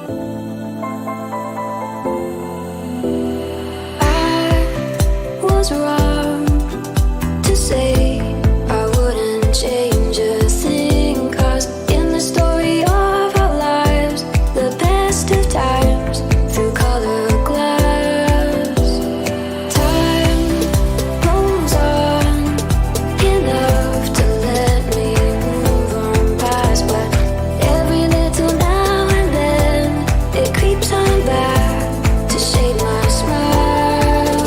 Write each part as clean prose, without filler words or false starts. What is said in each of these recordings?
I was wrong to say I wouldn't change a thing, 'cause in the story of our lives, the best of times through color glass, time rolls on enough to let me move on past, but every little now and then it creeps on back to shade my smile.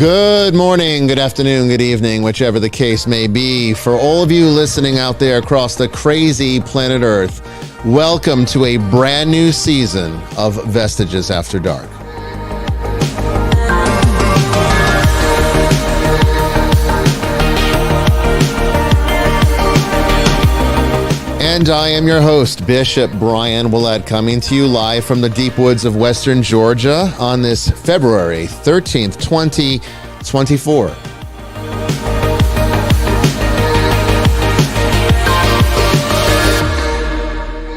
Good morning, good afternoon, good evening, whichever the case may be. For all of you listening out there across the crazy planet Earth, welcome to a brand new season of Vestiges After Dark. And I am your host, Bishop Brian Willett, coming to you live from the deep woods of Western Georgia on this February 13th, 2024.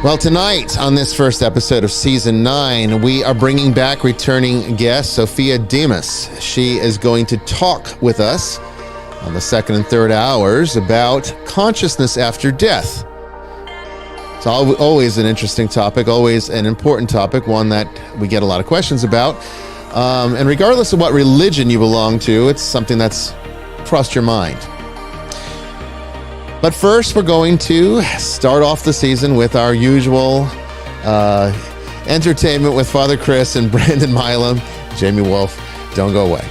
Well, tonight on this first episode of Season 9, we are bringing back returning guest Sophia Demas. She is going to talk with us on the second and third hours about consciousness after death. It's always an interesting topic, always an important topic, one that we get a lot of questions about. And regardless of what religion you belong to, it's something that's crossed your mind. But first, we're going to start off the season with our usual entertainment with Father Chris and Brandon Milam. Jamie Wolf, don't go away.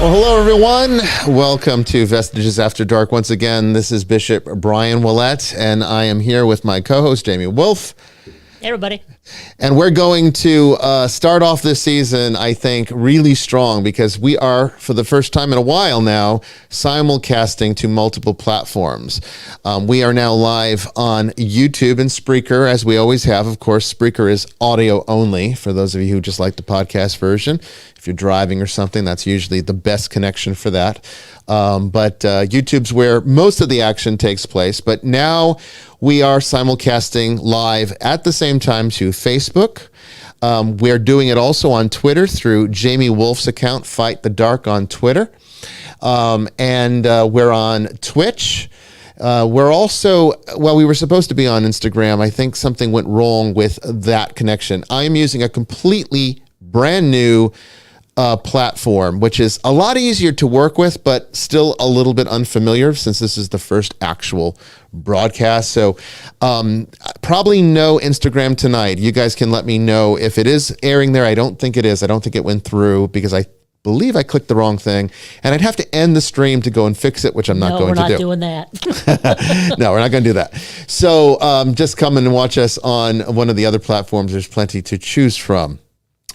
Hello, everyone. Welcome to Vestiges After Dark. Once again, this is Bishop Brian Willett, and I am here with my co-host, Jamie Wolf. Hey, everybody. And we're going to start off this season, I think, really strong because we are, for the first time in a while now, simulcasting to multiple platforms. We are now live on YouTube and Spreaker, as we always have. Of course, Spreaker is audio only for those of you who just like the podcast version. If you're driving or something, that's usually the best connection for that. But YouTube's where most of the action takes place. But now we are simulcasting live at the same time to Facebook. We're doing it also on Twitter through Jamie Wolf's account, Fight the Dark on Twitter. And we're on Twitch. We're also, well, we were supposed to be on Instagram. I think something went wrong with that connection. I am using a completely brand new platform, which is a lot easier to work with, but still a little bit unfamiliar since this is the first actual broadcast. So probably no Instagram tonight. You guys can let me know if it is airing there. I don't think it is. I don't think it went through because I believe I clicked the wrong thing, and I'd have to end the stream to go and fix it, which I'm not going to do. No, we're not doing that. No, we're not going to do that. So just come and watch us on one of the other platforms. There's plenty to choose from.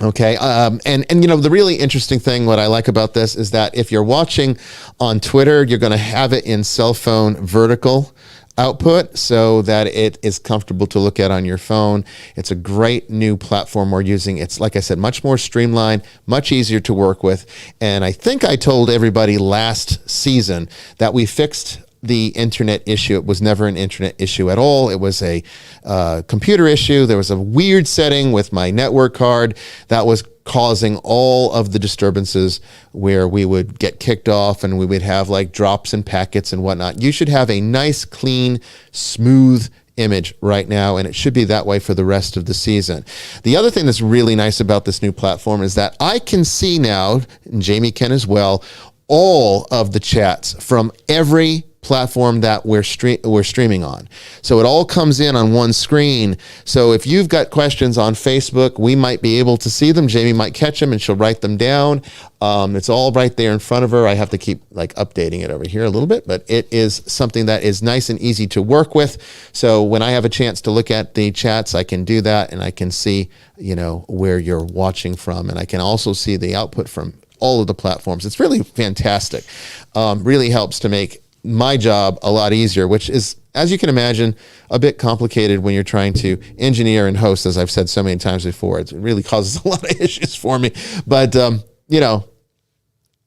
Okay. And you know, the really interesting thing, what I like about this is that if you're watching on Twitter, you're going to have it in cell phone vertical output so that it is comfortable to look at on your phone. It's a great new platform we're using. It's, like I said, much more streamlined, much easier to work with. And I think I told everybody last season that we fixed the internet issue. It was never an internet issue at all. It was a computer issue. There was a weird setting with my network card that was causing all of the disturbances where we would get kicked off and we would have like drops and packets and whatnot. You should have a nice, clean, smooth image right now, and it should be that way for the rest of the season. The other thing that's really nice about this new platform is that I can see now, and Jamie can as well, all of the chats from every platform that we're streaming on. So it all comes in on one screen. So if you've got questions on Facebook, we might be able to see them. Jamie might catch them and she'll write them down. It's all right there in front of her. I have to keep like updating it over here a little bit, but it is something that is nice and easy to work with. So when I have a chance to look at the chats, I can do that and I can see, you know, where you're watching from. And I can also see the output from all of the platforms. It's really fantastic. Really helps to make my job a lot easier, which is, as you can imagine, a bit complicated when you're trying to engineer and host, as I've said so many times before. It really causes a lot of issues for me. But,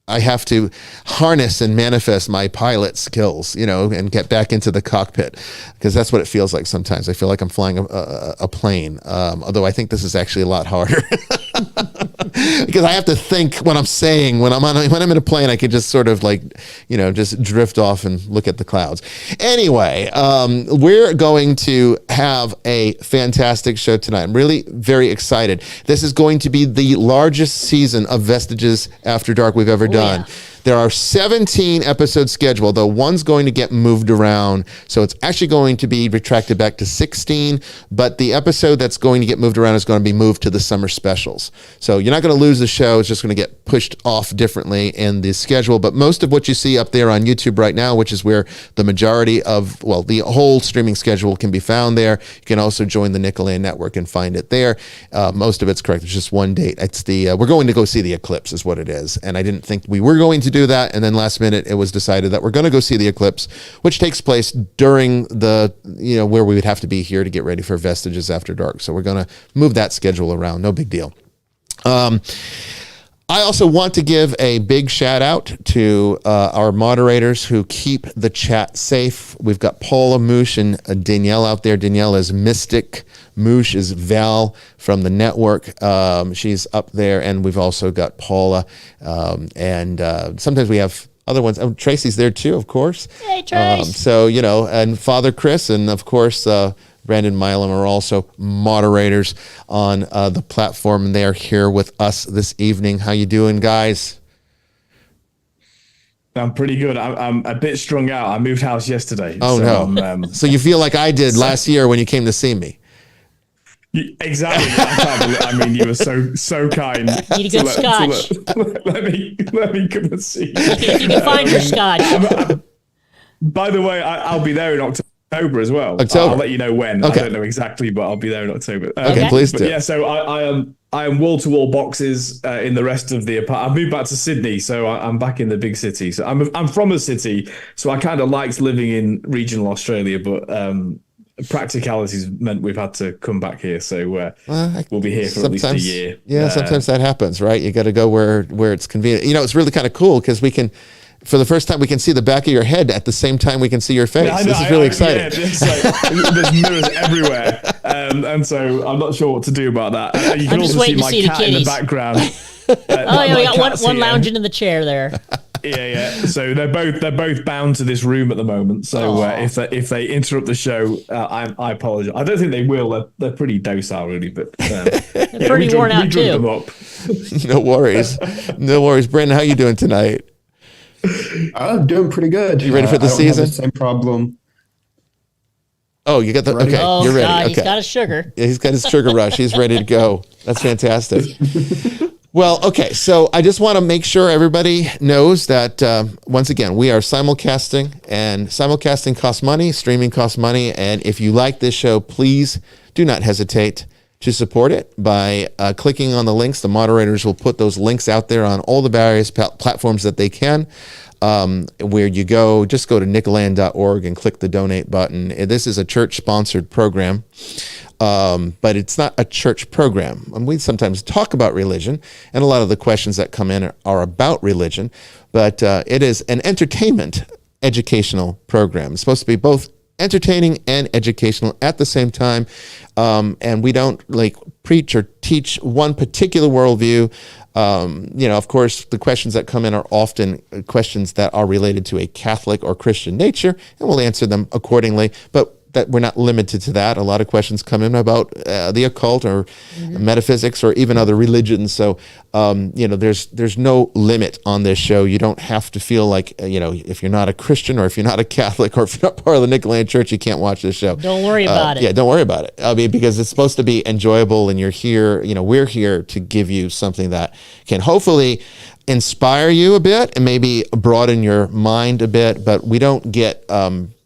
I have to harness and manifest my pilot skills, and get back into the cockpit, because that's what it feels like sometimes. I feel like I'm flying a plane, although I think this is actually a lot harder. Because I have to think what I'm saying when I'm in a plane. I can just sort of just drift off and look at the clouds. Anyway, we're going to have a fantastic show tonight. I'm really very excited. This is going to be the largest season of Vestiges After Dark we've ever done. Yeah. There are 17 episodes scheduled, though one's going to get moved around. So it's actually going to be retracted back to 16, but the episode that's going to get moved around is going to be moved to the summer specials. So you're not going to lose the show. It's just going to get pushed off differently in the schedule. But most of what you see up there on YouTube right now, which is where the majority of, the whole streaming schedule can be found there. You can also join the Nickeland Network and find it there. Most of it's correct. It's just one date. It's we're going to go see the eclipse is what it is. And I didn't think we were going to do that, and then last minute it was decided that we're going to go see the eclipse, which takes place during the where we would have to be here to get ready for Vestiges After Dark. So we're going to move that schedule around. No big deal. I also want to give a big shout out to our moderators who keep the chat safe. We've got Paula Moosh and Danielle out there. Danielle is Mystic. Moosh is Val from the network. She's up there. And we've also got Paula. And sometimes we have other ones. Oh, Tracy's there too, of course. Hey, Trace. And Father Chris, and of course, Brandon Milam are also moderators on the platform, and they are here with us this evening. How you doing, guys? I'm pretty good. I'm a bit strung out. I moved house yesterday. Oh, so no. So you feel like I did last year when you came to see me. Exactly. I mean, you were so kind. Need a good scotch. Let me come and see you. If you can find your scotch. By the way, I'll be there in October as well. October. I'll let you know when. Okay. I don't know exactly, but I'll be there in October. Okay, please do. Yeah, so I am wall-to-wall boxes in the rest of the apartment. I've moved back to Sydney, so I'm back in the big city. So I'm from a city, so I kind of liked living in regional Australia, but practicalities meant we've had to come back here. So we'll be here for at least a year. Yeah, sometimes that happens, right? You got to go where it's convenient. It's really kind of cool because we can. For the first time, we can see the back of your head at the same time we can see your face. Yeah, this is really exciting. Yeah, it's like, there's mirrors everywhere. And so I'm not sure what to do about that. You can also see my cat in the background. We got one lounging in the chair there. Yeah. So they're both bound to this room at the moment. So if they interrupt the show, I apologize. I don't think they will. They're pretty docile, really. But they're pretty worn out too. Them up. No worries. Brandon, how you doing tonight? I'm doing pretty good. You ready for the season? Have the same problem. Oh, you got the Ready? okay. Oh, You're ready. God, Okay. He's got his sugar. Yeah, he's got his sugar rush. He's ready to go. That's fantastic. Well, okay. So I just want to make sure everybody knows that once again we are simulcasting, and simulcasting costs money. Streaming costs money, and if you like this show, please do not hesitate to support it by clicking on the links. The moderators will put those links out there on all the various platforms that they can. Where you go, just go to nickeland.org and click the donate button. This is a church-sponsored program, but it's not a church program. And we sometimes talk about religion, and a lot of the questions that come in are about religion, but it is an entertainment educational program. It's supposed to be both entertaining and educational at the same time. And we don't preach or teach one particular worldview. Of course, the questions that come in are often questions that are related to a Catholic or Christian nature, and we'll answer them accordingly. But that we're not limited to that. A lot of questions come in about the occult or metaphysics or even other religions. So, there's no limit on this show. You don't have to feel like, if you're not a Christian or if you're not a Catholic or if you're not part of the Nickeland Church, you can't watch this show. Don't worry about it. Yeah, don't worry about it. I mean, because it's supposed to be enjoyable, and you're here, we're here to give you something that can hopefully inspire you a bit and maybe broaden your mind a bit, but we don't get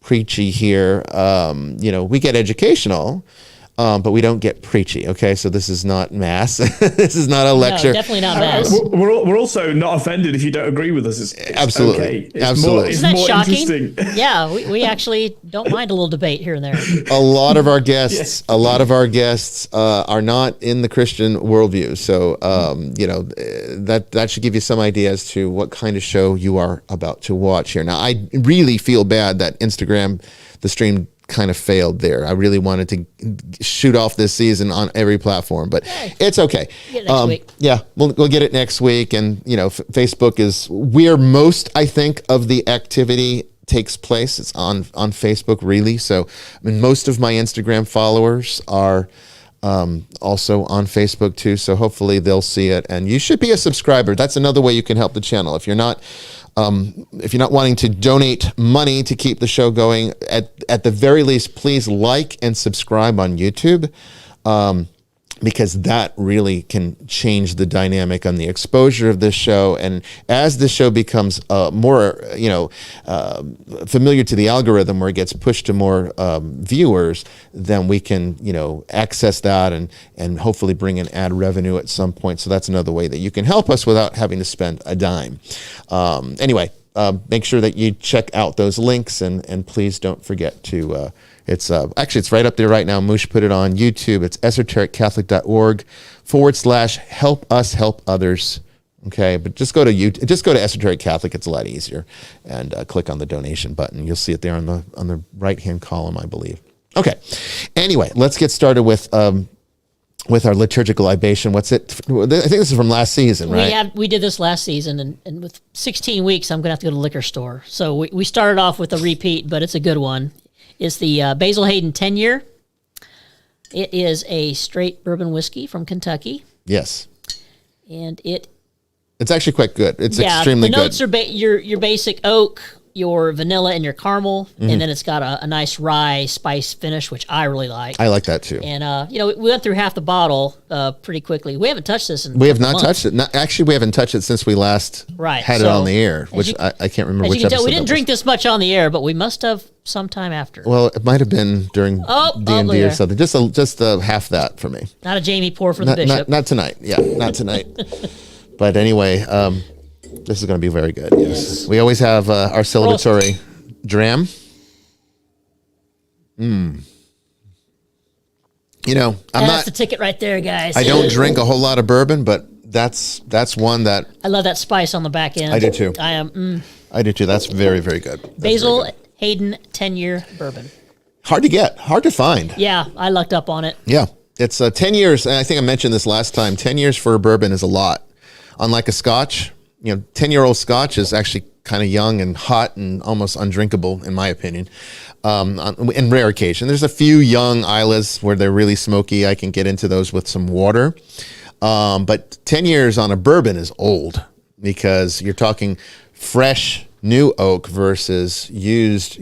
preachy here. We get educational, but we don't get preachy. Okay, so this is not mass. This is not a lecture. No, definitely not mass. We're also not offended if you don't agree with us. It's Absolutely. okay. It's Absolutely. More, it's Isn't that more shocking? interesting. Yeah, we actually don't mind a little debate here and there. A lot of our guests, are not in the Christian worldview. So, that should give you some idea as to what kind of show you are about to watch here. Now, I really feel bad that Instagram, the stream kind of failed there. I really wanted to shoot off this season on every platform, but it's okay. Get it next week. Yeah, we'll get it next week. And, Facebook is where most, I think, of the activity takes place. It's on Facebook, really. So, most of my Instagram followers are also on Facebook too. So hopefully they'll see it, and you should be a subscriber. That's another way you can help the channel. If you're not wanting to donate money to keep the show going, at the very least, please like and subscribe on YouTube, because that really can change the dynamic on the exposure of this show. And as the show becomes more, familiar to the algorithm, where it gets pushed to more viewers, then we can, access that and hopefully bring in ad revenue at some point. So that's another way that you can help us without having to spend a dime. Anyway, make sure that you check out those links, and please don't forget to, it's right up there right now. Moosh put it on YouTube. It's esotericcatholic.org/help us help others. Okay, but just go to YouTube, just go to Esoteric Catholic. It's a lot easier, and click on the donation button. You'll see it there on the right hand column, I believe. Okay. Anyway, let's get started with our liturgical libation. What's it? I think this is from last season, right? We did this last season, and with 16 weeks, I'm going to have to go to the liquor store. So we started off with a repeat, but it's a good one. It's the Basil Hayden 10-year. It is a straight bourbon whiskey from Kentucky. Yes. And it's actually quite good. It's extremely good. The notes are your basic oak, your vanilla, and your caramel, and then it's got a nice rye spice finish, which I really like. I like that too. And we went through half the bottle pretty quickly. We haven't touched this in we have not months. touched it. Actually, we haven't touched it since we last had it on the air, which I can't remember which episode. We didn't drink this much on the air, but we must have sometime after. Well, it might have been during D&D or something. Just half that for me. Not a Jamie pour for the bishop. Not tonight. Yeah, not tonight. But anyway, this is going to be very good. Yes. We always have our celebratory dram. That's the ticket right there, guys. I don't drink a whole lot of bourbon, but that's one that I love that spice on the back end. I do too. I do too. That's very, very good. Basil Hayden 10-year bourbon. Hard to get, hard to find. Yeah, I lucked up on it. Yeah, it's 10 years, and I think I mentioned this last time. 10 years for a bourbon is a lot. Unlike a Scotch, 10-year-old Scotch is actually kind of young and hot and almost undrinkable, in my opinion. In rare occasion, there's a few young Islas where they're really smoky. I can get into those with some water. But 10 years on a bourbon is old, because you're talking fresh, new oak versus used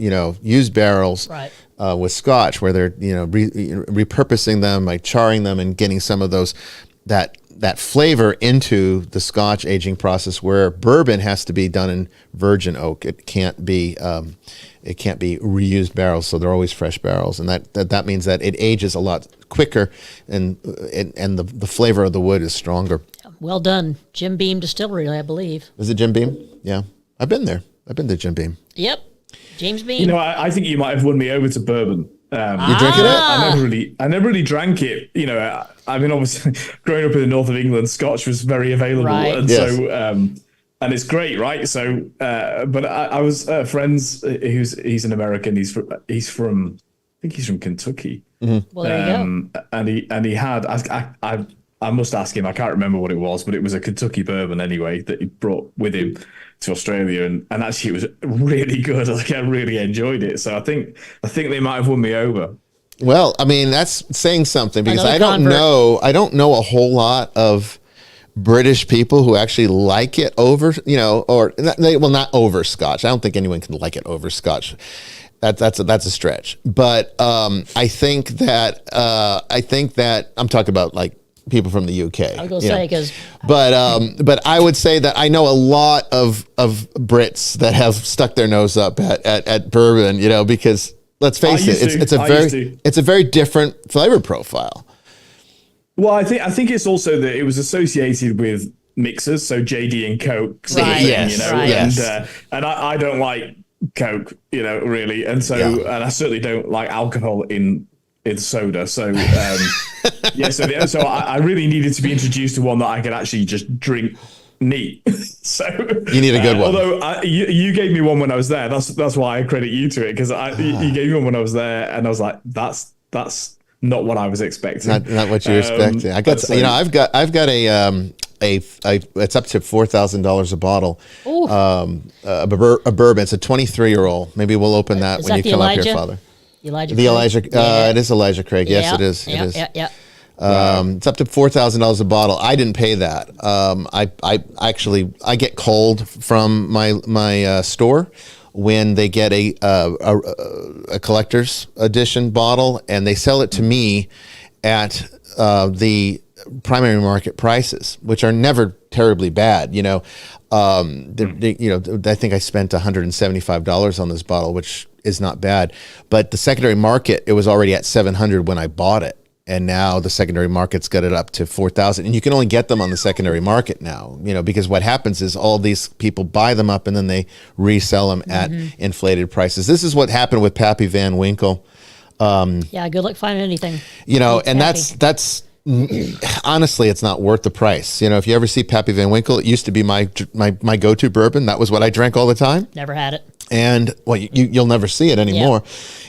barrels. Right. With Scotch, where they're repurposing them, like charring them and getting some of that flavor into the Scotch aging process, where bourbon has to be done in virgin oak. It can't be reused barrels, so they're always fresh barrels, and that means that it ages a lot quicker, and the flavor of the wood is stronger. Well done, Jim Beam Distillery, I believe. Is it Jim Beam? Yeah, I've been there. I've been to Jim Beam. Yep, James Beam. I think you might have won me over to bourbon. You drinking it? I never really drank it. I mean, obviously, growing up in the north of England, Scotch was very available, right. And yes. so and it's great, right? So, but I was friends. He's an American. He's from I think he's from Kentucky. Mm-hmm. Well, there you go. And he had I must ask him. I can't remember what it was, but it was a Kentucky bourbon anyway that he brought with him to Australia, and actually it was really good. Like, I really enjoyed it. So I think they might have won me over. Well, I mean, that's saying something, because Another I don't convert. I don't know a whole lot of British people who actually like it over, or not over Scotch. I don't think anyone can like it over Scotch. That's a stretch. But I think that I'm talking about like people from the UK. I was going to say, because... But I would say that I know a lot of Brits that have stuck their nose up at bourbon, because let's face it, it's a very different flavor profile. Well, I think it's also that it was associated with mixers, so JD and Coke, sort of Right. thing, Yes, you know, right. Yes. and I don't like Coke, you know, really, and so and I certainly don't like alcohol in soda. So so I really needed to be introduced to one that I could actually just drink neat. So You need a good one. Although you gave me one when I was there, that's why I credit you to it, because you gave me one when I was there, and I was like, that's not what I was expecting. Not what you were expecting. I got, I've got a it's up to $4,000 a bottle. A bourbon. It's a 23-year-old. Maybe we'll open that Is when that you the come up here, Elijah? Father. Elijah. The Craig? Elijah, Yeah. it is Elijah Craig. Yes, Yeah. it is. Yeah, It is. Yeah. It's up to $4,000 a bottle. I didn't pay that. I get called from my store when they get a collector's edition bottle, and they sell it to me at the primary market prices, which are never terribly bad. You know, I think I spent $175 on this bottle, which is not bad. But the secondary market, it was already at $700 when I bought it. And now the secondary market's got it up to $4,000, and you can only get them on the secondary market now, you know, because what happens is all these people buy them up and then they resell them at inflated prices. This is what happened with Pappy Van Winkle. Yeah. Good luck finding anything. You know, and Pappy. that's honestly, it's not worth the price. You know, if you ever see Pappy Van Winkle, it used to be my go-to bourbon. That was what I drank all the time. Never had it. And well, you'll never see it anymore.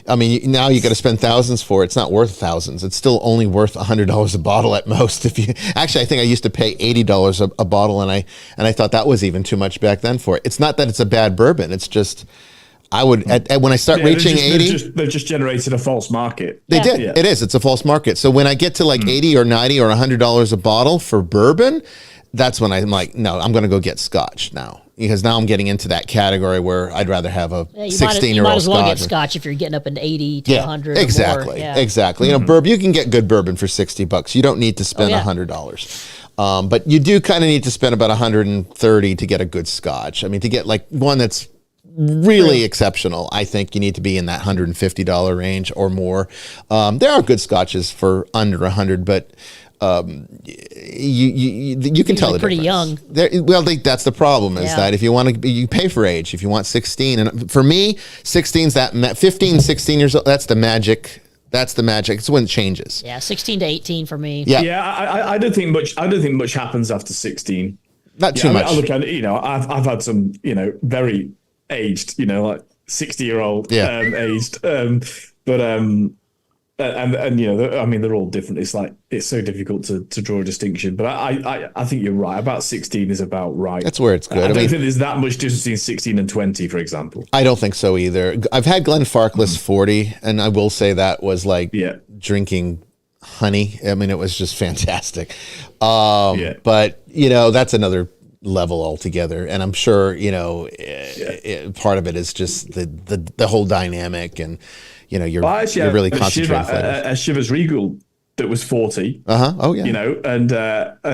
I mean, now you got to spend thousands for it. It's not worth thousands. It's still only worth $100 a bottle at most. I think I used to pay $80 a bottle, and I thought that was even too much back then for it. It's not that it's a bad bourbon. It's just I would when I start reaching 80, they've just generated a false market. they Yeah. did. Yeah. It is. It's a false market. So when I get to like 80 or 90 or $100 a bottle for bourbon, that's when I'm like, no, I'm going to go get Scotch now. Because now I'm getting into that category where I'd rather have a 16-year-old You might as well get Scotch. Scotch if you're getting up into 80 to 100. Exactly. Or more. Yeah. Exactly. You know, bourbon, you can get good bourbon for $60. You don't need to spend yeah. $100. But you do kind of need to spend about $130 to get a good Scotch. I mean, to get like one that's really exceptional, I think you need to be in that $150 range or more. There are good Scotches for under $100, but you can tell the pretty difference. young. That's the problem is Yeah. that if you want to, you pay for age. If you want 16, and for me, 16's 15, 16 years old. That's the magic. That's the magic. It's when it changes. Yeah, 16 to 18 for me. Yeah, Yeah, I don't think much. I don't think much happens after 16. not too I mean, much. I look at it, you know, I've had some, you know, very aged, you know, like 60-year-old aged, and you know, I mean, they're all different. It's like it's so difficult to draw a distinction. But I think you're right. About 16 is about right. That's where it's good. I don't mean, think there's that much difference between 16 and 20, for example. I don't think so either. I've had Glenfarclas 40, and I will say that was like drinking honey. I mean, it was just fantastic. But you know, that's another level altogether, and I'm sure you know part of it is just the whole dynamic, and you know you're really concentrating. A Chivas Regal that was 40. Oh yeah. You know, and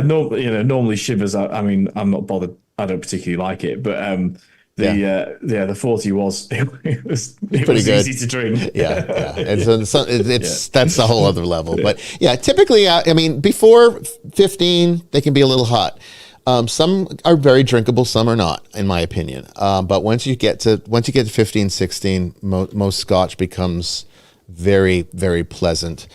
normally Chivas. I mean, I'm not bothered. I don't particularly like it, but the 40 was it was pretty good. easy to drink. Yeah. It's that's a whole other level. But yeah, typically, I mean, before 15, they can be a little hot. Some are very drinkable, some are not, in my opinion. But once you get to 15, 16, most Scotch becomes very, very pleasant.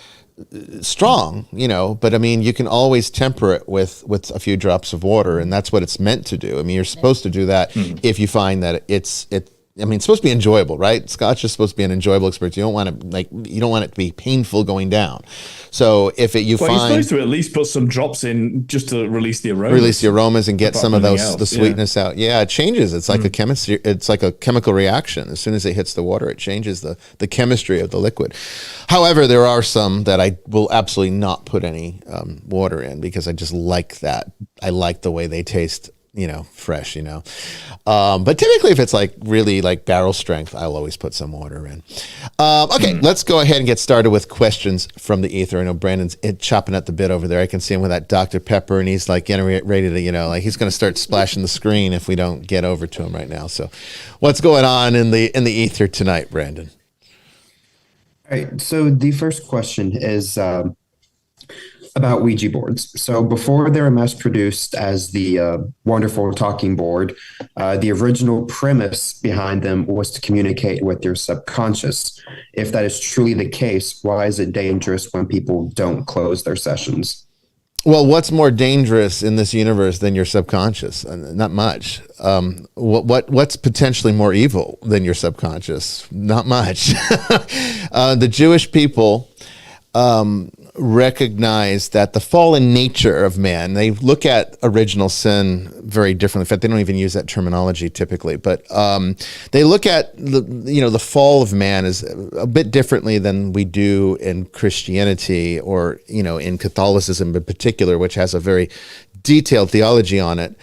Strong, you know, but I mean, you can always temper it with a few drops of water, and that's what it's meant to do. I mean, you're supposed to do that if you find that it's supposed to be enjoyable, right? Scotch is supposed to be an enjoyable experience. You don't want it to be painful going down. So if you're supposed to at least put some drops in just to release the aromas. And get some of the sweetness out. Yeah, it changes. It's like a chemistry. It's like a chemical reaction. As soon as it hits the water, it changes the chemistry of the liquid. However, there are some that I will absolutely not put any water in because I just like that. I like the way they taste. You know, fresh, you know. But typically if it's like really like barrel strength, I'll always put some water in. Okay, let's go ahead and get started with questions from the ether. I know Brandon's chopping at the bit over there. I can see him with that Dr. Pepper, and he's like getting ready to, you know, like he's going to start splashing the screen if we don't get over to him right now. So what's going on in the ether tonight, Brandon? All right. So the first question is about Ouija boards. So before they were mass produced as the wonderful talking board, the original premise behind them was to communicate with your subconscious. If that is truly the case, why is it dangerous when people don't close their sessions? Well, what's more dangerous in this universe than your subconscious? Not much. What's potentially more evil than your subconscious? Not much. The Jewish people recognize that the fallen nature of man, they look at original sin very differently. In fact, they don't even use that terminology typically, but they look at the fall of man as a bit differently than we do in Christianity or, in Catholicism in particular, which has a very detailed theology on it.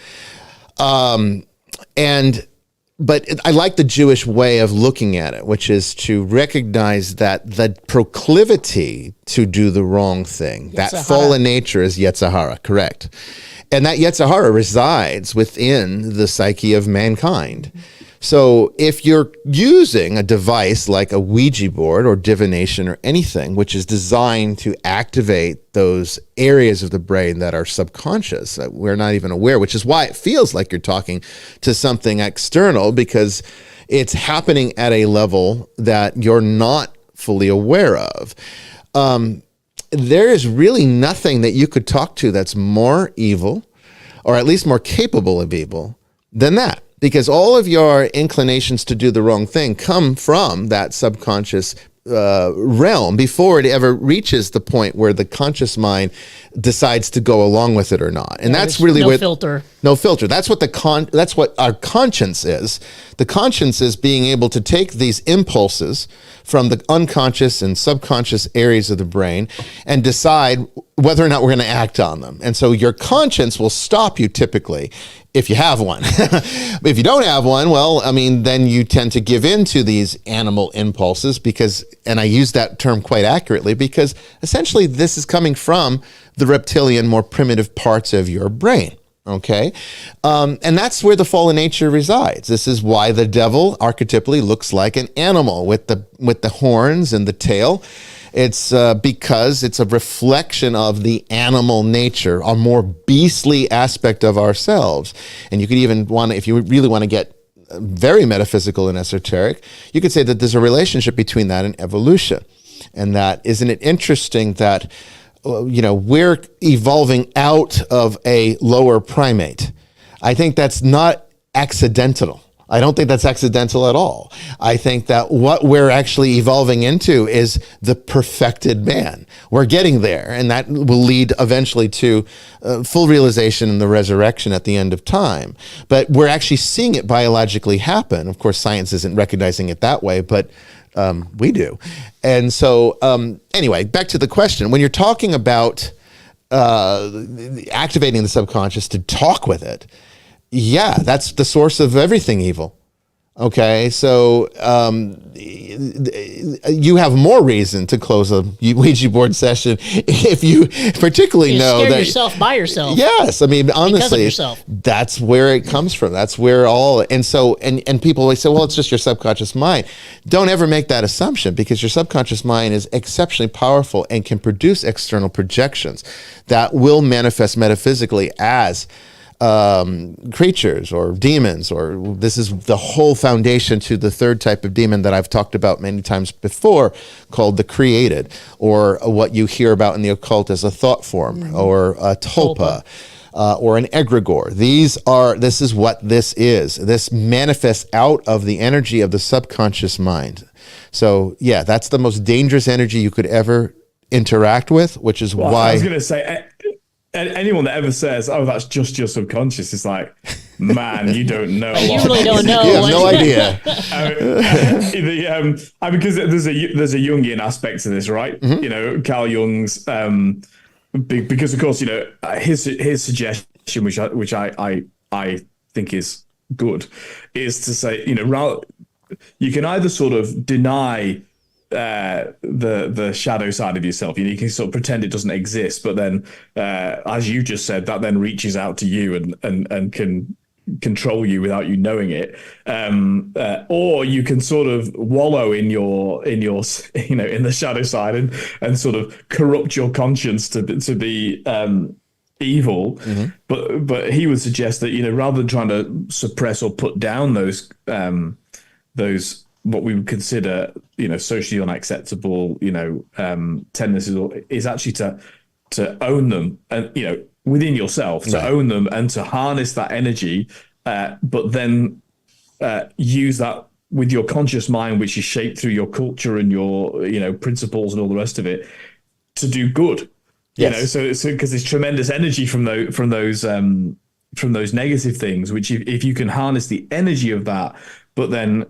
But I like the Jewish way of looking at it, which is to recognize that the proclivity to do the wrong thing, that fallen nature is Yetzirah, correct. And that Yetzirah resides within the psyche of mankind. So if you're using a device like a Ouija board or divination or anything, which is designed to activate those areas of the brain that are subconscious, that we're not even aware, which is why it feels like you're talking to something external, because it's happening at a level that you're not fully aware of. There is really nothing that you could talk to that's more evil, or at least more capable of evil, than that. Because all of your inclinations to do the wrong thing come from that subconscious realm before it ever reaches the point where the conscious mind decides to go along with it or not. And that's really no filter. No filter. That's what that's what our conscience is. The conscience is being able to take these impulses from the unconscious and subconscious areas of the brain and decide whether or not we're going to act on them. And so your conscience will stop you typically if you have one. If you don't have one, well, then you tend to give in to these animal impulses because, and I use that term quite accurately, because essentially this is coming from the reptilian, more primitive parts of your brain. Okay. And that's where the fallen nature resides. This is why the devil archetypally looks like an animal with the horns and the tail. It's because it's a reflection of the animal nature, a more beastly aspect of ourselves. And you could even if you really want to get very metaphysical and esoteric, you could say that there's a relationship between that and evolution. And that, isn't it interesting that we're evolving out of a lower primate? I think that's not accidental. I don't think that's accidental at all. I think that what we're actually evolving into is the perfected man. We're getting there, and that will lead eventually to full realization and the resurrection at the end of time. But we're actually seeing it biologically happen. Of course, science isn't recognizing it that way, but we do. And so anyway, back to the question. When you're talking about activating the subconscious to talk with it, yeah, that's the source of everything evil. Okay, so you have more reason to close a Ouija board session if you particularly know scare that yourself by yourself. Yes, honestly, that's where it comes from. That's where and people always say, well, it's just your subconscious mind. Don't ever make that assumption, because your subconscious mind is exceptionally powerful and can produce external projections that will manifest metaphysically as creatures or demons, or this is the whole foundation to the third type of demon that I've talked about many times before, called the created, or what you hear about in the occult as a thought form, or a tulpa. Or an egregore. This is what this is. This manifests out of the energy of the subconscious mind. So yeah, that's the most dangerous energy you could ever interact with, which is why I was going to say, anyone that ever says, "Oh, that's just your subconscious," is like, man, you don't know. You really don't know. You have no idea. Because there's a Jungian aspect to this, right? Mm-hmm. Carl Jung's, because of course, his suggestion, which I think is good, is to say, you can either sort of deny the shadow side of yourself. You can sort of pretend it doesn't exist, but then as you just said, that then reaches out to you and can control you without you knowing it, or you can sort of wallow in your in the shadow side and sort of corrupt your conscience to be evil. But he would suggest that rather than trying to suppress or put down those what we would consider socially unacceptable tendencies, is actually to own them, and within yourself, to own them and to harness that energy, but then use that with your conscious mind, which is shaped through your culture and your principles and all the rest of it, to do good. Yes. So because there's tremendous energy from those negative things, which if you can harness the energy of that, but then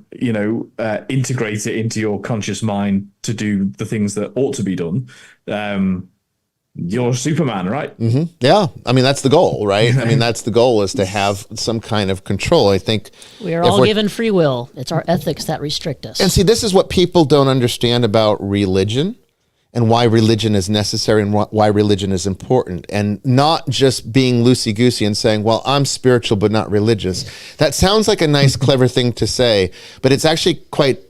integrate it into your conscious mind to do the things that ought to be done, you're Superman, right? Mm-hmm. Yeah. I mean, that's the goal, right? I mean, that's the goal, is to have some kind of control. I think we are all given free will. It's our ethics that restrict us. And see, this is what people don't understand about religion, and why religion is necessary, and why religion is important, and not just being loosey-goosey and saying, well, I'm spiritual but not religious. That sounds like a nice, clever thing to say, but it's actually quite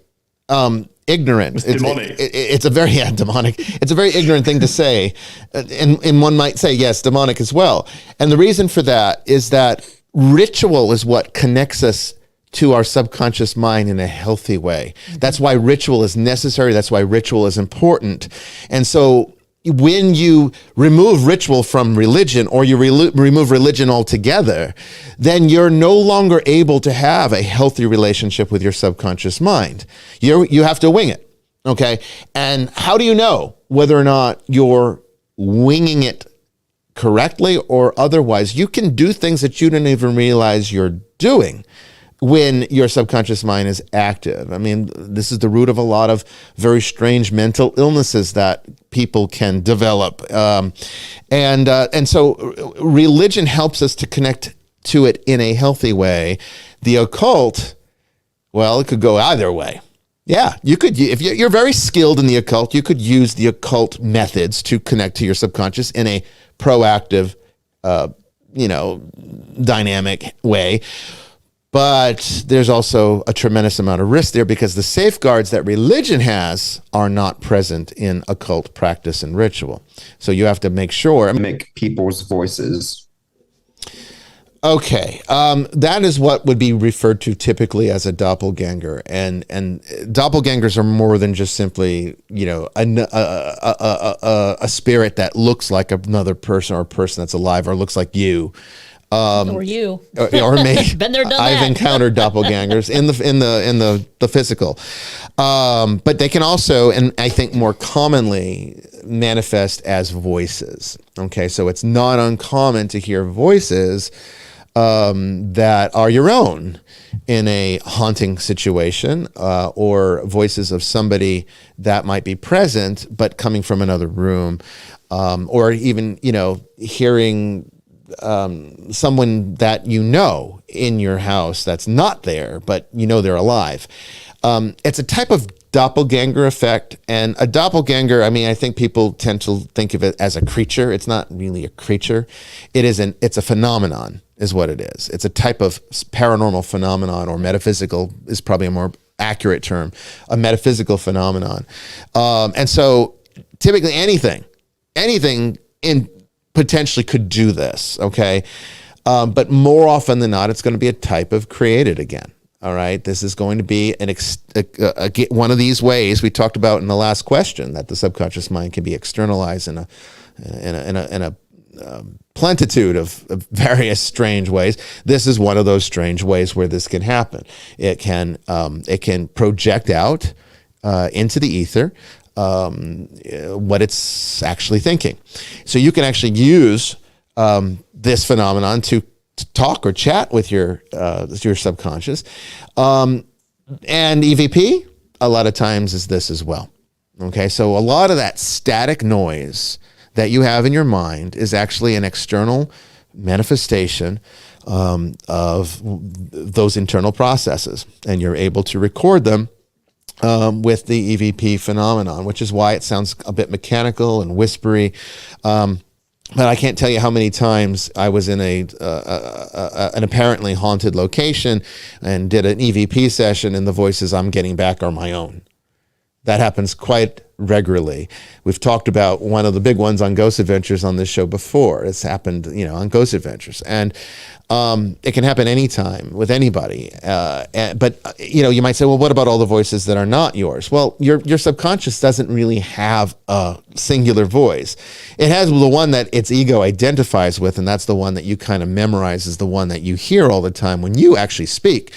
ignorant. It's demonic. It's a very demonic. It's a very ignorant thing to say, and one might say, yes, demonic as well. And the reason for that is that ritual is what connects us to our subconscious mind in a healthy way. That's why ritual is necessary. That's why ritual is important. And so when you remove ritual from religion, or you remove religion altogether, then you're no longer able to have a healthy relationship with your subconscious mind. You have to wing it, okay? And how do you know whether or not you're winging it correctly or otherwise? You can do things that you didn't even realize you're doing when your subconscious mind is active. I mean, this is the root of a lot of very strange mental illnesses that people can develop. And so religion helps us to connect to it in a healthy way. The occult, well, it could go either way. Yeah, you could, if you're very skilled in the occult, you could use the occult methods to connect to your subconscious in a proactive, dynamic way. But there's also a tremendous amount of risk there, because the safeguards that religion has are not present in occult practice and ritual. So you have to make sure. Mimic people's voices. Okay, that is what would be referred to typically as a doppelganger, and doppelgangers are more than just simply a spirit that looks like another person, or a person that's alive, or looks like you. Or you, or me. Been there, done I've that. encountered doppelgangers in the physical, but they can also, and I think more commonly, manifest as voices. Okay, so it's not uncommon to hear voices that are your own in a haunting situation, or voices of somebody that might be present but coming from another room, or even hearing someone that in your house that's not there, but they're alive. It's a type of doppelganger effect, and a doppelganger, I think people tend to think of it as a creature. It's not really a creature. It's a phenomenon is what it is. It's a type of paranormal phenomenon, or metaphysical is probably a more accurate term, a metaphysical phenomenon. And so typically anything in potentially could do this, okay? But more often than not, it's going to be a type of created again, all right? This is going to be one of these ways we talked about in the last question, that the subconscious mind can be externalized in a plentitude of various strange ways. This is one of those strange ways where this can happen. It can project out into the ether what it's actually thinking. So you can actually use this phenomenon to talk or chat with your subconscious. And EVP, a lot of times, is this as well. Okay, so a lot of that static noise that you have in your mind is actually an external manifestation of those internal processes, and you're able to record them with the EVP phenomenon, which is why it sounds a bit mechanical and whispery. But I can't tell you how many times I was in an apparently haunted location and did an EVP session, and the voices I'm getting back are my own. That happens quite regularly. We've talked about one of the big ones on Ghost Adventures on this show before. It's happened, on Ghost Adventures, and it can happen anytime with anybody. But you might say, well, what about all the voices that are not yours? Well, your subconscious doesn't really have a singular voice. It has the one that its ego identifies with, and that's the one that you kind of memorize as the one that you hear all the time when you actually speak.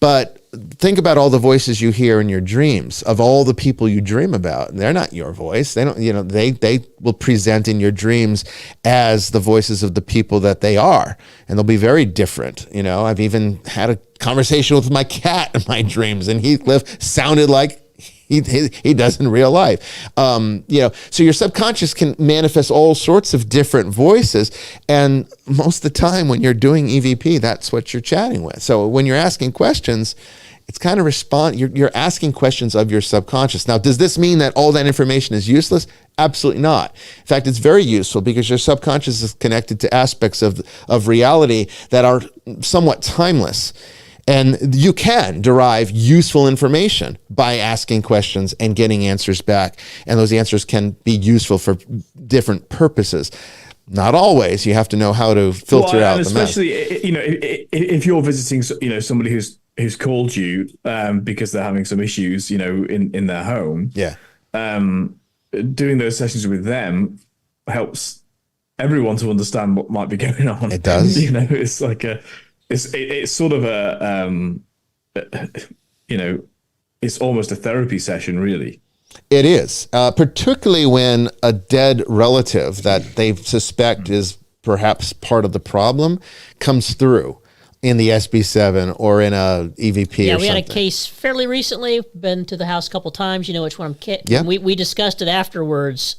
But think about all the voices you hear in your dreams of all the people you dream about. They're not your voice. They don't, they will present in your dreams as the voices of the people that they are. And they'll be very different. I've even had a conversation with my cat in my dreams, and Heathcliff sounded like he does in real life. So your subconscious can manifest all sorts of different voices. And most of the time when you're doing EVP, that's what you're chatting with. So when you're asking questions, it's kind of you're asking questions of your subconscious. Now, does this mean that all that information is useless? Absolutely not. In fact, it's very useful because your subconscious is connected to aspects of reality that are somewhat timeless. And you can derive useful information by asking questions and getting answers back. And those answers can be useful for different purposes. Not always. You have to know how to filter out the mess. Especially, if you're visiting, somebody who's called you because they're having some issues, in their home. Yeah. Doing those sessions with them helps everyone to understand what might be going on. It does. It's like it's sort of it's almost a therapy session, really. It is, particularly when a dead relative that they suspect is perhaps part of the problem comes through in the SB7 or in a EVP. Yeah, or we something. had a case fairly recently. Been to the house a couple times. You know which one I'm. Yeah. We discussed it afterwards.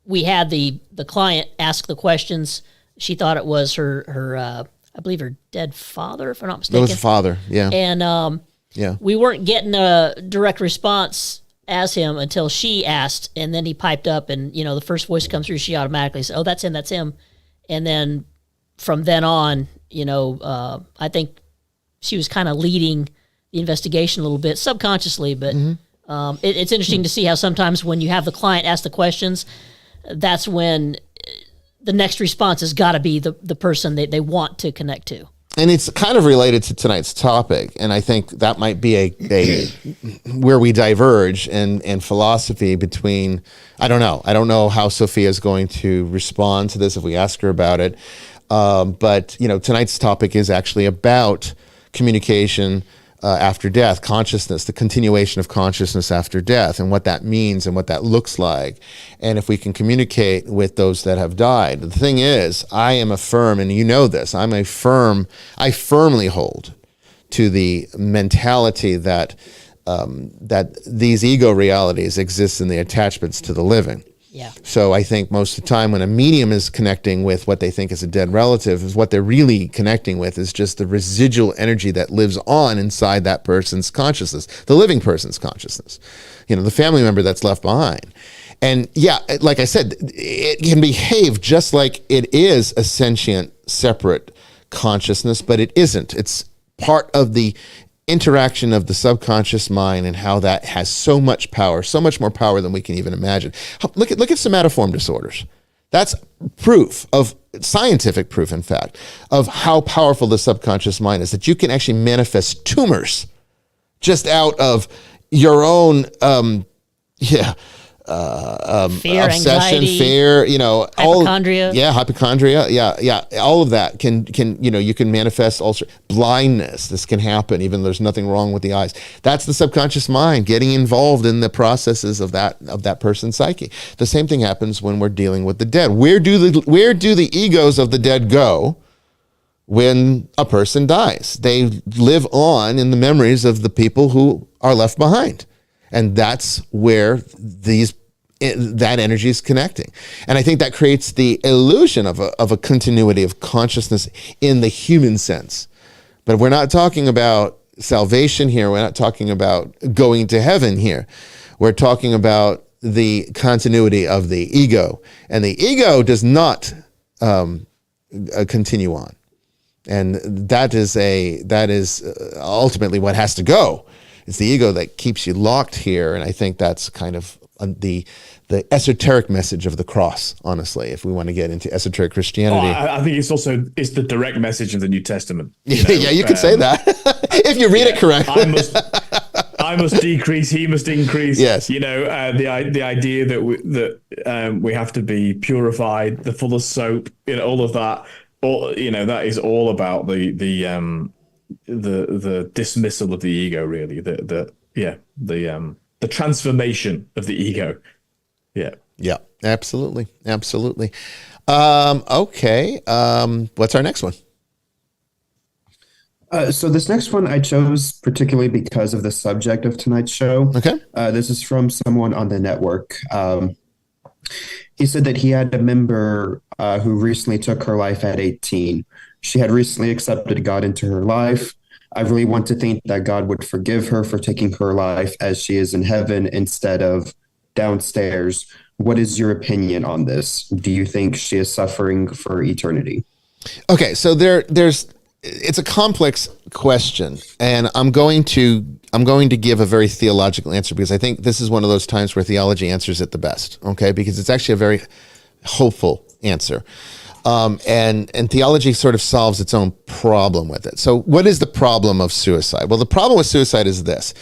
We had the client ask the questions. She thought it was her I believe her dead father, if I'm not mistaken. It was the father, yeah. And we weren't getting a direct response as him until she asked, and then he piped up, and the first voice comes through, she automatically said, "Oh, that's him," and then from then on, I think she was kind of leading the investigation a little bit subconsciously, but it's interesting to see how sometimes when you have the client ask the questions, that's when the next response has got to be the person they want to connect to. And it's kind of related to tonight's topic, and I think that might be a where we diverge in philosophy between, I don't know how Sophia is going to respond to this if we ask her about it, but tonight's topic is actually about communication after death, consciousness, the continuation of consciousness after death, and what that means and what that looks like, and if we can communicate with those that have died. The thing is, I am a firm, and you know this, I firmly hold to the mentality that that these ego realities exist in the attachments to the living. Yeah. So I think most of the time when a medium is connecting with what they think is a dead relative, is what they're really connecting with is just the residual energy that lives on inside that person's consciousness, the living person's consciousness, the family member that's left behind. And yeah, like I said, it can behave just like it is a sentient, separate consciousness, but it isn't. It's part of the interaction of the subconscious mind and how that has so much power, so much more power than we can even imagine. Look at somatoform disorders. That's scientific proof, in fact, of how powerful the subconscious mind is, that you can actually manifest tumors just out of your own fear, obsession, anxiety, fear, hypochondria. Hypochondria. Yeah. All of that can you can manifest also blindness. This can happen even though there's nothing wrong with the eyes. That's the subconscious mind getting involved in the processes of that person's psyche. The same thing happens when we're dealing with the dead. Where do the egos of the dead go when a person dies? They live on in the memories of the people who are left behind. And that's where that energy is connecting. And I think that creates the illusion of a continuity of consciousness in the human sense. But we're not talking about salvation here. We're not talking about going to heaven here. We're talking about the continuity of the ego, and the ego does not continue on, and that is ultimately what has to go. It's the ego that keeps you locked here, and I think that's kind of the esoteric message of the cross, honestly, if we want to get into esoteric Christianity. I think it's the direct message of the New Testament. Yeah, you could say that if you read it correctly. I must decrease, he must increase. Yes. The idea that we have to be purified, the full of soap, all of that. That is all about the dismissal of the ego, really. The transformation of the ego. Yeah, absolutely. Okay. What's our next one? So this next one I chose particularly because of the subject of tonight's show. Okay. This is from someone on the network. He said that he had a member who recently took her life at 18. She had recently accepted God into her life. I really want to think that God would forgive her for taking her life, as she is in heaven instead of downstairs. What is your opinion on this? Do you think she is suffering for eternity? Okay, so it's a complex question, and I'm going to give a very theological answer, because I think this is one of those times where theology answers it the best. Okay, because it's actually a very hopeful answer. And theology sort of solves its own problem with it. So what is the problem of suicide? Well, the problem with suicide is this.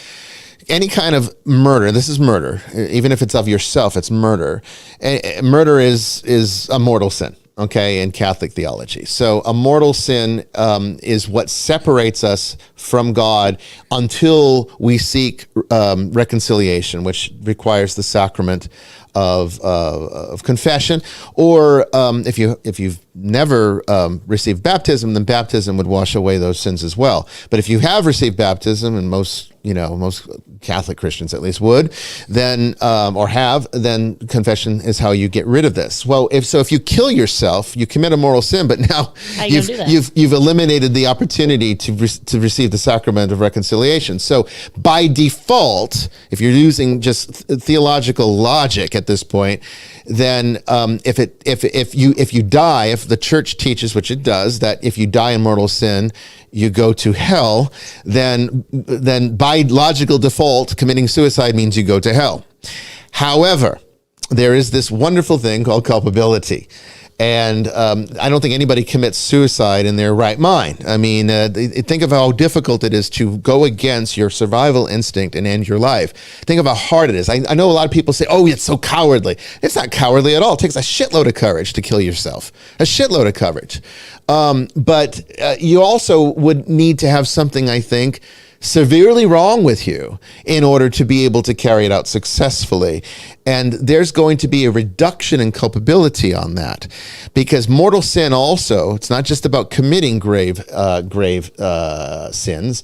Any kind of murder, this is murder, even if it's of yourself, it's murder. Murder is a mortal sin, okay, in Catholic theology. So a mortal sin is what separates us from God until we seek reconciliation, which requires the sacrament of confession, or if you've never received baptism, then baptism would wash away those sins as well. But if you have received baptism, and most Catholic Christians at least would, then then confession is how you get rid of this. Well, if you kill yourself, you commit a mortal sin, but now you've eliminated the opportunity to receive the sacrament of reconciliation. So by default, if you're using just theological logic at this point, then if you die, if the church teaches, which it does, that if you die in mortal sin, you go to hell, then by logical default, committing suicide means you go to hell. However, there is this wonderful thing called culpability. And I don't think anybody commits suicide in their right mind. I mean, think of how difficult it is to go against your survival instinct and end your life. Think of how hard it is. I know a lot of people say, oh, it's so cowardly. It's not cowardly at all. It takes a shitload of courage to kill yourself. A shitload of courage. But you also would need to have something, I think, severely wrong with you in order to be able to carry it out successfully. And there's going to be a reduction in culpability on that, because mortal sin also, it's not just about committing grave sins.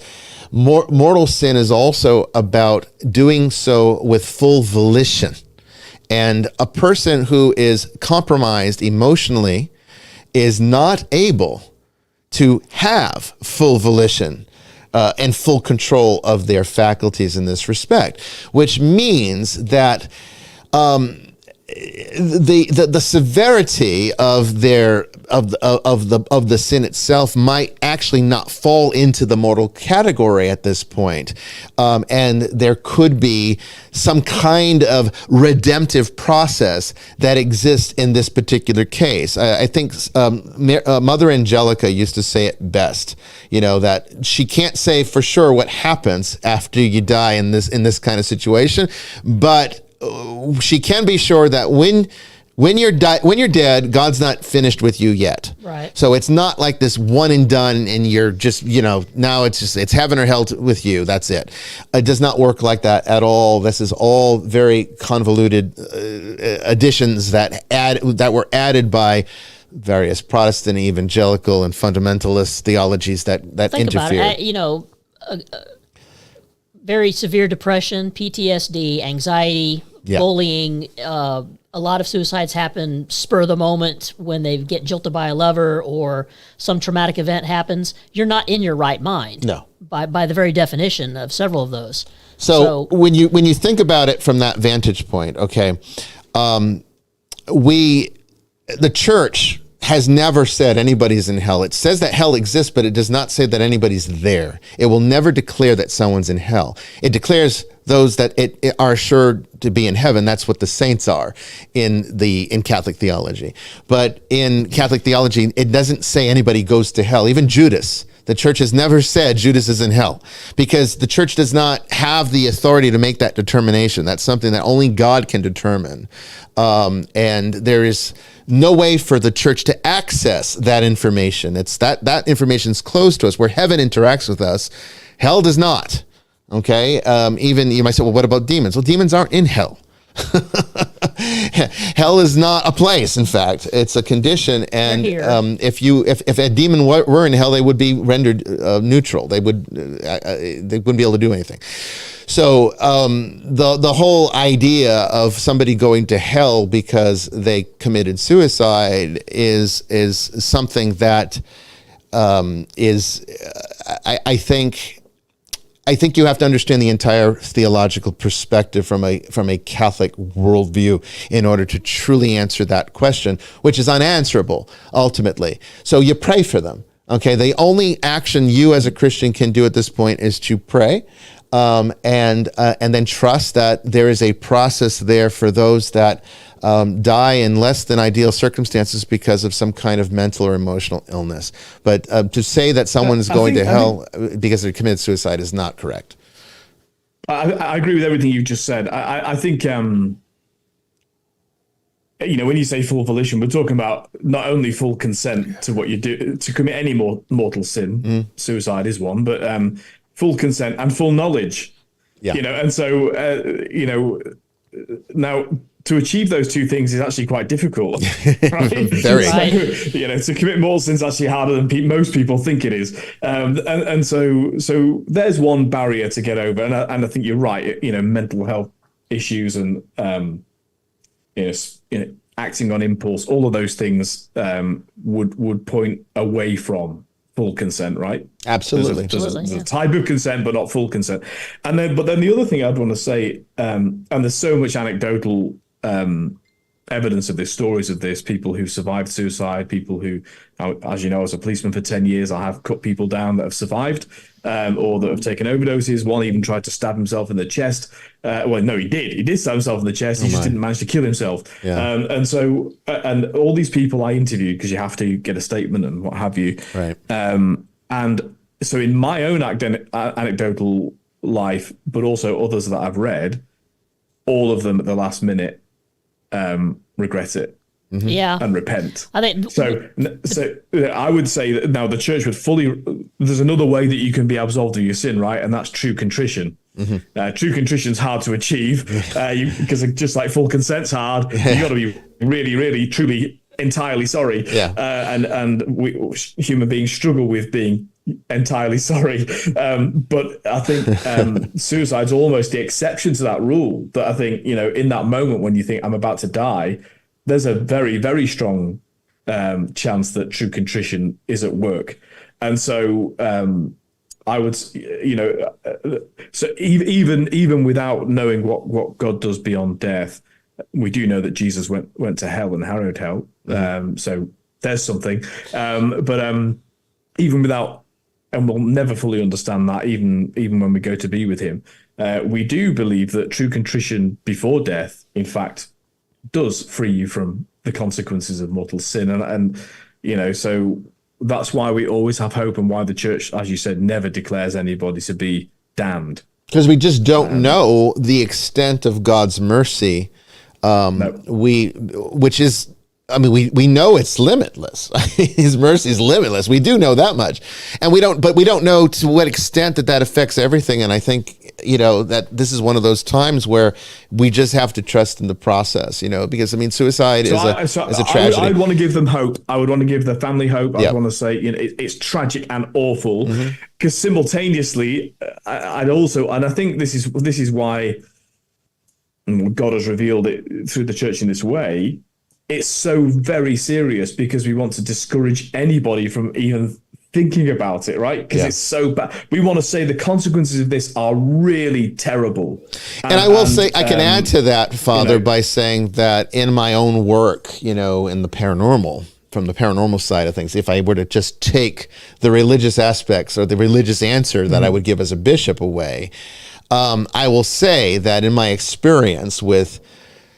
Mortal sin is also about doing so with full volition. And a person who is compromised emotionally is not able to have full volition and full control of their faculties in this respect, which means that the severity of the sin itself might actually not fall into the mortal category at this point, and there could be some kind of redemptive process that exists in this particular case. I think Mother Angelica used to say it best, that she can't say for sure what happens after you die in this kind of situation, but she can be sure that when you're dead, God's not finished with you yet. Right. So it's not like this one and done, and you're just now it's heaven or hell with you. That's it. It does not work like that at all. This is all very convoluted additions that were added by various Protestant, evangelical, and fundamentalist theologies that interfere. Think about it. Very severe depression, PTSD, anxiety, bullying. A lot of suicides happen spur of the moment when they get jilted by a lover or some traumatic event happens. You're not in your right mind. No. By the very definition of several of those. So when you think about it from that vantage point, okay, the church has never said anybody's in hell. It says that hell exists, but it does not say that anybody's there. It will never declare that someone's in hell. It declares those that it are assured to be in heaven. That's what the saints are in Catholic theology. But in Catholic theology, it doesn't say anybody goes to hell. Even Judas, the church has never said Judas is in hell, because the church does not have the authority to make that determination. That's something that only God can determine. And there is no way for the church to access that information. It's that information is closed to us. Where heaven interacts with us, hell does not. Okay. Even you might say, well, what about demons? Well, demons aren't in hell. Hell is not a place. In fact, it's a condition. And if a demon were in hell, they would be rendered neutral. They wouldn't be able to do anything. So the whole idea of somebody going to hell because they committed suicide is something that I think you have to understand the entire theological perspective from a Catholic worldview in order to truly answer that question, which is unanswerable ultimately. So you pray for them. Okay, the only action you as a Christian can do at this point is to pray, and then trust that there is a process there for those that die in less than ideal circumstances because of some kind of mental or emotional illness. But to say that someone's going to hell because they committed suicide is not correct. I agree with everything you've just said. I think, when you say full volition, we're talking about not only full consent to what you do, to commit any mortal sin, suicide is one, but full consent and full knowledge. Yeah. And so, now, to achieve those two things is actually quite difficult. Right? Very. To commit mortal sin is actually harder than most people think it is. And so there's one barrier to get over. And I think you're right. Mental health issues and acting on impulse, all of those things would point away from full consent, right? Absolutely. There's a type of consent, but not full consent. But then the other thing I'd want to say, and there's so much anecdotal evidence of this, stories of this, people who survived suicide, people who, as you know, as a policeman for 10 years, I have cut people down that have survived or that have taken overdoses. One even tried to stab himself in the chest. Well, no, he did stab himself in the chest. He just didn't manage to kill himself. Yeah. And all these people I interviewed, because you have to get a statement and what have you. Right. And so in my own anecdotal life, but also others that I've read, all of them at the last minute regret it. Mm-hmm. Yeah. And repent. I think so I would say that now the church would there's another way that you can be absolved of your sin, right? And that's true contrition. Mm-hmm. True contrition is hard to achieve because just like full consent's hard, you got to be really, really, truly, entirely sorry. Yeah. And we human beings struggle with being entirely sorry. But I think suicide's almost the exception to that rule. That I think, in that moment when you think I'm about to die, there's a very, very strong chance that true contrition is at work. And so I would, so even without knowing what God does beyond death, we do know that Jesus went to hell and harrowed hell. So there's something. But even without, and we'll never fully understand that, even when we go to be with him, we do believe that true contrition before death, in fact, does free you from the consequences of mortal sin. And so that's why we always have hope, and why the church, as you said, never declares anybody to be damned. Because we just don't know the extent of God's mercy. No. We know it's limitless. His mercy is limitless. We do know that much, and we don't know to what extent that affects everything. And I think, that this is one of those times where we just have to trust in the process, because suicide is a tragedy. I'd want to give them hope. I would want to give the family hope. I'd want to say, it's tragic and awful, because simultaneously, I'd also, and I think this is why God has revealed it through the church in this way. It's so very serious, because we want to discourage anybody from even thinking about it, right? Because it's so bad. We want to say the consequences of this are really terrible. And I will say, I can add to that, Father, by saying that in my own work, in the paranormal, from the paranormal side of things, if I were to just take the religious aspects or the religious answer that I would give as a bishop away, I will say that in my experience with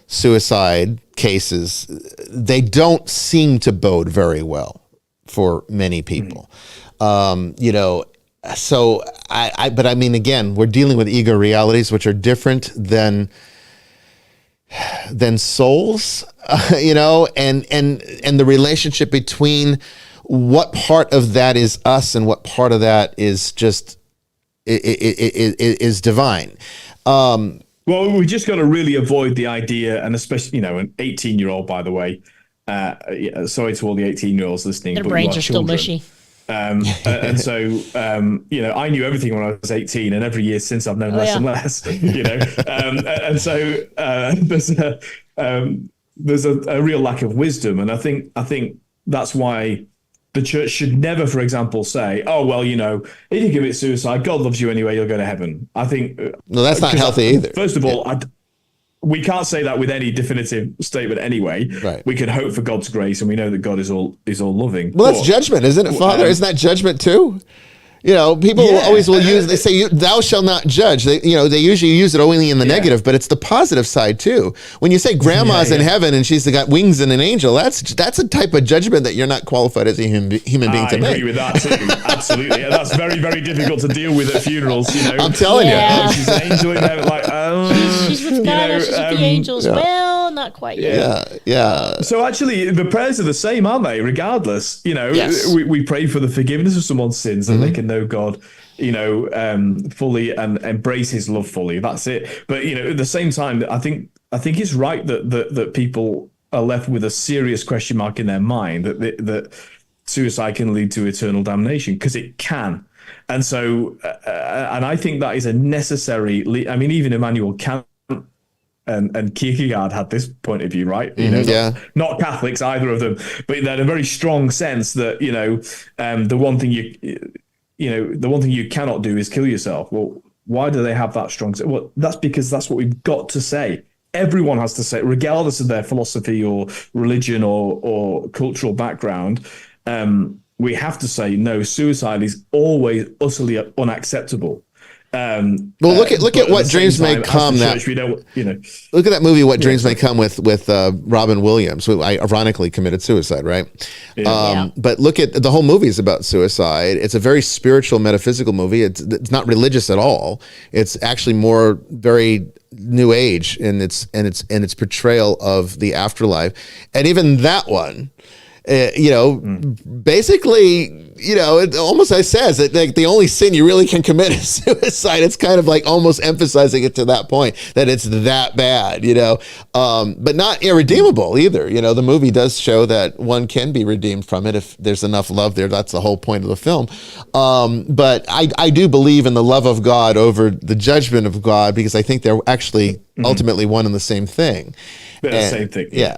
suicide cases, they don't seem to bode very well for many people. So but I mean, again, we're dealing with ego realities, which are different than souls, and the relationship between what part of that is us and what part of that is just is divine. Well, we just got to really avoid the idea, and especially, an 18-year-old, by the way. Sorry to all the 18-year-olds listening. Their but brains are still mushy. And so, I knew everything when I was 18, and every year since I've known less and less, and so there's a real lack of wisdom. And I think that's why the church should never, for example, say, oh, well, if you commit suicide, God loves you anyway, you'll go to heaven. I think... No, that's not healthy either. First of all, we can't say that with any definitive statement anyway. Right. We can hope for God's grace, and we know that God is all loving. Well, that's judgment, isn't it, Father? Isn't that judgment too? People always will use, they say, thou shall not judge. They usually use it only in the negative, but it's the positive side too. When you say grandma's in heaven and she's got wings and an angel, that's a type of judgment that you're not qualified as a human being to make. I agree with that too. Absolutely. And that's very, very difficult to deal with at funerals, I'm telling you. Oh, she's an angel in heaven, she's with God, she's with the angels. Yeah. Well, not quite yet. Yeah. So actually, the prayers are the same, aren't they? Regardless, Yes. we pray for the forgiveness of someone's sins, and they can know God, fully and embrace His love fully. That's it. But at the same time, I think it's right that people are left with a serious question mark in their mind that suicide can lead to eternal damnation, because it can. And so, and I think that is a necessary. I mean, even Immanuel Kant and Kierkegaard had this point of view, right? Not Catholics, either of them, but they had a very strong sense that the one thing you cannot do is kill yourself. Well, why do they have that strong? Well, that's because that's what we've got to say. Everyone has to say, regardless of their philosophy or religion or cultural background. We have to say, no, suicide is always utterly unacceptable. Look at What Dreams May Come. Look at that movie, What Dreams May Come, with Robin Williams, who ironically committed suicide, right? But look at the whole movie is about suicide. It's a very spiritual, metaphysical movie. It's not religious at all. It's actually more very New Age in its portrayal of the afterlife, and even that one. Basically, it almost says that like the only sin you really can commit is suicide. It's kind of like almost emphasizing it to that point that it's that bad, but not irredeemable either. The movie does show that one can be redeemed from it if there's enough love there. That's the whole point of the film. But I do believe in the love of God over the judgment of God, because I think they're actually ultimately one and the same thing. Same thing. Yeah.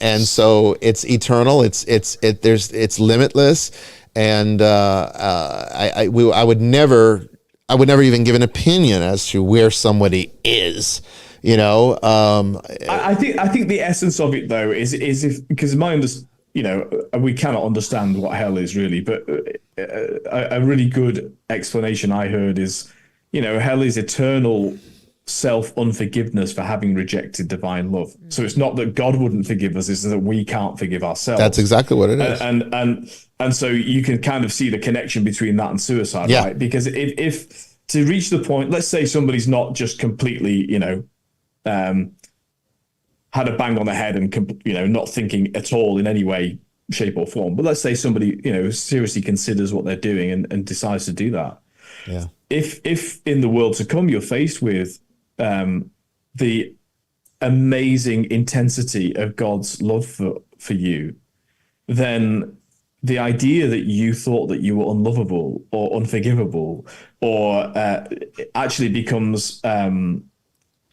And so it's eternal. It's limitless, and I would never even give an opinion as to where somebody is. I think the essence of it though is if, because we cannot understand what hell is really, but a really good explanation I heard is hell is eternal self-unforgiveness for having rejected divine love. So it's not that God wouldn't forgive us, it's that we can't forgive ourselves. That's exactly what it is. And so you can kind of see the connection between that and suicide, right? Because if to reach the point, let's say somebody's not just completely, had a bang on the head and, not thinking at all in any way, shape or form. But let's say somebody, seriously considers what they're doing and decides to do that. Yeah. If in the world to come, you're faced with the amazing intensity of God's love for you, then the idea that you thought that you were unlovable or unforgivable or actually becomes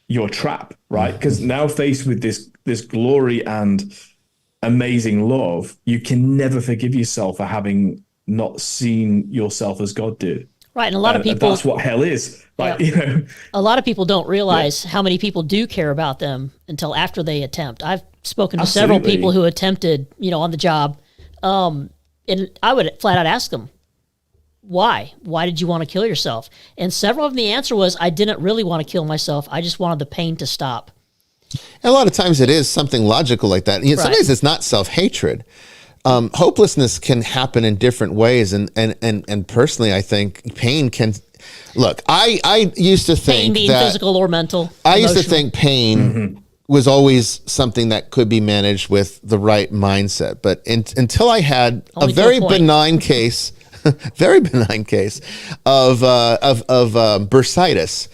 your trap, right? Because now faced with this glory and amazing love, you can never forgive yourself for having not seeing yourself as God did. Right. And a lot of people, that's what hell is. Like, a lot of people don't realize how many people do care about them until after they attempt. I've spoken to several people who attempted, on the job. And I would flat out ask them, why? Why did you want to kill yourself? And several of them, the answer was, I didn't really want to kill myself. I just wanted the pain to stop. And a lot of times it is something logical like that. Sometimes it's not self-hatred. Hopelessness can happen in different ways. And personally, I think pain can... Look, I used to think pain being that... physical or mental. I used to think pain was always something that could be managed with the right mindset. But until I had a very benign case... very benign case of bursitis.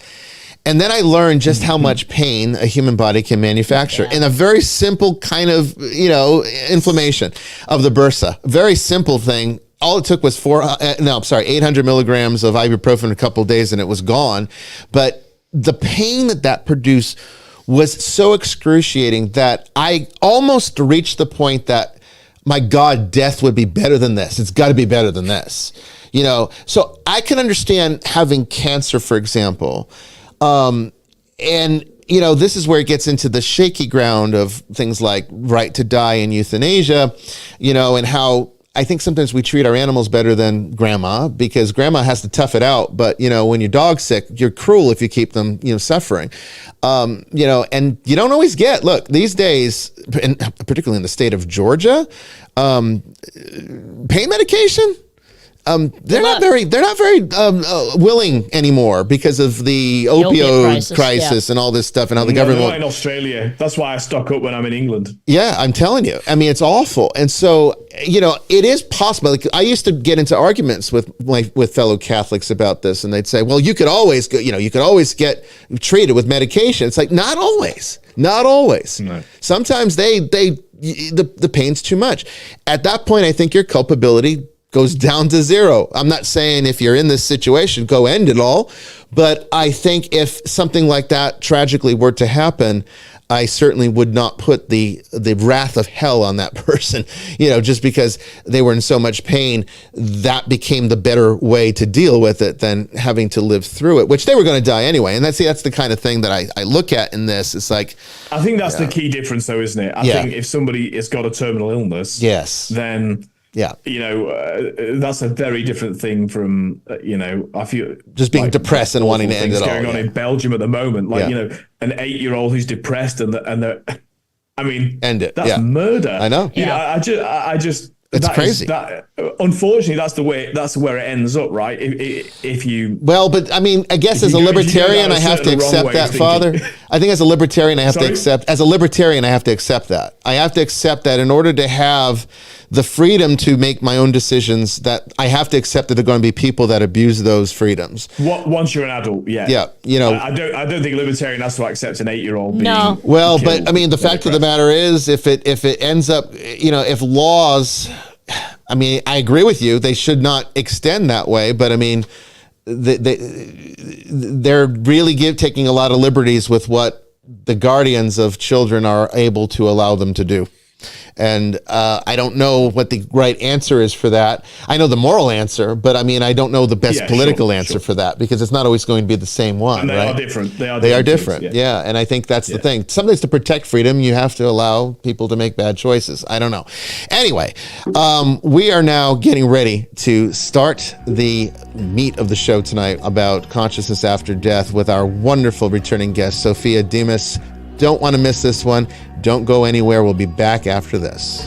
And then I learned just how much pain a human body can manufacture in a very simple kind of, inflammation of the bursa. Very simple thing. All it took was 800 milligrams of ibuprofen a couple of days and it was gone. But the pain that produced was so excruciating that I almost reached the point that, my God, death would be better than this. It's got to be better than this. So I can understand having cancer, for example. And this is where it gets into the shaky ground of things like right to die and euthanasia, and how I think sometimes we treat our animals better than grandma because grandma has to tough it out. But, when your dog's sick, you're cruel if you keep them, suffering. And you don't always look, these days, and particularly in the state of Georgia, pain medication, they're not very willing anymore because of the opioid crisis and all this stuff and how the government. Not in Australia. That's why I stock up when I'm in England. Yeah, I'm telling you. I mean, it's awful. And so, it is possible. Like, I used to get into arguments with fellow Catholics about this, and they'd say, "Well, you could always go, you could always get treated with medication." It's like, not always. Not always. No. Sometimes the pain's too much. At that point, I think your culpability goes down to zero. I'm not saying if you're in this situation, go end it all. But I think if something like that tragically were to happen, I certainly would not put the wrath of hell on that person, just because they were in so much pain. That became the better way to deal with it than having to live through it, which they were going to die anyway. And that's the kind of thing that I look at in this. It's like, I think that's the key difference though, isn't it? I think if somebody has got a terminal illness, then that's a very different thing from, I feel just being depressed and wanting to end it all. Going on in Belgium at the moment, an 8-year-old who's depressed and end it. That's murder. I know. I just it's crazy. Unfortunately, that's where it ends up, right? If you but I mean, I guess as a libertarian, I have to accept that, Father. I think as a libertarian, I have to accept. As a libertarian, I have to accept that. I have to accept that in order to have the freedom to make my own decisions, that I have to accept that there are going to be people that abuse those freedoms. Once you're an adult, I don't think a libertarian has to accept an 8-year-old. No. Well, but I mean, the fact of the matter is, if it ends up, if laws, I mean, I agree with you, they should not extend that way. But I mean, they're really taking a lot of liberties with what the guardians of children are able to allow them to do. And I don't know what the right answer is for that. I know the moral answer, but I mean, I don't know the best political answer for that, because it's not always going to be the same one. And they right? are different. They are different. Yeah. And I think that's the thing. Sometimes to protect freedom, you have to allow people to make bad choices. I don't know. Anyway, we are now getting ready to start the meat of the show tonight about consciousness after death with our wonderful returning guest, Sophia Demas. Don't want to miss this one. Don't go anywhere. We'll be back after this.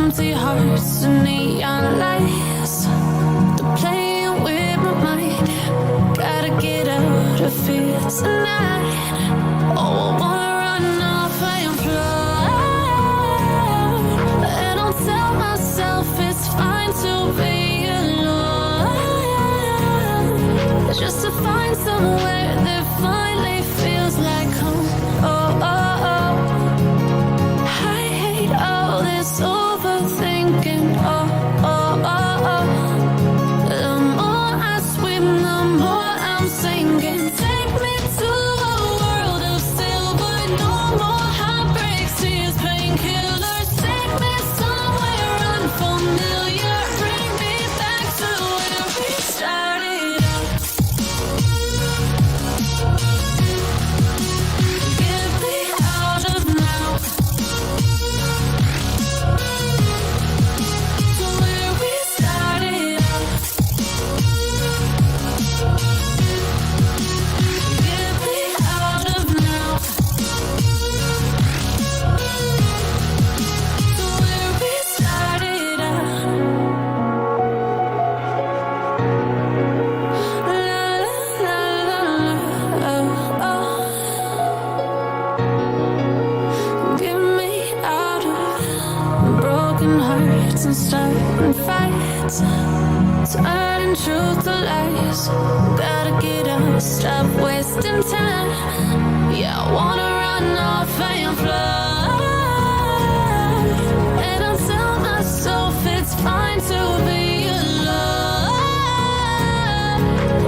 empty hearts and neon lights. They're playing with my mind. Gotta get out of here tonight. Oh, I wanna run off and fly. And I'll tell myself it's fine to be alone, just to find somewhere that finally feels like home. Oh, oh, oh. I hate all this overthinking. Oh, oh, oh, oh. The more I swim, the more I'm sinking. Take me to a world of silver. No more heartbreaks, tears, painkillers. Take me somewhere unfamiliar. Bring me back to where we started out. Get me out of now. To where we started out. Get me out of now. To where we started out. La la la la la. Get me out of broken hearts and starting fights, turning truth to lies. Gotta get up, stop wasting time. Yeah, I wanna run off and fly. And I'll tell myself it's fine to be alone,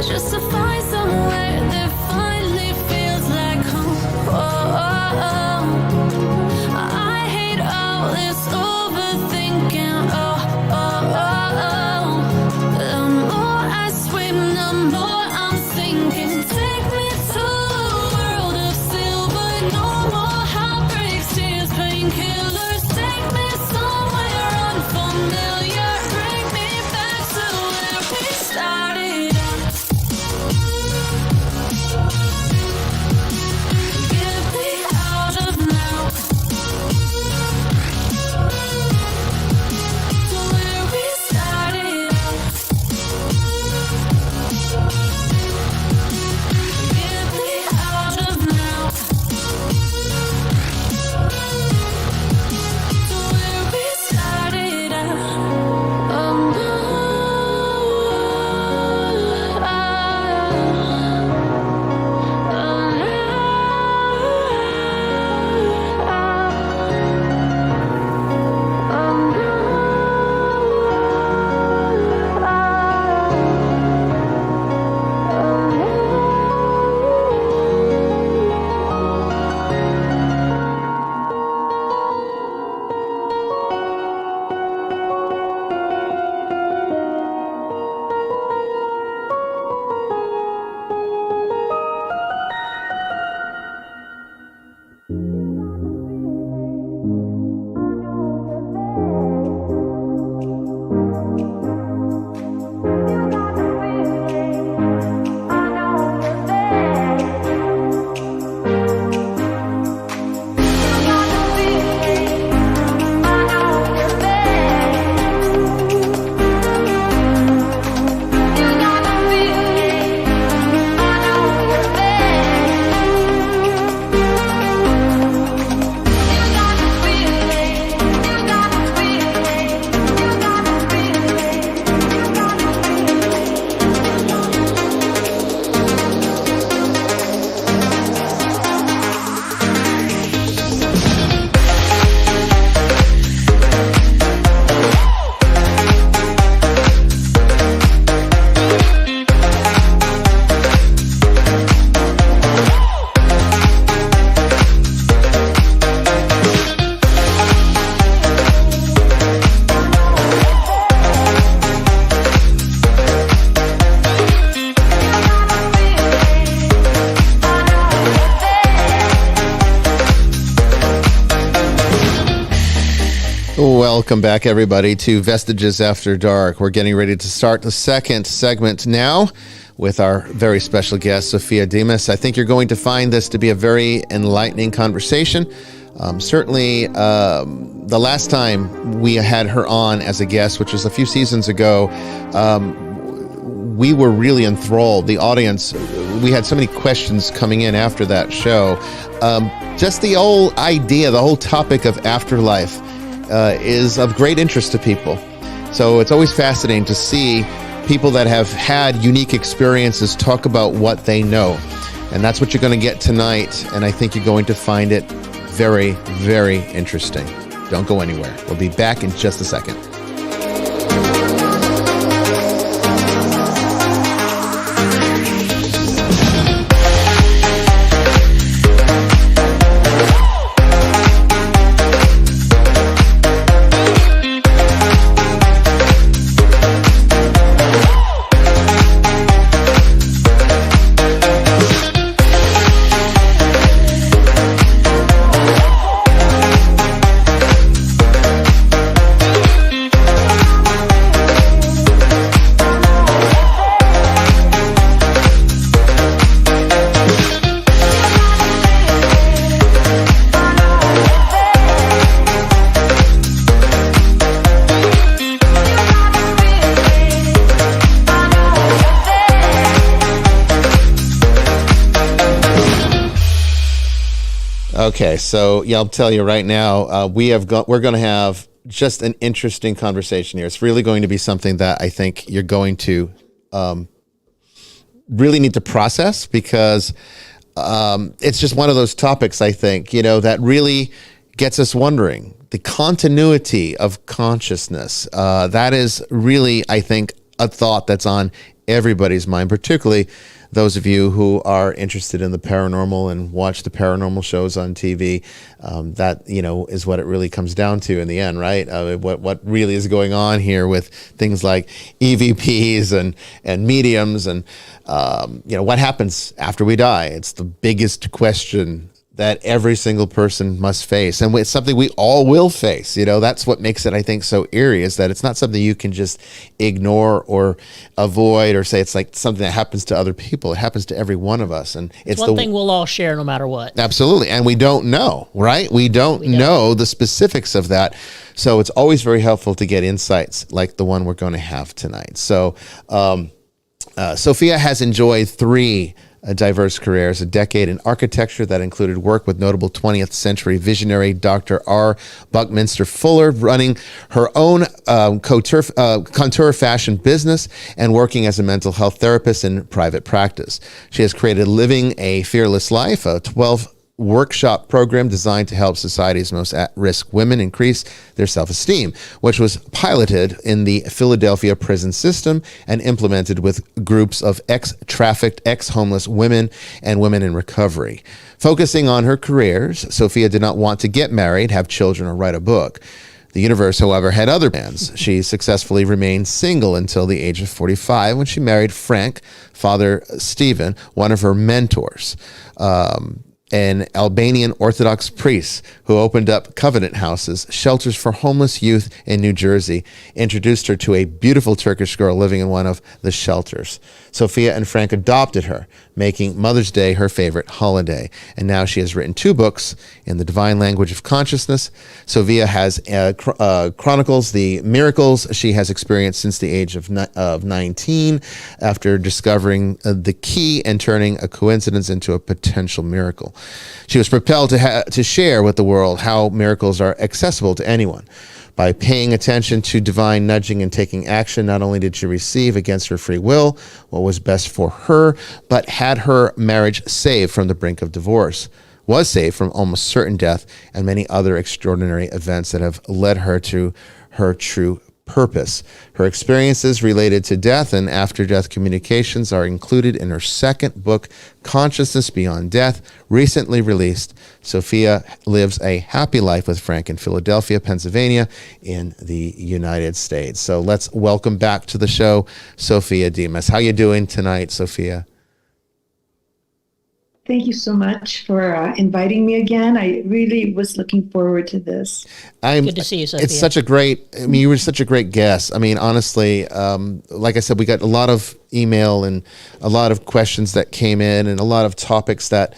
just to find somewhere that finally feels like home. Oh, oh, oh. I hate all this overthinking. Oh, oh, oh, oh. The more I swim, the more I'm sinking. Take me to a world of silver. No more heartbreaks, tears, painkillers. Take me somewhere unfamiliar. Bring me back to where we started out. Get me out of now. To where we started out. Get me out of now. To where we started out. Oh no. Welcome back, everybody, to Vestiges After Dark. We're getting ready to start the second segment now with our very special guest, Sophia Demas. I think you're going to find this to be a very enlightening conversation. Certainly, the last time we had her on as a guest, which was a few seasons ago, we were really enthralled. The audience, we had so many questions coming in after that show. Just the whole idea, the whole topic of afterlife is of great interest to people. So it's always fascinating to see people that have had unique experiences talk about what they know. And that's what you're going to get tonight. And I think you're going to find it very, very interesting. Don't go anywhere. We'll be back in just a second. Okay, so yeah, I'll tell you right now, we're going to have just an interesting conversation here. It's really going to be something that I think you're going to really need to process, because it's just one of those topics, I think, that really gets us wondering. The continuity of consciousness, that is really, I think, a thought that's on everybody's mind, particularly those of you who are interested in the paranormal and watch the paranormal shows on TV. That, is what it really comes down to in the end, right? What really is going on here with things like EVPs and mediums and, what happens after we die? It's the biggest question that every single person must face. And it's something we all will face. That's what makes it, I think, so eerie, is that it's not something you can just ignore or avoid or say it's like something that happens to other people. It happens to every one of us. And it's one thing we'll all share no matter what. Absolutely. And we don't know, right? We don't know the specifics of that. So it's always very helpful to get insights like the one we're going to have tonight. So Sophia has enjoyed three diverse careers: a decade in architecture that included work with notable 20th century visionary Dr. R. Buckminster Fuller, running her own couture fashion business, and working as a mental health therapist in private practice. She has created Living a Fearless Life, a 12 workshop program designed to help society's most at-risk women increase their self-esteem, which was piloted in the Philadelphia prison system and implemented with groups of ex-trafficked, ex-homeless women and women in recovery. Focusing on her careers, Sophia did not want to get married, have children, or write a book. The universe, however, had other plans. She successfully remained single until the age of 45 when she married Frank, Father Stephen, one of her mentors. An Albanian Orthodox priest who opened up covenant houses, shelters for homeless youth in New Jersey, introduced her to a beautiful Turkish girl living in one of the shelters. Sophia and Frank adopted her, making Mother's Day her favorite holiday. And now she has written 2 books in the divine language of consciousness. Sophia has chronicles the miracles she has experienced since the age of 19, after discovering the key and turning a coincidence into a potential miracle. She was propelled to share with the world how miracles are accessible to anyone. By paying attention to divine nudging and taking action, not only did she receive against her free will what was best for her, but had her marriage saved from the brink of divorce, was saved from almost certain death, and many other extraordinary events that have led her to her true purpose. Her experiences related to death and after-death communications are included in her second book, Consciousness Beyond Death, recently released. Sophia lives a happy life with Frank in Philadelphia, Pennsylvania, in the United States. So let's welcome back to the show, Sophia Demas. How you doing tonight, Sophia? Thank you so much for inviting me again. I really was looking forward to this. Good to see you, Sophia. It's such a great, you were such a great guest. Honestly, like I said, we got a lot of email and a lot of questions that came in and a lot of topics that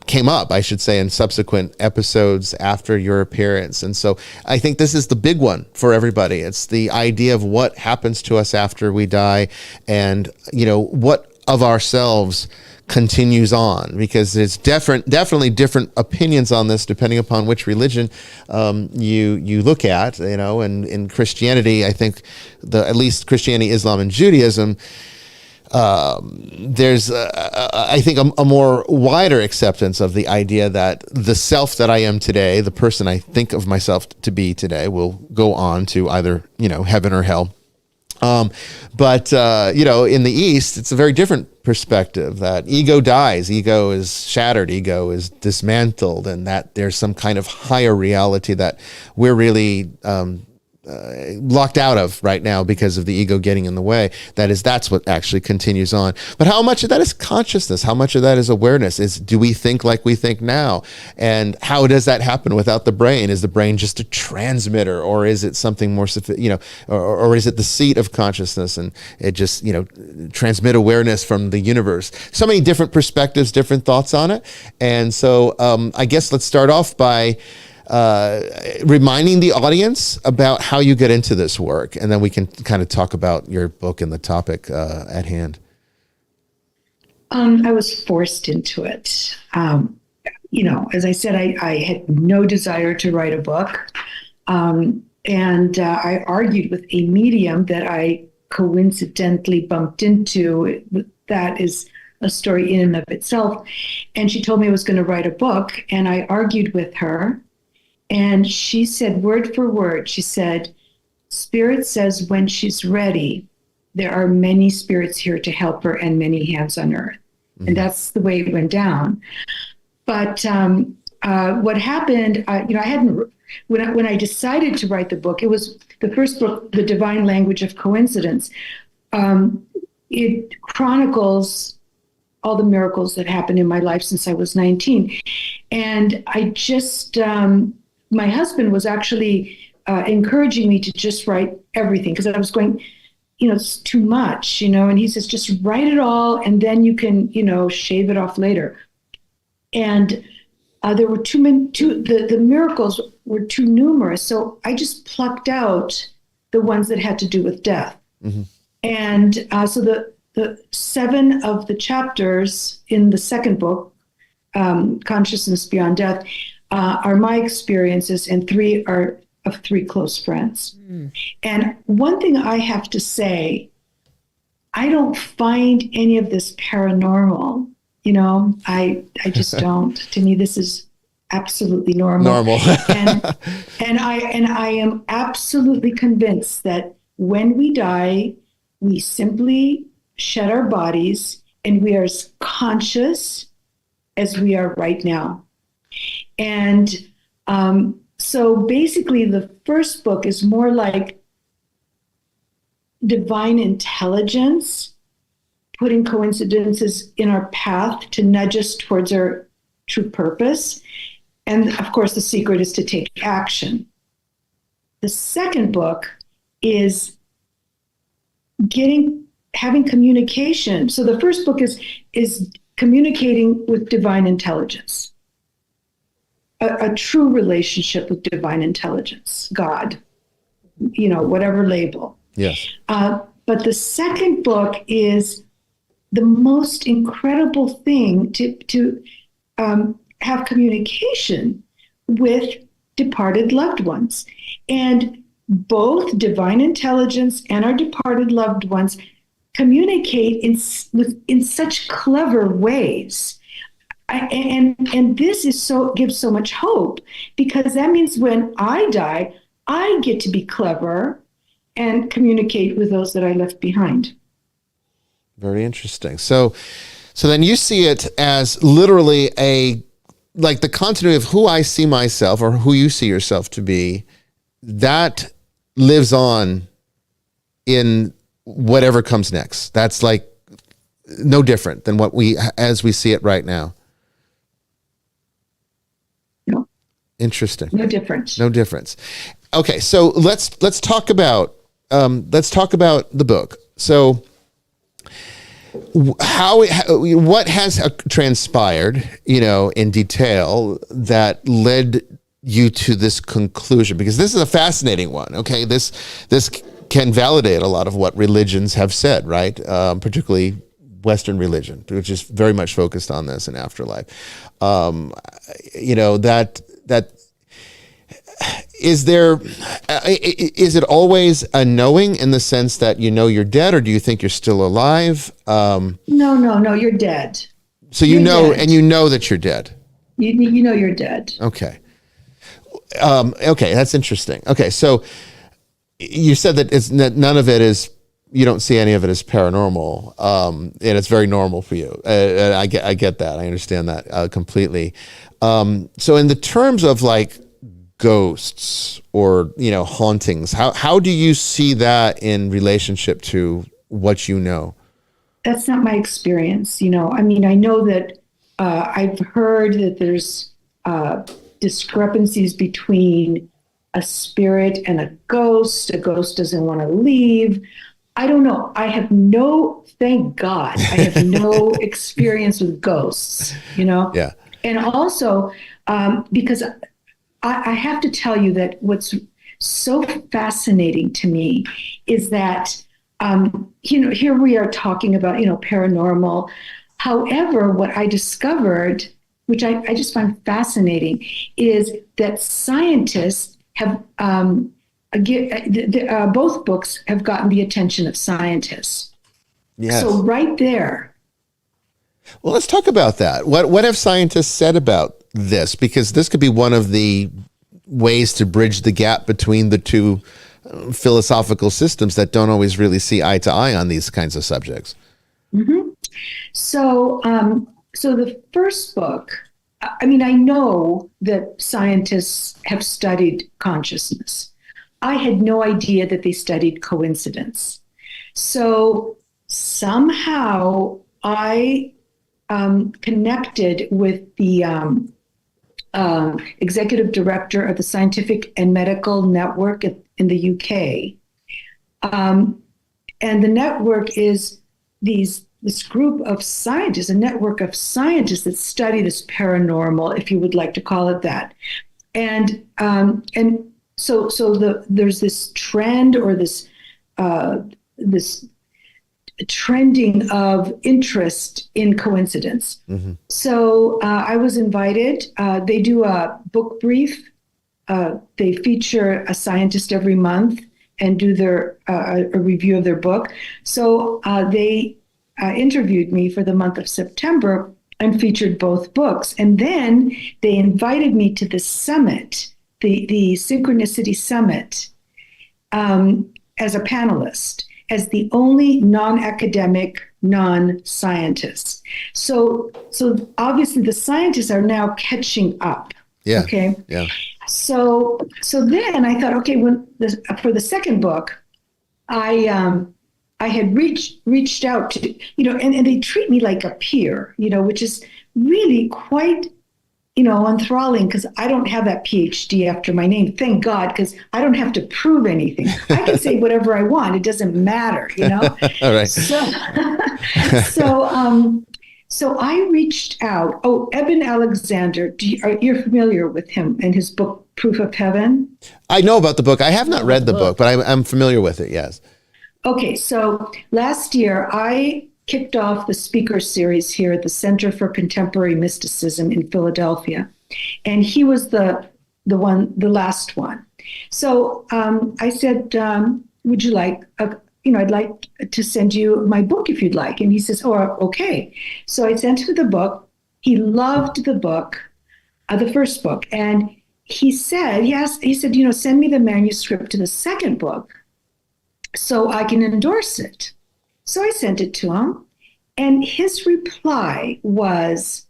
came up, I should say, in subsequent episodes after your appearance. And so I think this is the big one for everybody. It's the idea of what happens to us after we die, and, what of ourselves continues on, because there's definitely different opinions on this depending upon which religion you look at, and in Christianity, I think at least Christianity, Islam, and Judaism, there's I think a more wider acceptance of the idea that the self that I am today, the person I think of myself to be today, will go on to either heaven or hell. But in the East, it's a very different perspective, that ego dies, ego is shattered, ego is dismantled, and that there's some kind of higher reality that we're really locked out of right now because of the ego getting in the way. That's what actually continues on. But how much of that is consciousness? How much of that is awareness? Do we think like we think now? And how does that happen without the brain? Is the brain just a transmitter, or is it something more, or is it the seat of consciousness, and it just, transmit awareness from the universe? So many different perspectives, different thoughts on it. And so I guess let's start off by reminding the audience about how you get into this work, and then we can kind of talk about your book and the topic at hand. I was forced into it. As I said, I had no desire to write a book. And I argued with a medium that I coincidentally bumped into. That is a story in and of itself. And she told me I was going to write a book, and I argued with her. And she said, word for word, she said, Spirit says when she's ready, there are many spirits here to help her and many hands on earth. Mm-hmm. And that's the way it went down. But what happened, I hadn't, when I decided to write the book, it was the first book, The Divine Language of Coincidence. It chronicles all the miracles that happened in my life since I was 19. And I just, my husband was actually encouraging me to just write everything, because I was going, it's too much, and he says, just write it all, and then you can, shave it off later. And there were too many, the miracles were too numerous. So I just plucked out the ones that had to do with death. Mm-hmm. And so the 7 of the chapters in the second book, Consciousness Beyond Death, are my experiences, and 3 are of 3 close friends. Mm. And one thing I have to say, I don't find any of this paranormal. I just don't. To me, this is absolutely normal. and I am absolutely convinced that when we die, we simply shed our bodies, and we are as conscious as we are right now. And so basically the first book is more like divine intelligence, putting coincidences in our path to nudge us towards our true purpose. And of course, the secret is to take action. The second book is having communication. So the first book is communicating with divine intelligence. A true relationship with divine intelligence, God, whatever label. Yes. But the second book is the most incredible thing to have communication with departed loved ones. And both divine intelligence and our departed loved ones communicate in such clever ways. And this gives so much hope, because that means when I die, I get to be clever and communicate with those that I left behind. Very interesting. So then you see it as literally like the continuity of who I see myself, or who you see yourself to be, that lives on in whatever comes next. That's like no different than as we see it right now. No. Interesting. No difference. No difference. Okay, so let's talk about the book. So what has transpired, in detail that led you to this conclusion? Because this is a fascinating one. Okay, this can validate a lot of what religions have said, right? Particularly Western religion, which is very much focused on this in afterlife. That is it always a knowing in the sense that you're dead, or do you think you're still alive? No, you're dead. So you're dead. And you know that you're dead. You know you're dead. Okay. Okay, that's interesting. Okay, so you said that none of it is, you don't see any of it as paranormal, and it's very normal for you. And I get that. I understand that completely. So in the terms of like ghosts or hauntings, how do you see that in relationship to what you know? That's not my experience. I know that I've heard that there's discrepancies between a spirit and a ghost. A ghost doesn't want to leave. I don't know. Thank God, I have no experience with ghosts, Yeah. And also, because I have to tell you that what's so fascinating to me is that, here we are talking about, paranormal. However, what I discovered, which I just find fascinating, is that scientists have, both books have gotten the attention of scientists. Yes. So right there. Well, let's talk about that. What have scientists said about this? Because this could be one of the ways to bridge the gap between the two philosophical systems that don't always really see eye to eye on these kinds of subjects. Mm-hmm. So the first book, I know that scientists have studied consciousness. I had no idea that they studied coincidence. So somehow I connected with the executive director of the Scientific and Medical Network in the UK. And the network is this group of scientists, a network of scientists that study this paranormal, if you would like to call it that. And so there's this trend, or this trending of interest in coincidence. Mm-hmm. So I was invited. They do a book brief. They feature a scientist every month and do a review of their book. So they interviewed me for the month of September and featured both books. And then they invited me to the summit, the Synchronicity Summit, as a panelist, as the only non-academic, non-scientist. So obviously the scientists are now catching up. Yeah. Okay. Yeah. So then I thought, okay, for the second book, I had reached out to, and they treat me like a peer, which is really quite, enthralling, because I don't have that PhD after my name. Thank God, because I don't have to prove anything. I can say whatever I want. It doesn't matter, All right. So I reached out. Oh, Eben Alexander, you're familiar with him and his book, Proof of Heaven? I know about the book. I have not read the book, but I'm familiar with it, yes. Okay, so last year I kicked off the speaker series here at the Center for Contemporary Mysticism in Philadelphia. And he was the last one. So I said, would you like, I'd like to send you my book if you'd like. And he says, oh, okay. So I sent him the book. He loved the book, the first book. And he said, send me the manuscript to the second book so I can endorse it. So I sent it to him. And his reply was,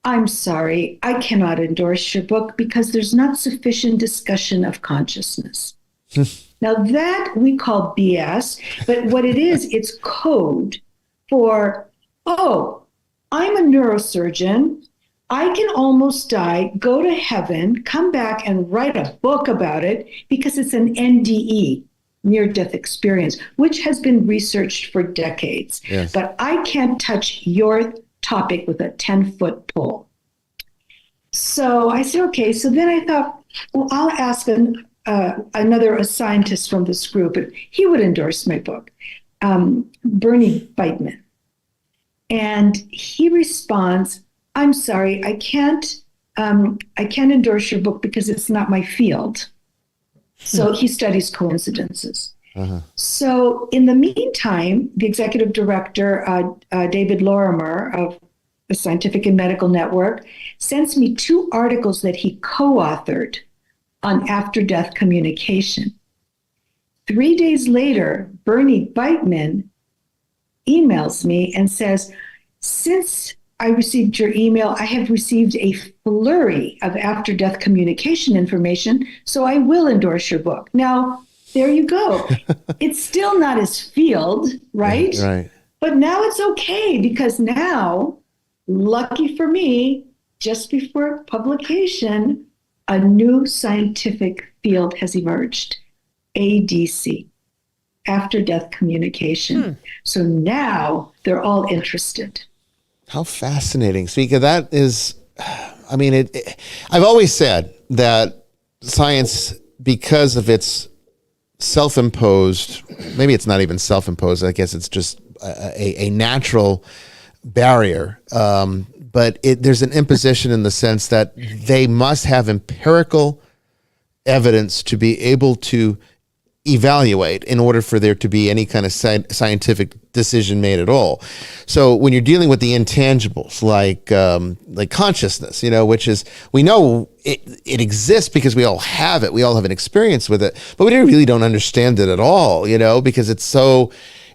I'm sorry, I cannot endorse your book because there's not sufficient discussion of consciousness. Now that we call BS, but what it is, it's code for, I'm a neurosurgeon. I can almost die, go to heaven, come back and write a book about it because it's an NDE. near-death experience, which has been researched for decades. Yes. But I can't touch your topic with a 10-foot pole. So I said, okay. So then I thought, well, I'll ask a scientist from this group, and he would endorse my book, Bernie Beitman. And he responds, I'm sorry, I can't endorse your book because it's not my field. So he studies coincidences. Uh-huh. So in the meantime, the executive director, David Lorimer of the Scientific and Medical Network, sends me 2 articles that he co-authored on after-death communication. 3 days later, Bernie Beitman emails me and says, since I received your email, I have received a flurry of after-death communication information, so I will endorse your book. Now, there you go. It's still not his field, right? Right. But now it's okay, because now, lucky for me, just before publication, a new scientific field has emerged, ADC, after-death communication. So now they're all interested. How fascinating. Speaker, that is, I mean, I've always said that science, because of its self-imposed, maybe it's not even self-imposed, I guess it's just a natural barrier, but there's an imposition in the sense that they must have empirical evidence to be able to evaluate in order for there to be any kind of scientific decision made at all. So when you're dealing with the intangibles, like consciousness, which is, we know it exists because we all have it, we all have an experience with it, but we really don't understand it at all, because it's so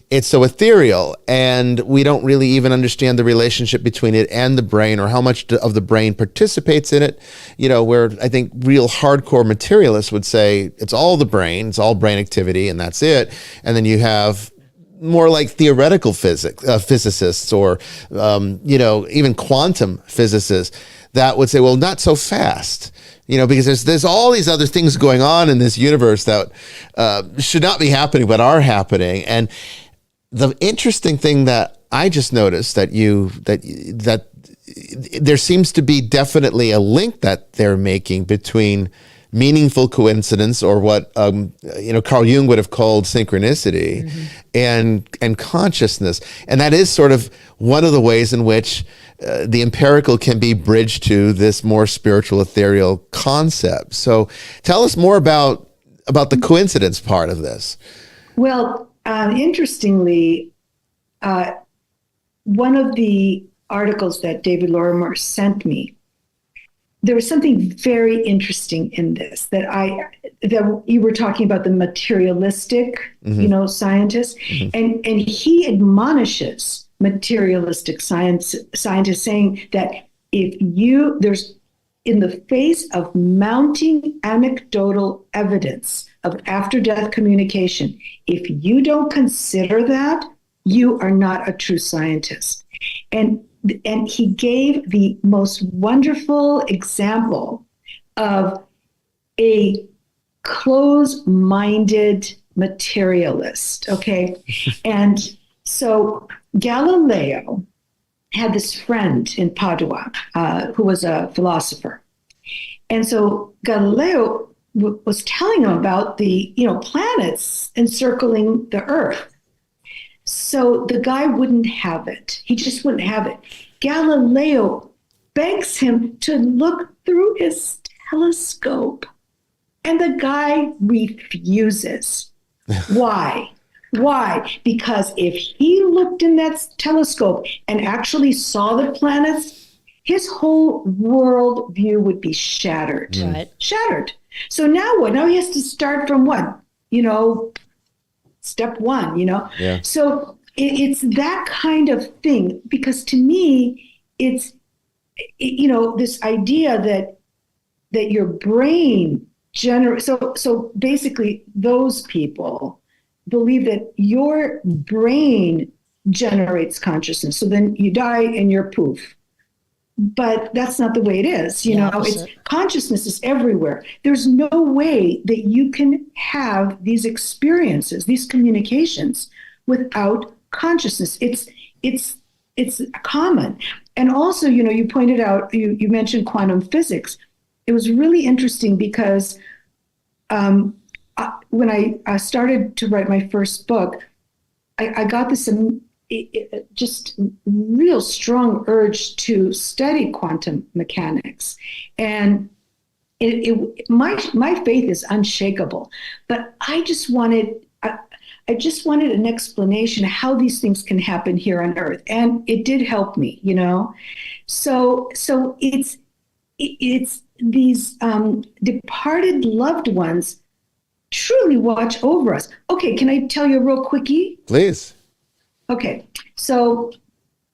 ethereal, and we don't really even understand the relationship between it and the brain, or how much of the brain participates in it, where I think real hardcore materialists would say it's all the brain, it's all brain activity, and that's it. And then you have more like theoretical physicists, or, even quantum physicists that would say, well, not so fast. Because there's all these other things going on in this universe that should not be happening, but are happening. And the interesting thing that I just noticed that there seems to be definitely a link that they're making between meaningful coincidence, or what Carl Jung would have called synchronicity, and consciousness, and that is sort of one of the ways in which the empirical can be bridged to this more spiritual, ethereal concept. So, tell us more about the coincidence part of this. Well, interestingly, one of the articles that David Lorimer sent me, there was something very interesting in this that you were talking about, the materialistic, scientists, and he admonishes materialistic scientists, saying that there's in the face of mounting anecdotal evidence of after-death communication, if you don't consider that, you are not a true scientist. And he gave the most wonderful example of a close-minded materialist, okay? And so Galileo had this friend in Padua who was a philosopher. And so Galileo was telling him about the planets encircling the Earth. So the guy wouldn't have it. He just wouldn't have it. Galileo begs him to look through his telescope, and the guy refuses. Why? Why? Because if he looked in that telescope and actually saw the planets, his whole world view would be shattered. Right. Shattered. So now what? Now he has to start from what? Step one, Yeah. So it's that kind of thing, because to me, it's, this idea that your brain generates. So basically those people believe that your brain generates consciousness. So then you die and you're poof. but that's not the way it is. You The know, opposite. it's consciousness is everywhere. There's no way that you can have these experiences, these communications without consciousness. It's common. And also, you know, you pointed out, you mentioned quantum physics. It was really interesting because when I started to write my first book, I got this just real strong urge to study quantum mechanics, and my faith is unshakable. But I just wanted an explanation how these things can happen here on Earth, and it did help me, you know. So it's these departed loved ones truly watch over us. Okay, can I tell you a real quickie? Please. Okay, so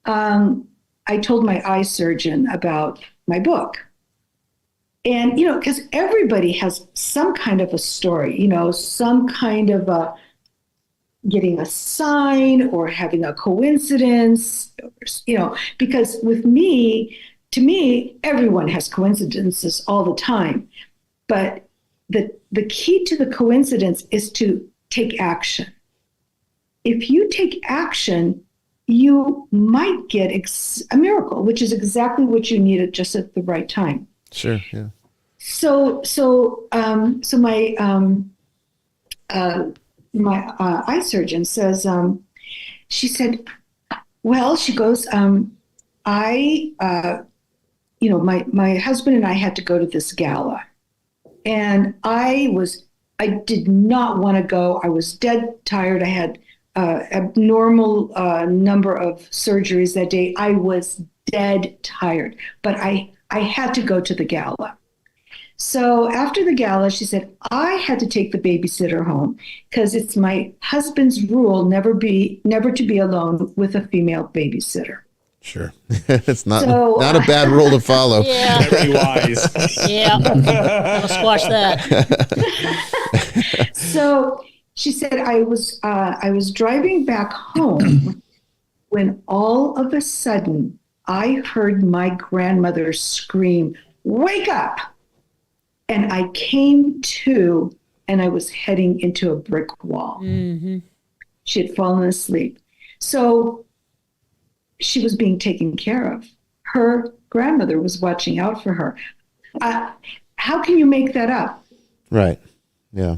I told my eye surgeon about my book. And, you know, because everybody has some kind of a story, you know, some kind of a getting a sign or having a coincidence, you know, because with me, to me, everyone has coincidences all the time. But the key to the coincidence is to take action. If you take action, you might get a miracle, which is exactly what you needed just at the right time. Sure. Yeah. So my eye surgeon says, she said, well, she goes, my husband and I had to go to this gala, and I did not want to go. I was dead tired. I had abnormal number of surgeries that day. I was dead tired, but I had to go to the gala. So after the gala, she said, I had to take the babysitter home because it's my husband's rule never to be alone with a female babysitter. Sure. It's not a bad rule to follow. Yeah. Very wise. Yeah. I'll squash that. So she said, I was driving back home when all of a sudden I heard my grandmother scream, "Wake up!" And I came to, and I was heading into a brick wall. Mm-hmm. She had fallen asleep. So she was being taken care of. Her grandmother was watching out for her. How can you make that up? Right. Yeah.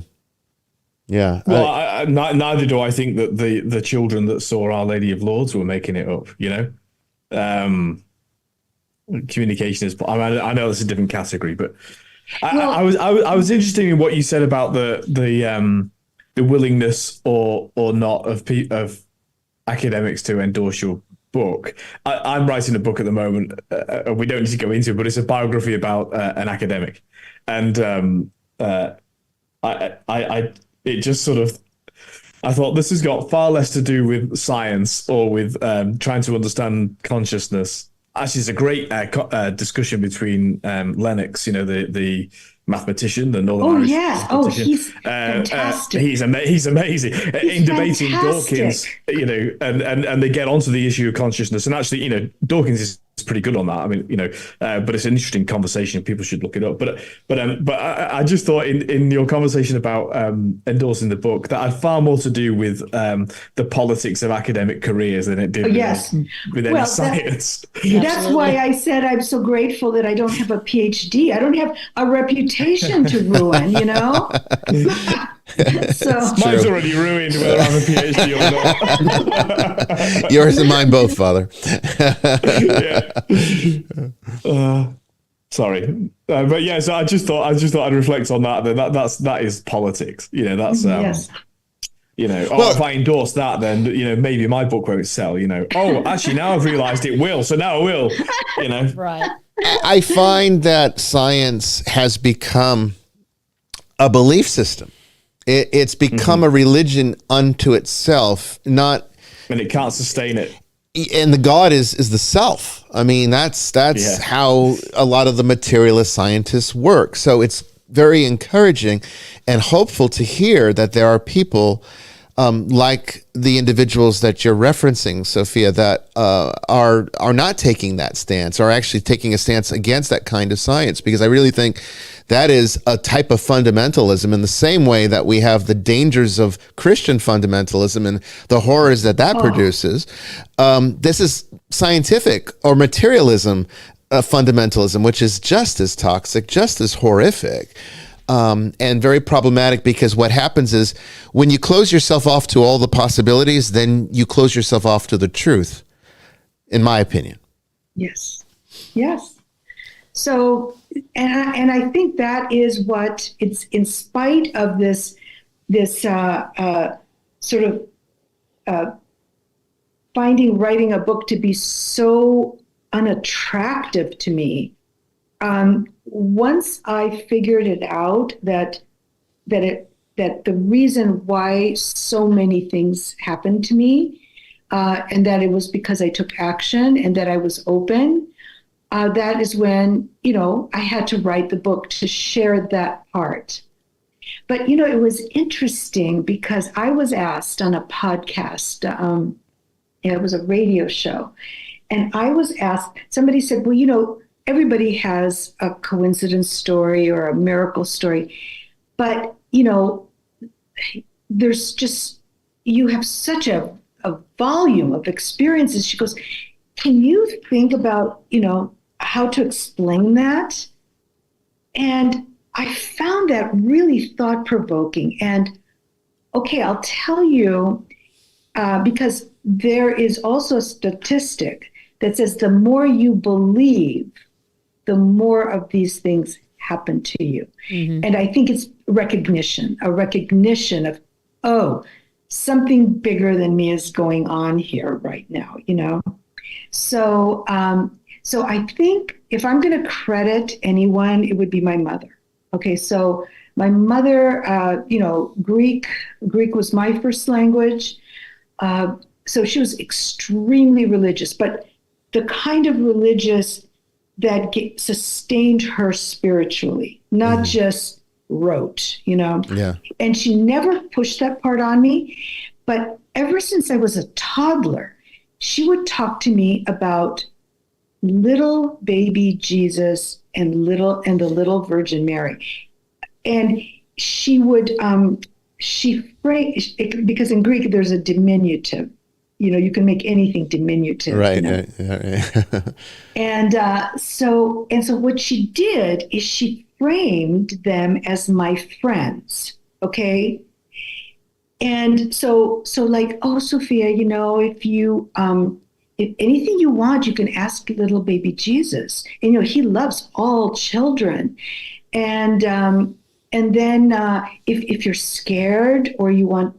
Yeah. Well, neither do I think that the children that saw Our Lady of Lourdes were making it up, you know? Communication is, I know that's a different category, but I was interested in what you said about the willingness or not of academics to endorse your book. I'm writing a book at the moment. We don't need to go into it, but it's a biography about an academic, and it just sort of, I thought this has got far less to do with science or with trying to understand consciousness. Actually, it's a great discussion between Lennox, you know, the mathematician, the Northern Irish mathematician. He's fantastic. He's amazing in debating fantastic. Dawkins, you know, and they get onto the issue of consciousness. And actually, you know, Dawkins is pretty good on that. I mean, you know, but it's an interesting conversation. People should look it up. But I just thought in your conversation about endorsing the book, that had far more to do with the politics of academic careers than it did with any science. That's why I said I'm so grateful that I don't have a PhD. I don't have a reputation to ruin, you know? So mine's already ruined whether I'm a PhD or not. Yours and mine both, Father. Sorry, but yeah. So I just thought I'd reflect on that. That is politics. You know, that's yes. You know, if I endorse that, then, you know, maybe my book won't sell, you know. Oh, actually, now I've realized it will. So now I will, you know. Right. I find that science has become a belief system. It's become a religion unto itself, not. And it can't sustain it. And the God is the self. I mean, that's how a lot of the materialist scientists work. So it's very encouraging and hopeful to hear that there are people like the individuals that you're referencing, Sophia, that are not taking that stance, or actually taking a stance against that kind of science, because I really think that is a type of fundamentalism, in the same way that we have the dangers of Christian fundamentalism and the horrors that produces. This is scientific or materialism fundamentalism, which is just as toxic, just as horrific. And very problematic, because what happens is when you close yourself off to all the possibilities, then you close yourself off to the truth, in my opinion. Yes. So, and I think that is what it's, in spite of this sort of writing a book to be so unattractive to me. Once I figured it out that the reason why so many things happened to me, and that it was because I took action and that I was open, that is when, I had to write the book to share that part. But, it was interesting because I was asked on a podcast, it was a radio show, and I was asked, somebody said, well, everybody has a coincidence story or a miracle story, but, there's just, you have such a volume of experiences. She goes, can you think about, how to explain that? And I found that really thought-provoking. And okay, I'll tell you, because there is also a statistic that says the more you believe, the more of these things happen to you. Mm-hmm. And I think it's a recognition of, oh, something bigger than me is going on here right now, So, so I think if I'm going to credit anyone, it would be my mother. Okay, so my mother, Greek was my first language. So she was extremely religious, but the kind of religious that sustained her spiritually, not just wrote, Yeah. And she never pushed that part on me. But ever since I was a toddler, she would talk to me about little baby Jesus and the little Virgin Mary. And she would, because in Greek there's a diminutive, you can make anything diminutive. Right. Right. And so what she did is she framed them as my friends. Okay. And so like, oh, Sophia, if you, if anything you want, you can ask little baby Jesus. And, he loves all children. And then if you're scared or you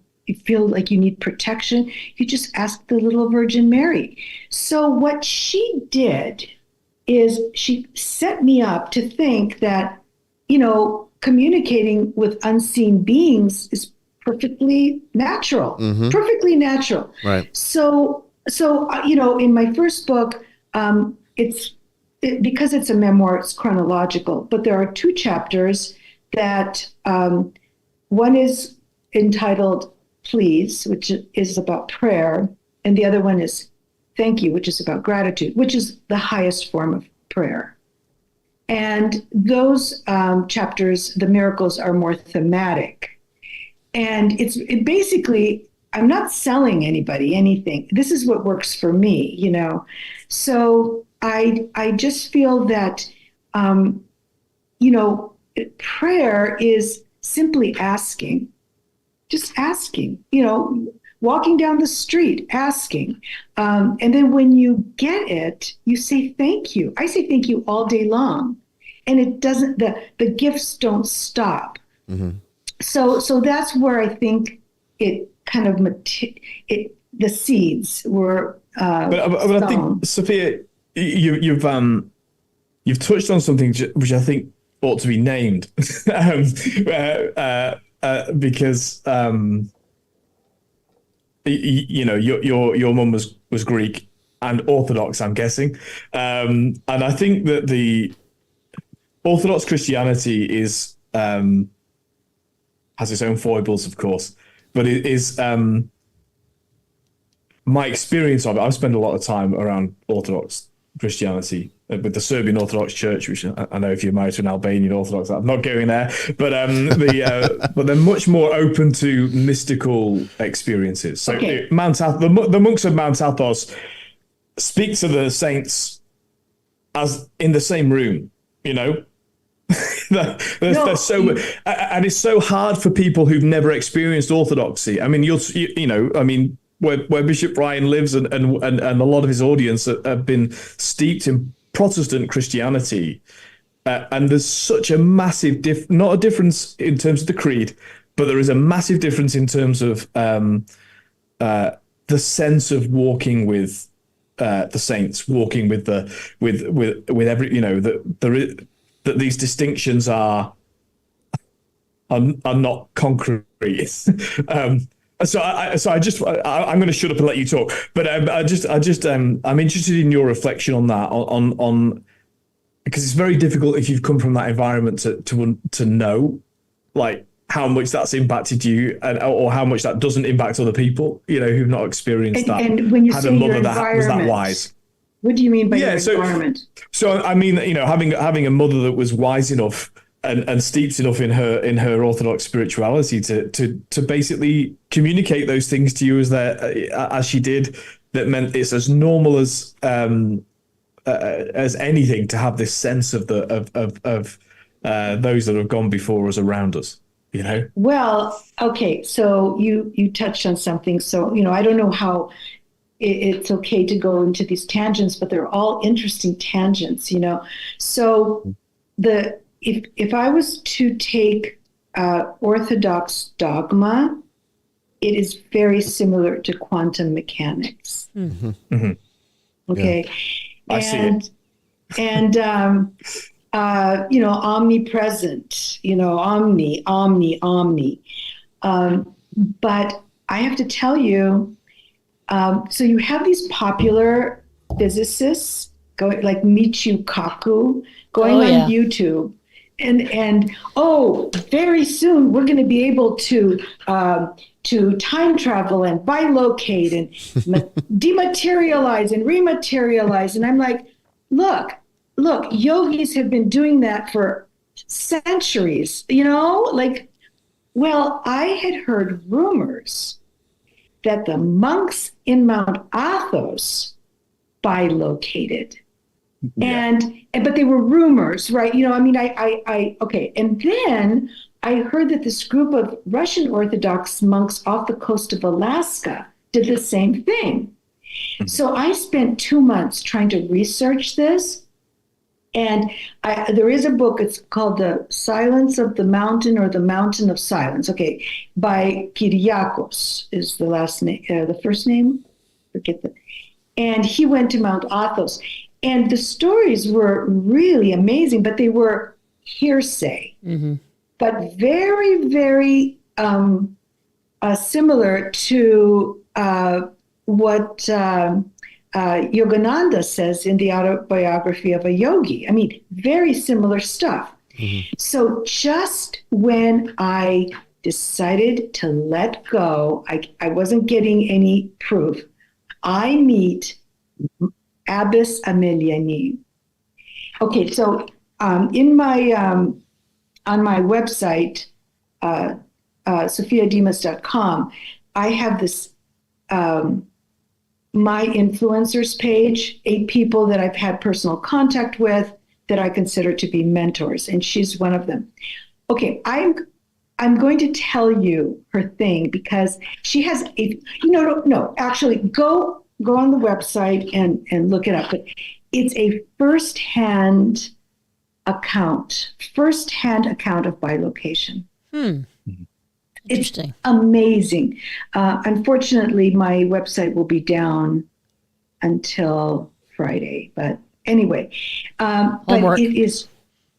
feel like you need protection, you just ask the little Virgin Mary. So what she did is she set me up to think that, communicating with unseen beings is perfectly natural, perfectly natural. Right. So, in my first book, because it's a memoir, it's chronological, but there are two chapters that, one is entitled Please, which is about prayer, and the other one is Thank You, which is about gratitude, which is the highest form of prayer. And those chapters, the miracles, are more thematic. And it basically, I'm not selling anybody anything. This is what works for me, So I just feel that, prayer is simply asking. Just asking, walking down the street, asking. And then when you get it, you say thank you. I say thank you all day long. And it doesn't, the gifts don't stop. Mm-hmm. So that's where I think it kind of, the seeds were but I think, Sophia, you've touched on something which I think ought to be named. Because your mum was Greek and Orthodox, I'm guessing, and I think that the Orthodox Christianity has its own foibles, of course, but it is my experience of it. I've spent a lot of time around Orthodox Christianity with the Serbian Orthodox Church, which I know if you're married to an Albanian Orthodox, I'm not going there, but but they're much more open to mystical experiences. So Okay. the monks of Mount Athos speak to the saints as in the same room, you know. They're so, and it's so hard for people who've never experienced Orthodoxy. I mean, where Bishop Ryan lives and a lot of his audience have been steeped in Protestant Christianity, and there's such a massive not a difference in terms of the creed, but there is a massive difference in terms of the sense of walking with the saints, walking with every, you know, that these distinctions are not concrete. So I'm going to shut up and let you talk. But I'm interested in your reflection on that, on because it's very difficult if you've come from that environment to know, like, how much that's impacted you, or how much that doesn't impact other people, you know, who've not experienced that. And when you had say a mother your that was that environment, wise. what do you mean by your environment? So I mean, you know, having a mother that was wise enough and steeped enough in her Orthodox spirituality to basically communicate those things to you as she did, that meant it's as normal as anything to have this sense of those that have gone before us around us, you know? Well, okay, so you touched on something. So, you know, I don't know how it's okay to go into these tangents, but they're all interesting tangents, you know? So if I was to take Orthodox dogma, it is very similar to quantum mechanics. Mm-hmm. Mm-hmm. Okay. Yeah. I see it. And you know, omnipresent, you know, omni. But I have to tell you, so you have these popular physicists going, like Michio Kaku, going on YouTube. And very soon we're going to be able to time travel and bilocate and dematerialize and rematerialize. And I'm like, look, yogis have been doing that for centuries, you know, like, well, I had heard rumors that the monks in Mount Athos bilocated. Yeah. But they were rumors, right? You know, I mean, I okay. And then I heard that this group of Russian Orthodox monks off the coast of Alaska did the same thing. Mm-hmm. So I spent 2 months trying to research this. And there is a book, it's called The Silence of the Mountain, or The Mountain of Silence. Okay, by Kyriakos is the last name, the first name, forget that. And he went to Mount Athos. And the stories were really amazing, but they were hearsay, mm-hmm. but very, very similar to what Yogananda says in the autobiography of a yogi. I mean, very similar stuff. Mm-hmm. So just when I decided to let go, I wasn't getting any proof, I meet Abbess Ameliani. Okay, so in my on my website, sophiademas.com, I have this my influencers page, 8 people that I've had personal contact with that I consider to be mentors, and she's one of them. Okay, I'm going to tell you her thing, because she has a, actually go on the website and look it up. But it's a first-hand account of bilocation. Interesting. It's amazing. Unfortunately, my website will be down until Friday. But anyway, but it is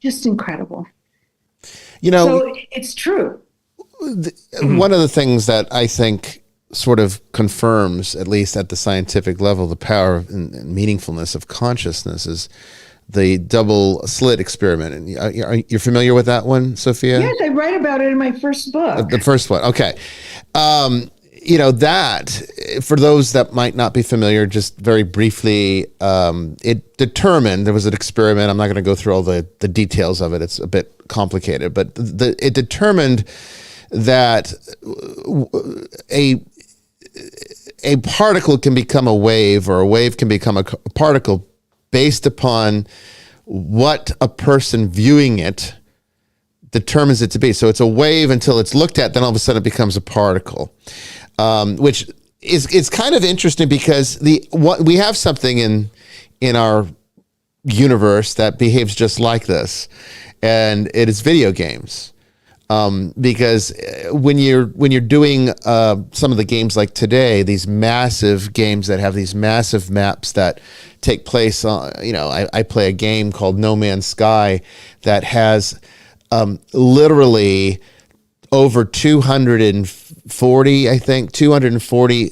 just incredible. You know, so it's true. One of the things that I think sort of confirms, at least at the scientific level, the power and meaningfulness of consciousness is the double slit experiment. And you're familiar with that one, Sophia? Yes, I write about it in my first book. The first one. Okay. That, for those that might not be familiar, just very briefly, it determined, there was an experiment. I'm not going to go through all the details of it. It's a bit complicated, but it determined that a particle can become a wave, or a wave can become a particle based upon what a person viewing it determines it to be. So it's a wave until it's looked at, then all of a sudden it becomes a particle, which is kind of interesting because we have something in our universe that behaves just like this, and it is video games. Because when you're doing some of the games like today, these massive games that have these massive maps that take place on, I play a game called No Man's Sky that has literally over 240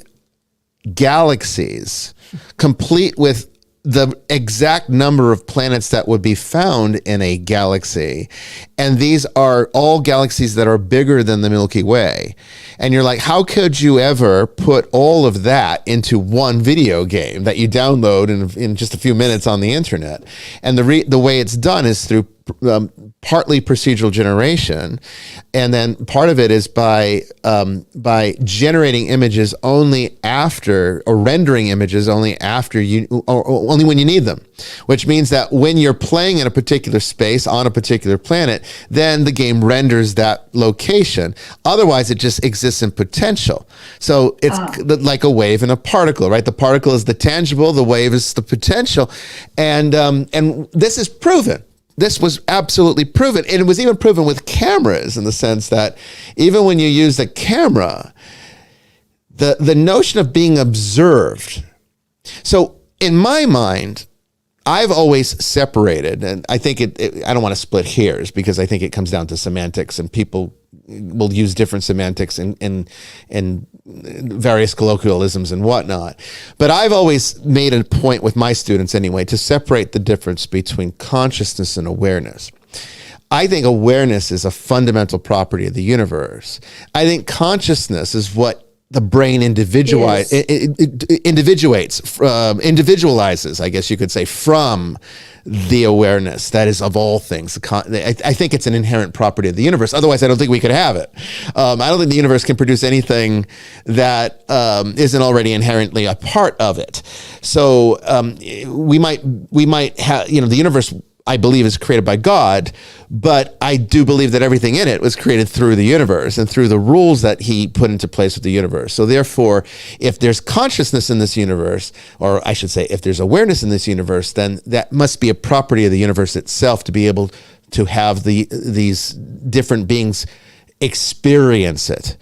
galaxies, complete with the exact number of planets that would be found in a galaxy. And these are all galaxies that are bigger than the Milky Way. And you're like, how could you ever put all of that into one video game that you download in just a few minutes on the internet? And the way it's done is through partly procedural generation, and then part of it is by generating images only after, or rendering images only after or only when you need them, which means that when you're playing in a particular space on a particular planet, then the game renders that location. Otherwise, it just exists in potential. So it's like a wave and a particle, right? The particle is the tangible, the wave is the potential, and this is proven. This was absolutely proven. And it was even proven with cameras, in the sense that even when you use the camera, the notion of being observed. So in my mind, I've always separated, and I think I don't want to split hairs, because I think it comes down to semantics, and people will use different semantics in various colloquialisms and whatnot. But I've always made a point with my students anyway to separate the difference between consciousness and awareness. I think awareness is a fundamental property of the universe. I think consciousness is what the brain individualizes, I guess you could say, from the awareness that is of all things. I think it's an inherent property of the universe. Otherwise, I don't think we could have it. I don't think the universe can produce anything that isn't already inherently a part of it. So we might have, the universe, I believe, is created by God, but I do believe that everything in it was created through the universe and through the rules that he put into place with the universe. So therefore, if there's consciousness in this universe, or I should say, if there's awareness in this universe, then that must be a property of the universe itself to be able to have these different beings experience it.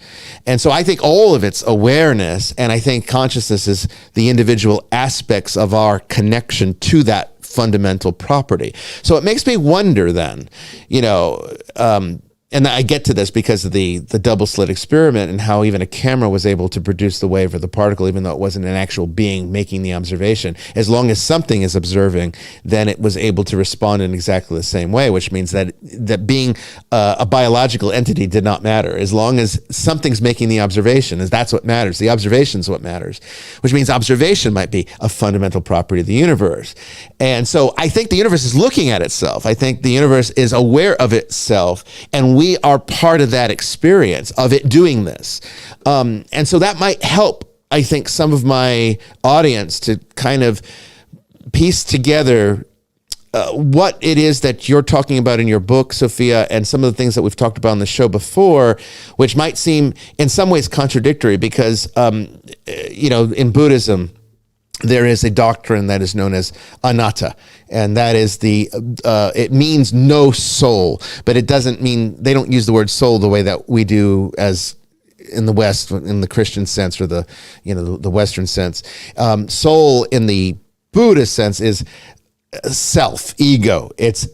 And so I think all of it's awareness, and I think consciousness is the individual aspects of our connection to that fundamental property. So it makes me wonder then, and I get to this because of the double slit experiment, and how even a camera was able to produce the wave or the particle, even though it wasn't an actual being making the observation. As long as something is observing, then it was able to respond in exactly the same way, which means that being a biological entity did not matter. As long as something's making the observation, that's what matters. The observation is what matters, which means observation might be a fundamental property of the universe. And so I think the universe is looking at itself. I think the universe is aware of itself, and we are part of that experience of it doing this. And so that might help, I think, some of my audience to kind of piece together what it is that you're talking about in your book, Sophia, and some of the things that we've talked about on the show before, which might seem in some ways contradictory, because, in Buddhism, there is a doctrine that is known as anatta, and that is it means no soul, but it doesn't mean, they don't use the word soul the way that we do as in the West, in the Christian sense, or the Western sense. Soul in the Buddhist sense is self, ego. It's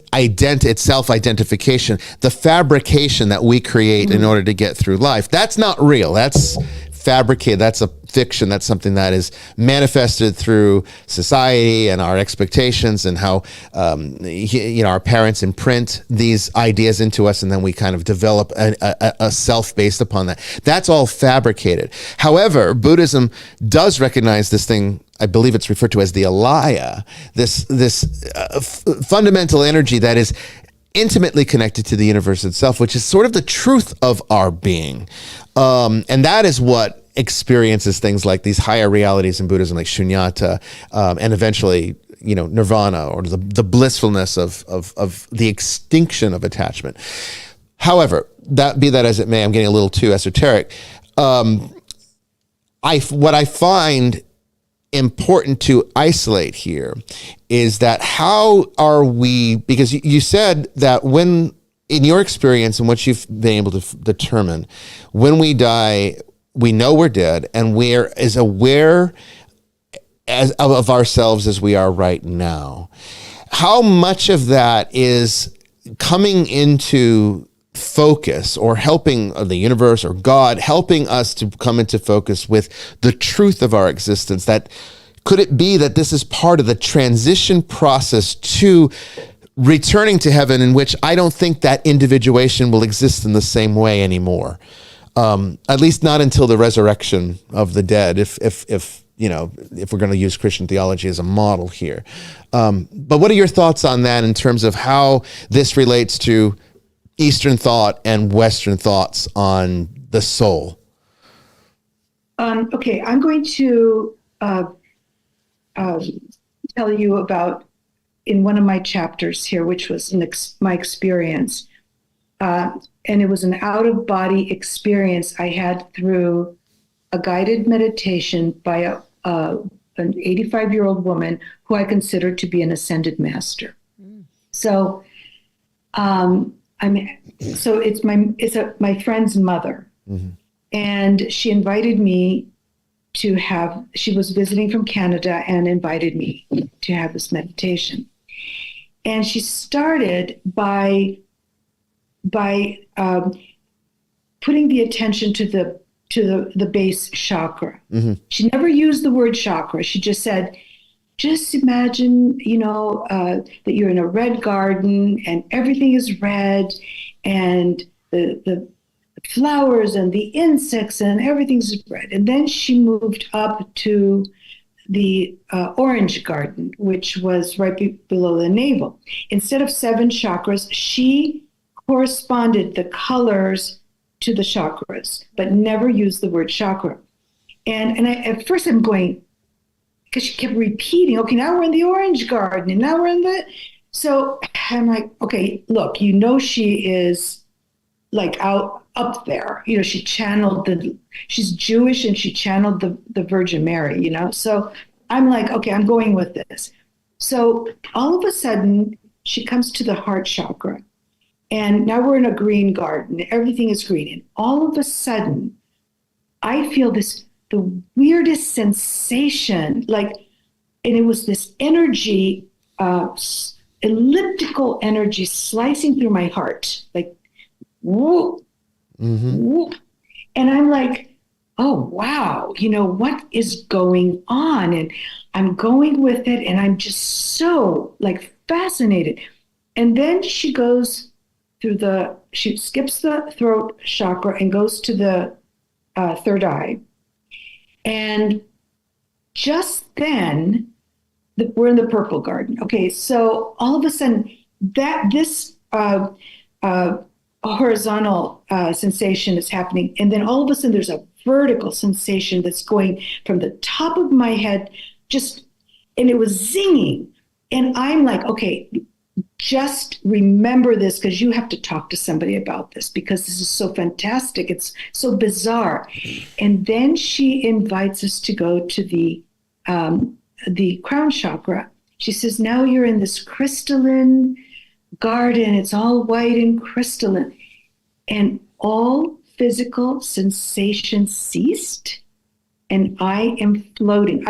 self-identification, the fabrication that we create in order to get through life. That's not real. That's fabricated. That's fiction. That's something that is manifested through society and our expectations, and how our parents imprint these ideas into us, and then we kind of develop a self based upon that. That's all fabricated. However, Buddhism does recognize this thing. I believe it's referred to as the alaya, this fundamental energy that is intimately connected to the universe itself, which is sort of the truth of our being. And that is what experiences things like these higher realities in Buddhism, like shunyata, and eventually, nirvana, or the blissfulness of the extinction of attachment. However, that as it may, I'm getting a little too esoteric. What I find important to isolate here is that how are we, because you said that when, in your experience and what you've been able to determine, when we die, we know we're dead, and we're as aware of ourselves as we are right now. How much of that is coming into focus, or helping the universe or God helping us to come into focus with the truth of our existence? That could it be that this is part of the transition process to returning to heaven, in which I don't think that individuation will exist in the same way anymore, at least not until the resurrection of the dead, if we're going to use Christian theology as a model here. But what are your thoughts on that in terms of how this relates to Eastern thought and Western thoughts on the soul? Okay, I'm going to tell you about, in one of my chapters here, which was my experience. And it was an out-of-body experience I had through a guided meditation by an 85-year-old woman who I consider to be an ascended master. So, it's my friend's mother, and she invited me she was visiting from Canada and invited me to have this meditation. And she started by putting the attention to the base chakra. She never used the word chakra. She just said, just imagine, that you're in a red garden and everything is red, and the flowers and the insects and everything's red. And then she moved up to the orange garden, which was right below the navel. Instead of 7 chakras, she corresponded the colors to the chakras, but never used the word chakra. And at first I'm going, because she kept repeating, okay, now we're in the orange garden, and now we're in the... So I'm like, okay, look, she is like up there. She channeled she's Jewish, and she channeled the Virgin Mary, So I'm like, okay, I'm going with this. So all of a sudden, she comes to the heart chakra. And now we're in a green garden. Everything is green. And all of a sudden, I feel the weirdest sensation, and it was this energy, elliptical energy slicing through my heart, like, whoop, whoop. And I'm like, oh, wow, what is going on? And I'm going with it, and I'm just so fascinated. And then she goes she skips the throat chakra and goes to the third eye. And just then, we're in the purple garden. Okay, so all of a sudden, this horizontal sensation is happening, and then all of a sudden, there's a vertical sensation that's going from the top of my head, and it was zinging. And I'm like, okay, just remember this, because you have to talk to somebody about this, because this is so fantastic. It's so bizarre. And then she invites us to go to the crown chakra. She says, now you're in this crystalline garden. It's all white and crystalline. And all physical sensation ceased. And I am floating.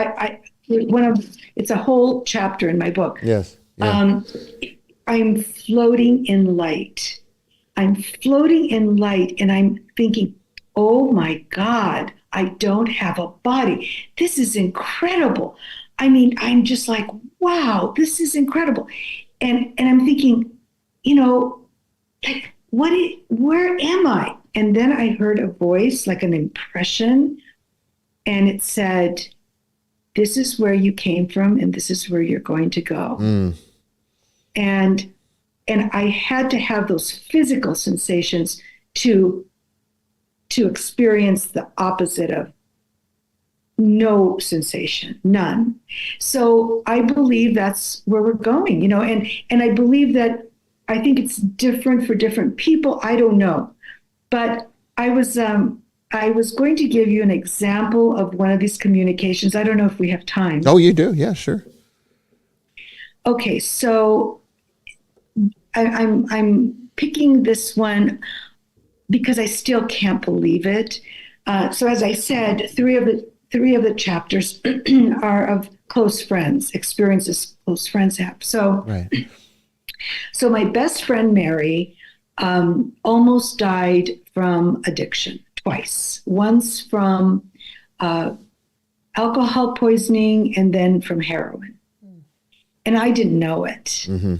It's a whole chapter in my book. Yes. Yeah. I'm floating in light. I'm floating in light, and I'm thinking, oh my God, I don't have a body. This is incredible. I mean, I'm just like, wow, this is incredible. And I'm thinking, like, where am I? And then I heard a voice, like an impression, and it said, this is where you came from, and this is where you're going to go. And I had to have those physical sensations to experience the opposite of no sensation, none. So I believe that's where we're going, and I believe that, I think it's different for different people. I don't know. But I was going to give you an example of one of these communications. I don't know if we have time. Oh, you do? Yeah, sure. Okay, so I'm picking this one because I still can't believe it. So as I said, three of the chapters are of close friends, experiences close friends have. So, right. So my best friend Mary almost died from addiction twice. Once from alcohol poisoning, and then from heroin. And I didn't know it. Mm-hmm.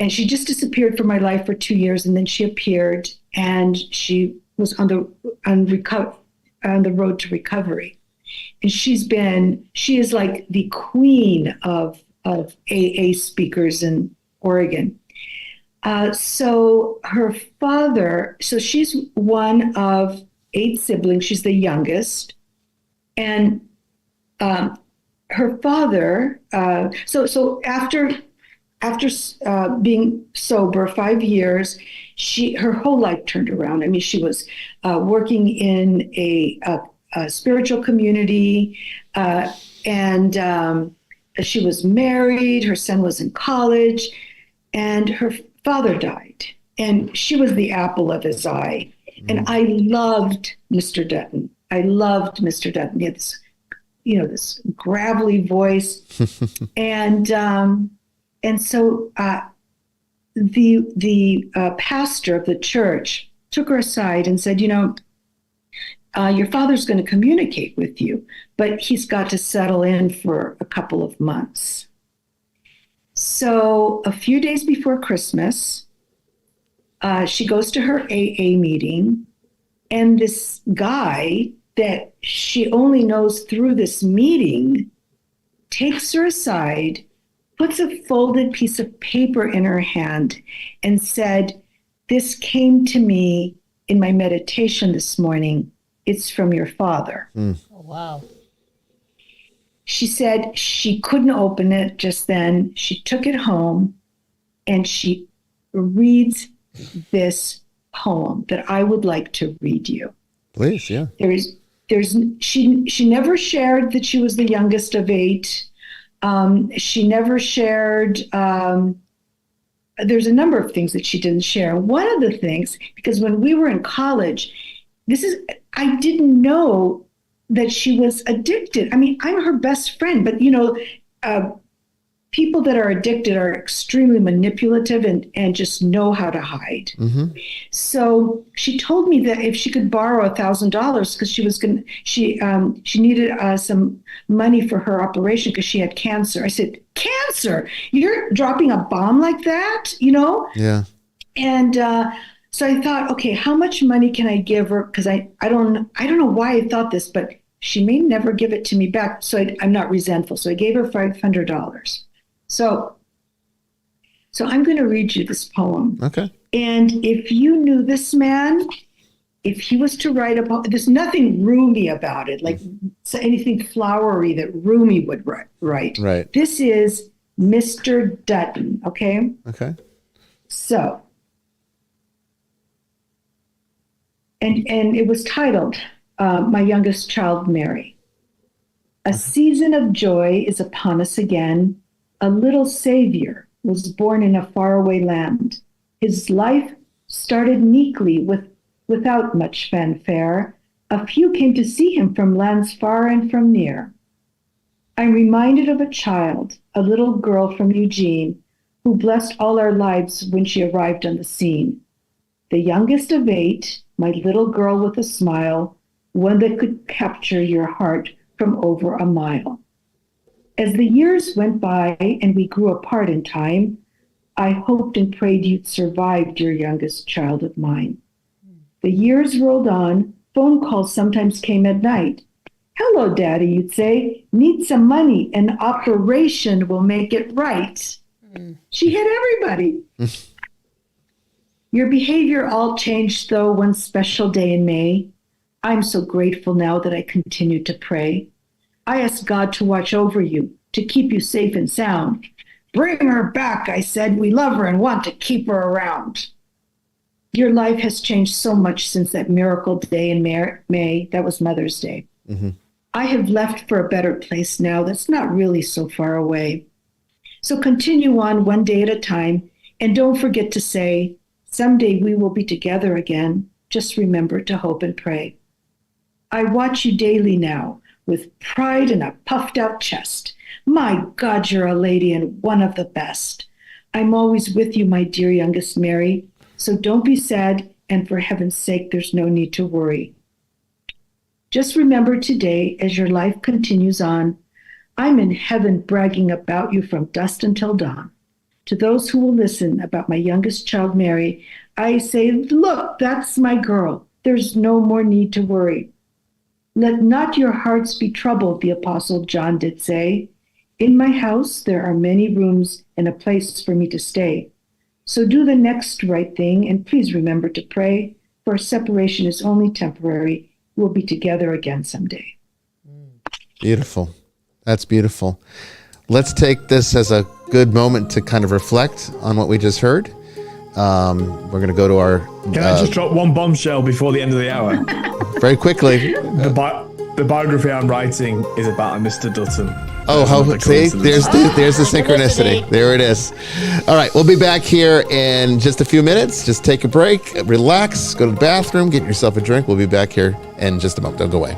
And she just disappeared from my life for 2 years, and then she appeared, and she was on the road to recovery. And she is like the queen of AA speakers in Oregon. So her father, so she's one of 8 siblings. She's the youngest. And her father, so after being sober 5 years, her whole life turned around. I mean, she was working in a spiritual community, and she was married. Her son was in college, and her father died, and she was the apple of his eye. And I loved Mr. Dutton. He had this gravelly voice, and so the pastor of the church took her aside and said, your father's going to communicate with you, but he's got to settle in for a couple of months. So a few days before Christmas, she goes to her AA meeting, and this guy that she only knows through this meeting takes her aside, puts a folded piece of paper in her hand, and said, "This came to me in my meditation this morning. It's from your father." Oh, wow. She said she couldn't open it just then. She took it home, and she reads this poem that I would like to read you. Please, yeah. She never shared that she was the youngest of 8. She never shared. There's a number of things that she didn't share. One of the things, because when we were in college, I didn't know that she was addicted. I mean, I'm her best friend, but people that are addicted are extremely manipulative and just know how to hide. Mm-hmm. So she told me that if she could borrow $1,000 because she needed some money for her operation because she had cancer. I said, "Cancer? You're dropping a bomb like that?" Yeah. And so I thought, okay, how much money can I give her? Because I don't know why I thought this, but she may never give it to me back. So I'm not resentful. So I gave her $500. So I'm going to read you this poem. Okay. And if you knew this man, if he was to write a poem, there's nothing roomy about it, like anything flowery that Rumi would write. Right. This is Mr. Dutton, okay? Okay. So, and it was titled, My Youngest Child, Mary. A season of joy is upon us again. A little Savior was born in a faraway land. His life started meekly without much fanfare. A few came to see him from lands far and from near. I'm reminded of a child, a little girl from Eugene, who blessed all our lives when she arrived on the scene. The youngest of 8, my little girl with a smile, one that could capture your heart from over a mile. As the years went by and we grew apart in time, I hoped and prayed you'd survive, dear youngest child of mine. The years rolled on. Phone calls sometimes came at night. Hello, Daddy, you'd say. Need some money. An operation will make it right. She hit everybody. Your behavior all changed, though, one special day in May. I'm so grateful now that I continue to pray. I asked God to watch over you, to keep you safe and sound. Bring her back, I said. We love her and want to keep her around. Your life has changed so much since that miracle day in May. That was Mother's Day. Mm-hmm. I have left for a better place now that's not really so far away. So continue on one day at a time, and don't forget to say, someday we will be together again. Just remember to hope and pray. I watch you daily now with pride and a puffed out chest. My God, you're a lady and one of the best. I'm always with you, my dear youngest Mary. So don't be sad, and for heaven's sake, there's no need to worry. Just remember today, as your life continues on, I'm in heaven bragging about you from dusk until dawn. To those who will listen about my youngest child, Mary, I say, look, that's my girl. There's no more need to worry. Let not your hearts be troubled, the Apostle John did say. In my house there are many rooms and a place for me to stay. So do the next right thing, and please remember to pray, for separation is only temporary. We'll be together again someday. Beautiful. That's beautiful. Let's take this as a good moment to kind of reflect on what we just heard. We're going to go to our... Can I just drop one bombshell before the end of the hour? Very quickly. The biography I'm writing is about a Mr. Dutton. Oh, see, there's the synchronicity. There it is. All right, we'll be back here in just a few minutes. Just take a break, relax, go to the bathroom, get yourself a drink. We'll be back here in just a moment. Don't go away.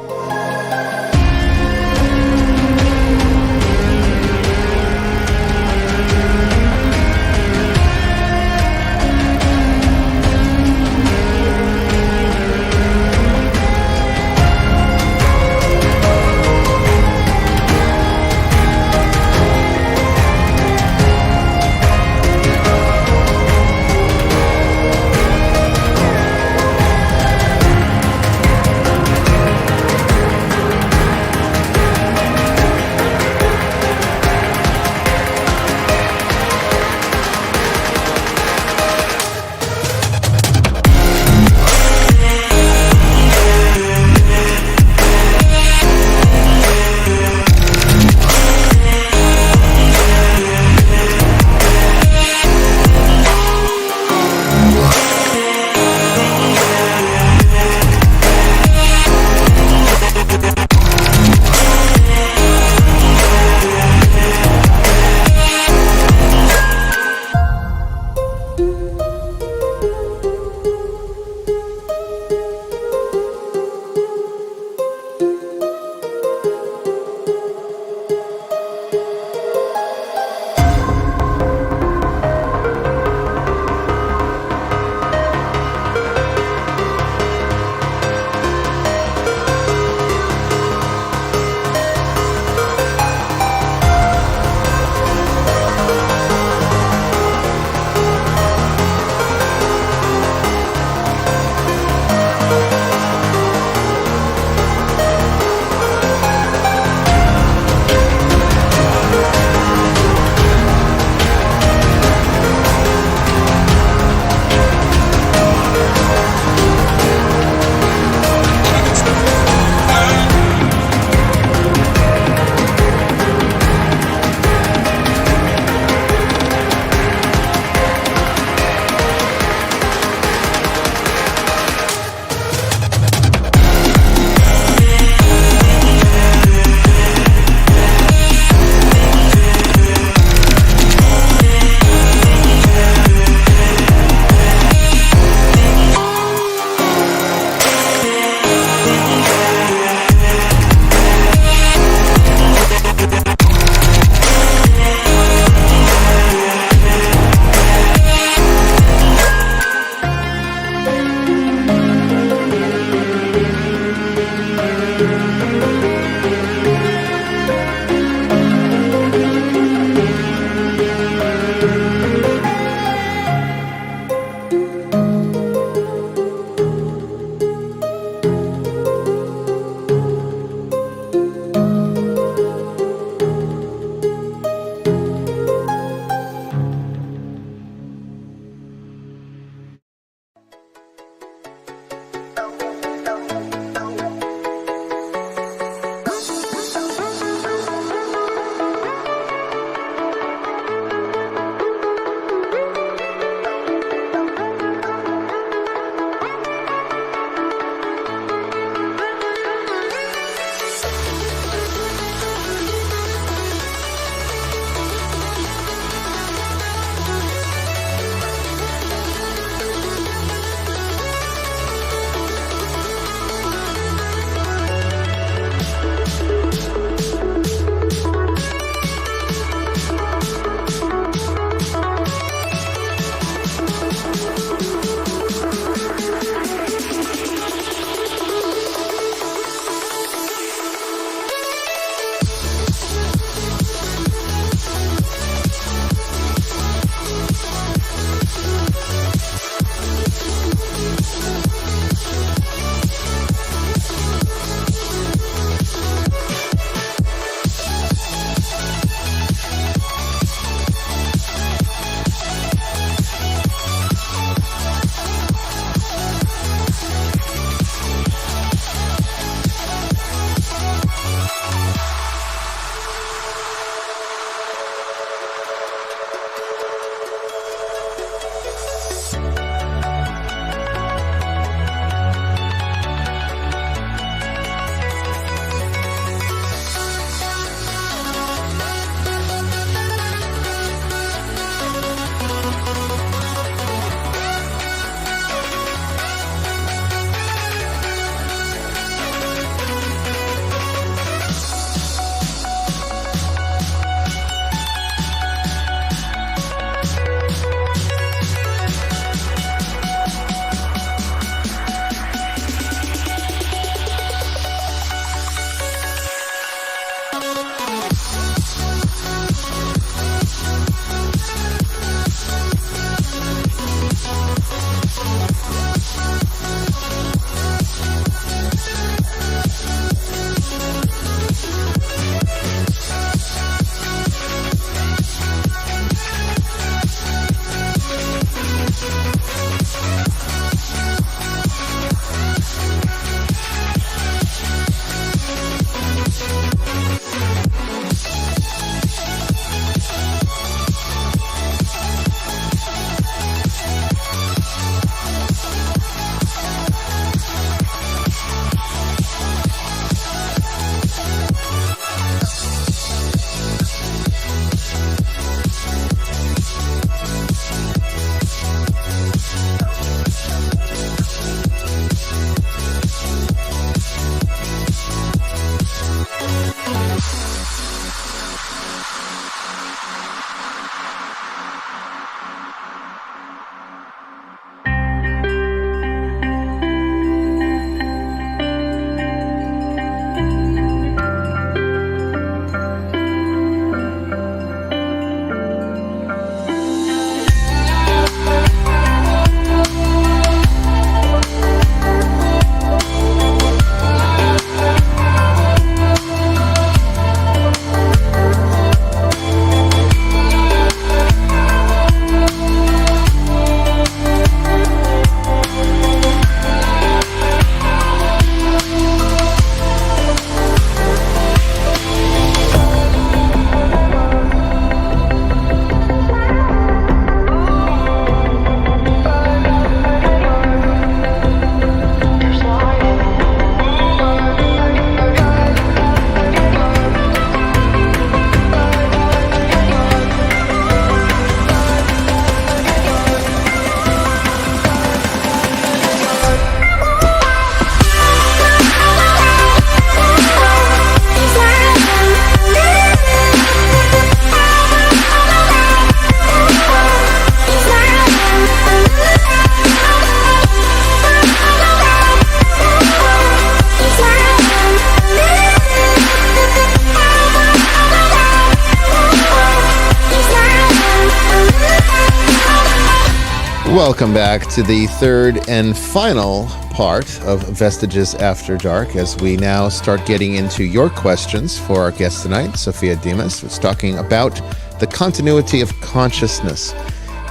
Welcome back to the third and final part of Vestiges After Dark, as we now start getting into your questions for our guest tonight, Sophia Demas, who's talking about the continuity of consciousness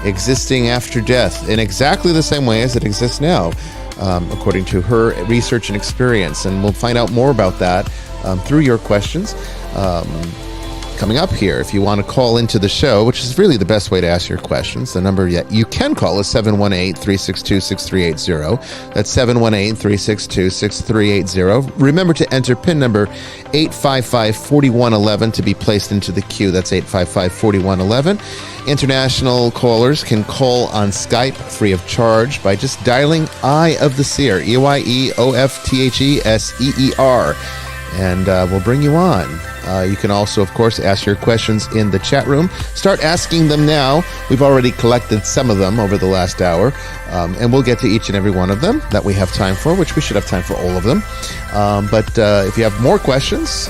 existing after death in exactly the same way as it exists now, according to her research and experience. And we'll find out more about that through your questions. Coming up here, if you want to call into the show, which is really the best way to ask your questions, the number you can call is 718-362-6380. That's 718-362-6380. Remember to enter PIN number 855-4111 to be placed into the queue. That's 855-4111. International callers can call on Skype free of charge by just dialing Eye of the Seer, EYEOFTHESEER, and we'll bring you on. You can also, of course, ask your questions in the chat room. Start asking them now. We've already collected some of them over the last hour, and we'll get to each and every one of them that we have time for, which we should have time for all of them. But if you have more questions,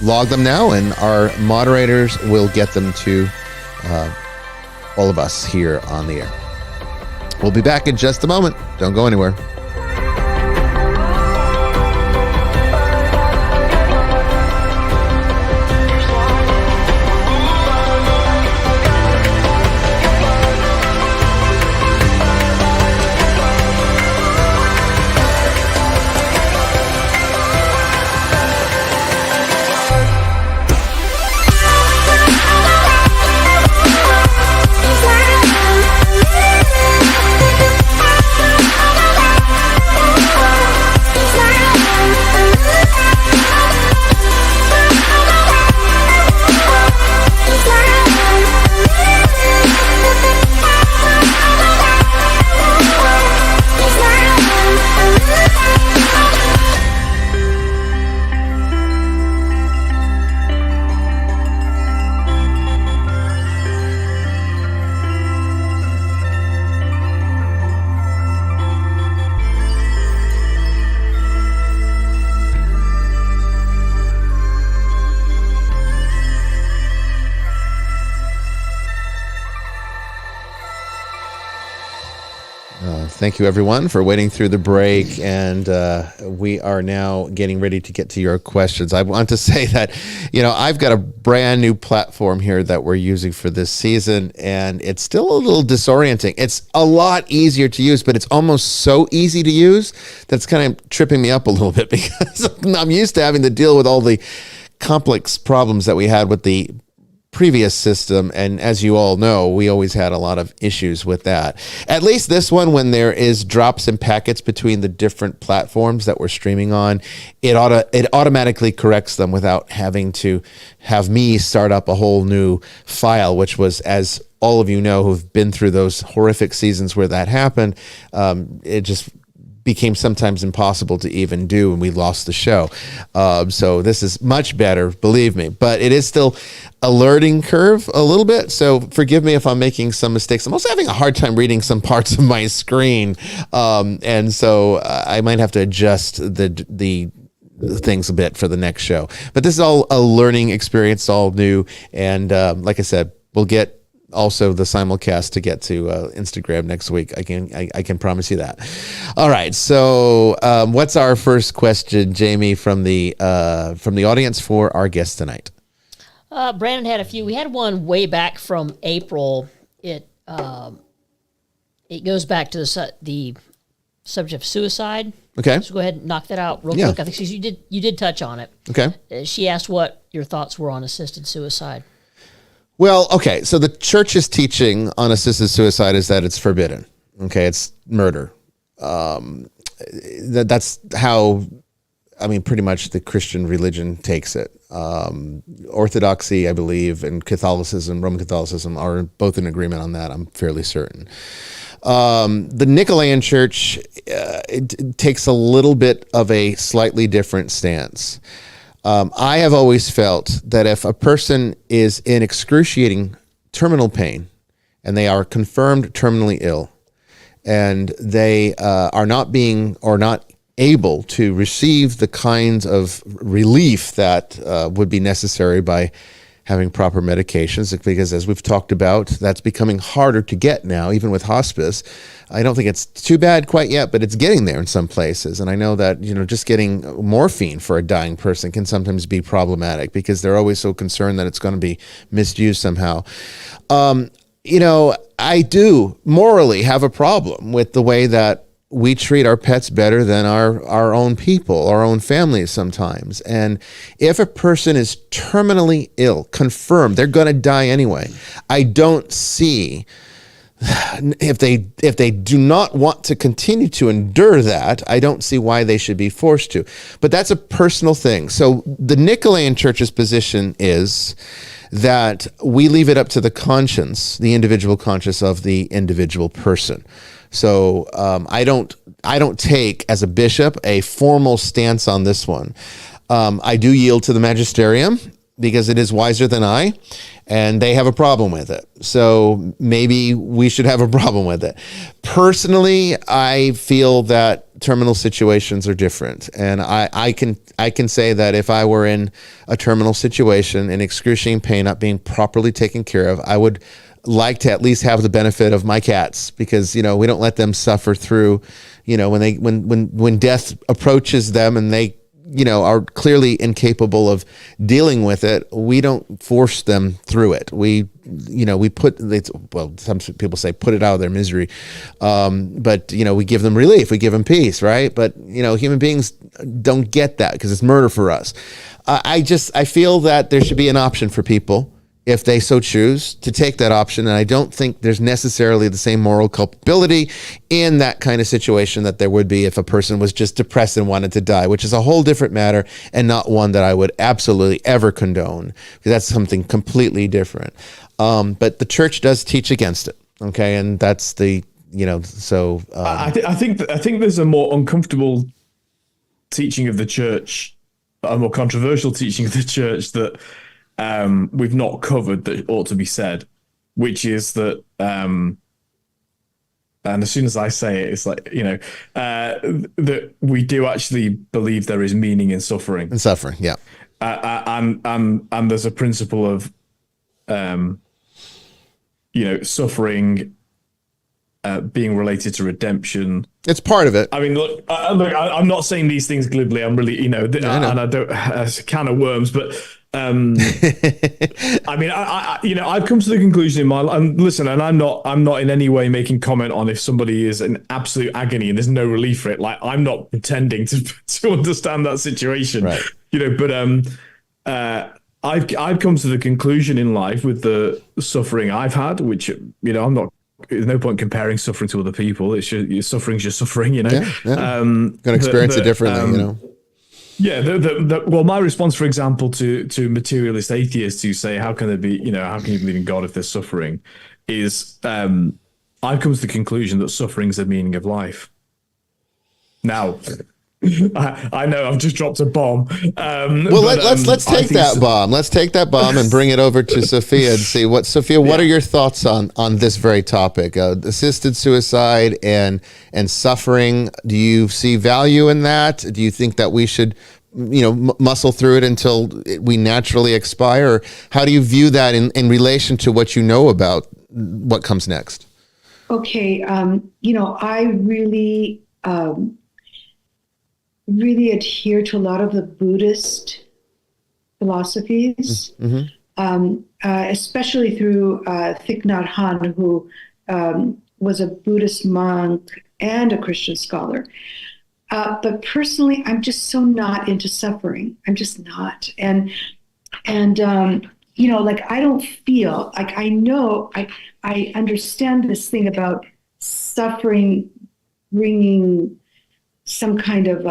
log them now, and our moderators will get them to all of us here on the air. We'll be back in just a moment. Don't go anywhere. Thank you, everyone, for waiting through the break, and we are now getting ready to get to your questions. I want to say that, I've got a brand new platform here that we're using for this season, and it's still a little disorienting. It's a lot easier to use, but it's almost so easy to use that's kind of tripping me up a little bit, because I'm used to having to deal with all the complex problems that we had with the previous system, and as you all know, we always had a lot of issues with that. At least this one, when there is drops and packets between the different platforms that we're streaming on, it automatically corrects them without having to have me start up a whole new file, which was, as all of you know who've been through those horrific seasons where that happened, it just became sometimes impossible to even do, and we lost the show. So this is much better, believe me, but it is still a learning curve a little bit. So forgive me if I'm making some mistakes. I'm also having a hard time reading some parts of my screen. And so I might have to adjust the things a bit for the next show, but this is all a learning experience, all new. And like I said, we'll get also the simulcast to get to Instagram next week. I can promise you that. All right. So what's our first question, Jamie, from the audience for our guest tonight? Brandon had a few. We had one way back from April. It goes back to the subject of suicide. Okay. So go ahead and knock that out real quick. I think you did touch on it. Okay. She asked what your thoughts were on assisted suicide. Well, okay, so the church's teaching on assisted suicide is that it's forbidden. Okay, it's murder. That's how, pretty much the Christian religion takes it. Orthodoxy, I believe, and Catholicism, Roman Catholicism, are both in agreement on that, I'm fairly certain. The Nicolaitan Church it takes a little bit of a slightly different stance. I have always felt that if a person is in excruciating terminal pain and they are confirmed terminally ill and they are not able to receive the kinds of relief that would be necessary by having proper medications, because as we've talked about, that's becoming harder to get now, even with hospice. I don't think it's too bad quite yet, but it's getting there in some places. And I know that, just getting morphine for a dying person can sometimes be problematic because they're always so concerned that it's going to be misused somehow. I do morally have a problem with the way that we treat our pets better than our own people, our own families sometimes. And if a person is terminally ill, confirmed, they're going to die anyway, I don't see, if they do not want to continue to endure that, I don't see why they should be forced to. But that's a personal thing. So the Nicolaitan Church's position is that we leave it up to the conscience, the individual conscience of the individual person. So I don't take, as a bishop, a formal stance on this one. I do yield to the magisterium because it is wiser than I, and they have a problem with it. So maybe we should have a problem with it. Personally, I feel that terminal situations are different. And I can say that if I were in a terminal situation, in excruciating pain, not being properly taken care of, I would like to at least have the benefit of my cats, because we don't let them suffer through, when death approaches them and they are clearly incapable of dealing with it. We don't force them through it. We some people say put it out of their misery, but we give them relief, we give them peace, right? But human beings don't get that because it's murder for us. I feel that there should be an option for people, if they so choose, to take that option. And I don't think there's necessarily the same moral culpability in that kind of situation that there would be if a person was just depressed and wanted to die, which is a whole different matter and not one that I would absolutely ever condone, because that's something completely different. But the church does teach against it. Okay. And that's the, so. I think there's a more uncomfortable teaching of the church, a more controversial teaching of the church that we've not covered that ought to be said, which is that, and as soon as I say it, it's like, that we do actually believe there is meaning in suffering. And suffering, yeah. And there's a principle of, suffering being related to redemption. It's part of it. I mean, look, I'm not saying these things glibly. I'm really, I know. And I don't, it's a can of worms, but I mean, I've come to the conclusion in my life, and listen, and I'm not in any way making comment on if somebody is in absolute agony and there's no relief for it. Like, I'm not pretending to understand that situation, right. But I've come to the conclusion in life with the suffering I've had, which, I'm not, there's no point comparing suffering to other people. It's just, your suffering's your suffering, Yeah. Gonna experience it differently, Yeah, well, my response, for example, to materialist atheists who say, how can there be, how can you believe in God if there's suffering, is I've come to the conclusion that suffering is the meaning of life. Now, I know I've just dropped a bomb. Let's take that bomb. Let's take that bomb and bring it over to Sophia and see Sophia, what are your thoughts on this very topic, assisted suicide and suffering? Do you see value in that? Do you think that we should, muscle through it until we naturally expire? Or how do you view that in relation to what you know about what comes next? Okay. I really adhere to a lot of the Buddhist philosophies, especially through Thich Nhat Hanh, who was a Buddhist monk and a Christian scholar. But personally, I'm just so not into suffering. I'm just not. And I don't feel like I know, I understand this thing about suffering bringing some kind of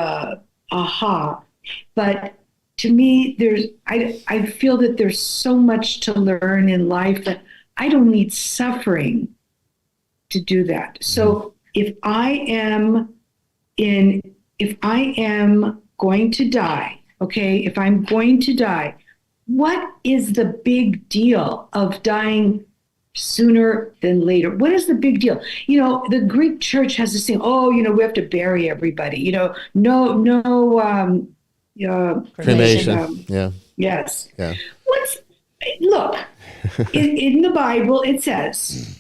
aha, but to me, I feel that there's so much to learn in life that I don't need suffering to do that. So if I am going to die, okay, if I'm going to die, what is the big deal of dying sooner than later? What is the big deal? The Greek church has this thing, we have to bury everybody, no cremation. Yeah. Yes. Yeah. Look, in the Bible, it says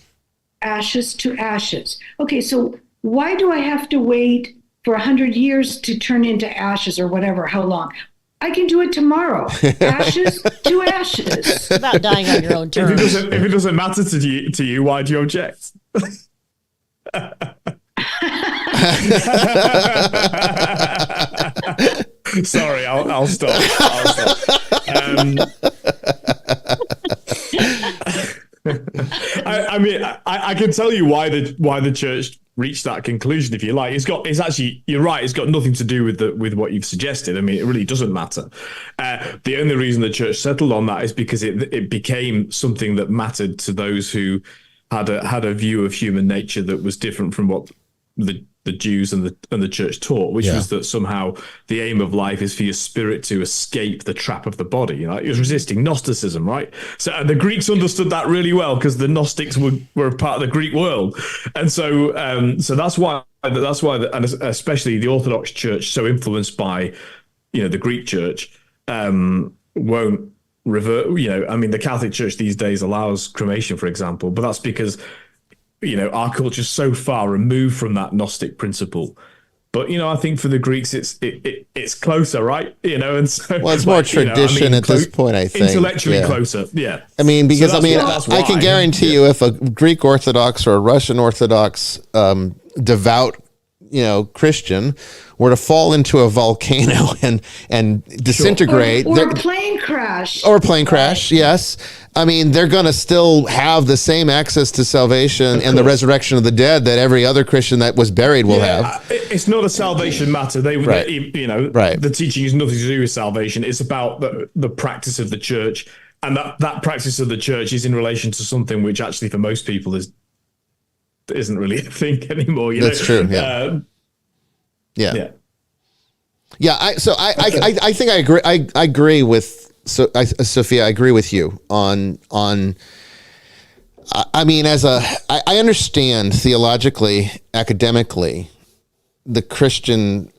ashes to ashes. Okay, so why do I have to wait for 100 years to turn into ashes or whatever, how long? I can do it tomorrow. Ashes to ashes. It's about dying on your own If terms. it doesn't matter to you, why do you object? Sorry, I'll stop. I mean, I can tell you why the church reached that conclusion, if you like. It's actually, you're right, it's got nothing to do with what you've suggested. I mean, it really doesn't matter. The only reason the church settled on that is because it became something that mattered to those who had a view of human nature that was different from what the Jews and the church taught, which was that somehow the aim of life is for your spirit to escape the trap of the body. You know, it was resisting Gnosticism, right? So and the Greeks understood that really well because the Gnostics were a part of the Greek world, and so that's why and especially the Orthodox Church, so influenced by the Greek Church, won't revert. I mean, the Catholic Church these days allows cremation, for example, but that's because our culture is so far removed from that Gnostic principle. But I think for the Greeks, it's closer, right? And so it's more tradition at this point. I think intellectually closer. Yeah. I mean, because I can guarantee you, if a Greek Orthodox or a Russian Orthodox devout Christian were to fall into a volcano and disintegrate, or a plane crash, yes. I mean, they're going to still have the same access to salvation and the resurrection of the dead that every other Christian that was buried will have. It's not a salvation matter. The teaching is nothing to do with salvation. It's about the practice of the church, and that practice of the church is in relation to something which actually for most people isn't really a thing anymore. That's true. Yeah. I think I agree. I agree with Sophia. I agree with you on. I mean, I understand theologically, academically, the Christian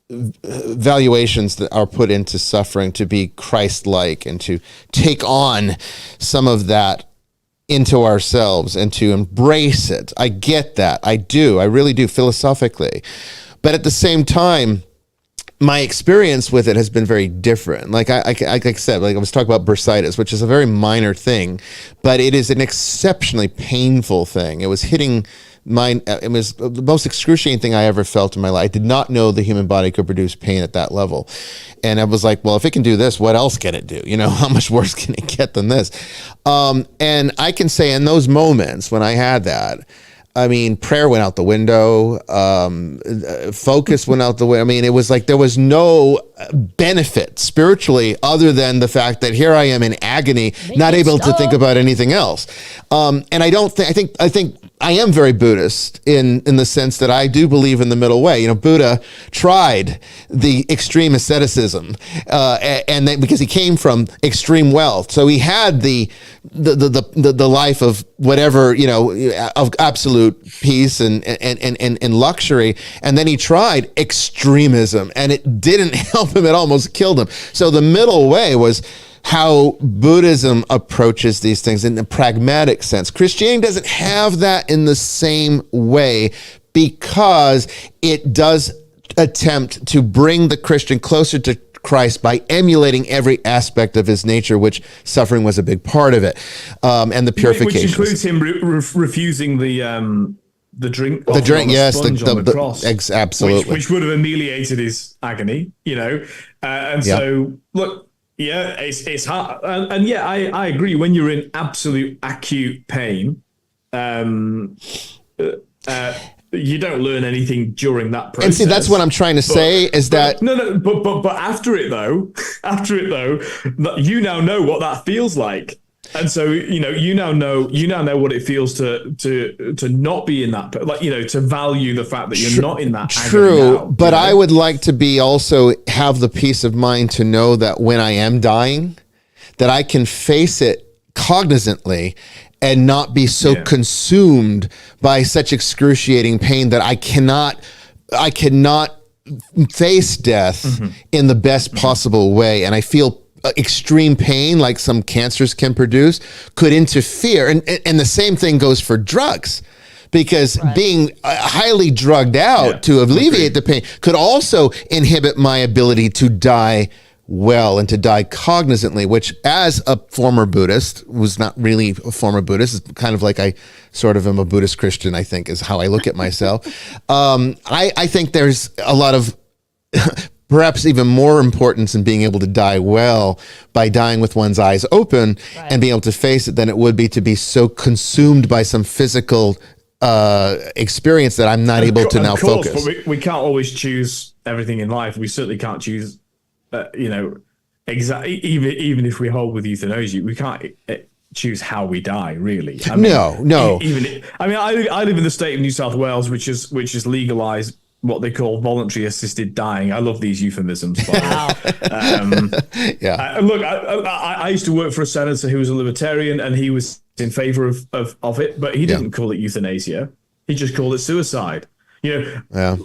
valuations that are put into suffering to be Christ-like and to take on some of that into ourselves and to embrace it. I get that. I do. I really do, philosophically. But at the same time, my experience with it has been very different. Like I said, I was talking about bursitis, which is a very minor thing, but it is an exceptionally painful thing. It was hitting it was the most excruciating thing I ever felt in my life. I did not know the human body could produce pain at that level. And I was like, well, if it can do this, what else can it do? How much worse can it get than this? And I can say in those moments when I had that, I mean, prayer went out the window, focus went out the window. I mean, it was like there was no benefit spiritually other than the fact that here I am in agony, not able to think about anything else. And I think I am very Buddhist in the sense that I do believe in the middle way. Buddha tried the extreme asceticism, and then, because he came from extreme wealth, so he had the life of whatever of absolute peace and luxury, and then he tried extremism, and it didn't help him. It almost killed him. So the middle way was how Buddhism approaches these things in a pragmatic sense. Christianity doesn't have that in the same way because it does attempt to bring the Christian closer to Christ by emulating every aspect of his nature, which suffering was a big part of it, and the purification. Which includes him refusing the drink. The drink, yes, the cross, absolutely, which would have ameliorated his agony, and so look. Yeah, it's hard, and yeah, I agree. When you're in absolute acute pain, you don't learn anything during that process. And see, that's what I'm trying to say is that but after it though, you now know what that feels like. And so, you now know what it feels to not be in that, to value the fact that you're not in that. True. Now, but I would like to also have the peace of mind to know that when I am dying, that I can face it cognizantly and not be so consumed by such excruciating pain that I cannot face death in the best possible way. And I feel extreme pain like some cancers can produce could interfere. And the same thing goes for drugs, because being highly drugged out to alleviate the pain could also inhibit my ability to die well and to die cognizantly, which, as a former Buddhist, was not really a former Buddhist. It's kind of like I sort of am a Buddhist Christian, I think, is how I look at myself. I think there's a lot of perhaps even more importance in being able to die well by dying with one's eyes open and being able to face it than it would be to be so consumed by some physical experience that I'm not able to now focus. But we can't always choose everything in life. We certainly can't choose, exactly. Even if we hold with euthanasia, we can't choose how we die. Really, I mean, no. I live in the state of New South Wales, which is legalized what they call voluntary assisted dying. I love these euphemisms. Wow. I used to work for a senator who was a libertarian, and he was in favor of it, but he didn't call it euthanasia. He just called it suicide. Yeah.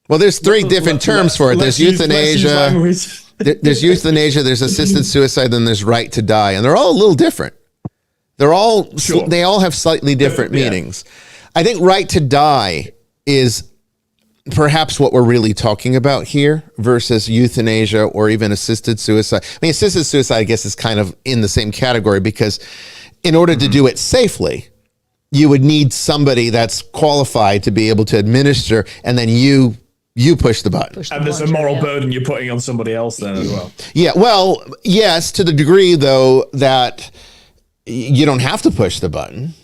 Well, there's three different terms for it. There's euthanasia. There's euthanasia. There's assisted suicide. Then there's right to die, and they're all a little different. They all have slightly different meanings. I think right to die is perhaps what we're really talking about here versus euthanasia or even assisted suicide. I mean, assisted suicide, I guess, is kind of in the same category, because in order to do it safely, you would need somebody that's qualified to be able to administer, and then you push the button. And there's a moral burden you're putting on somebody else then as well. Yeah, well, yes, to the degree, though, that you don't have to push the button.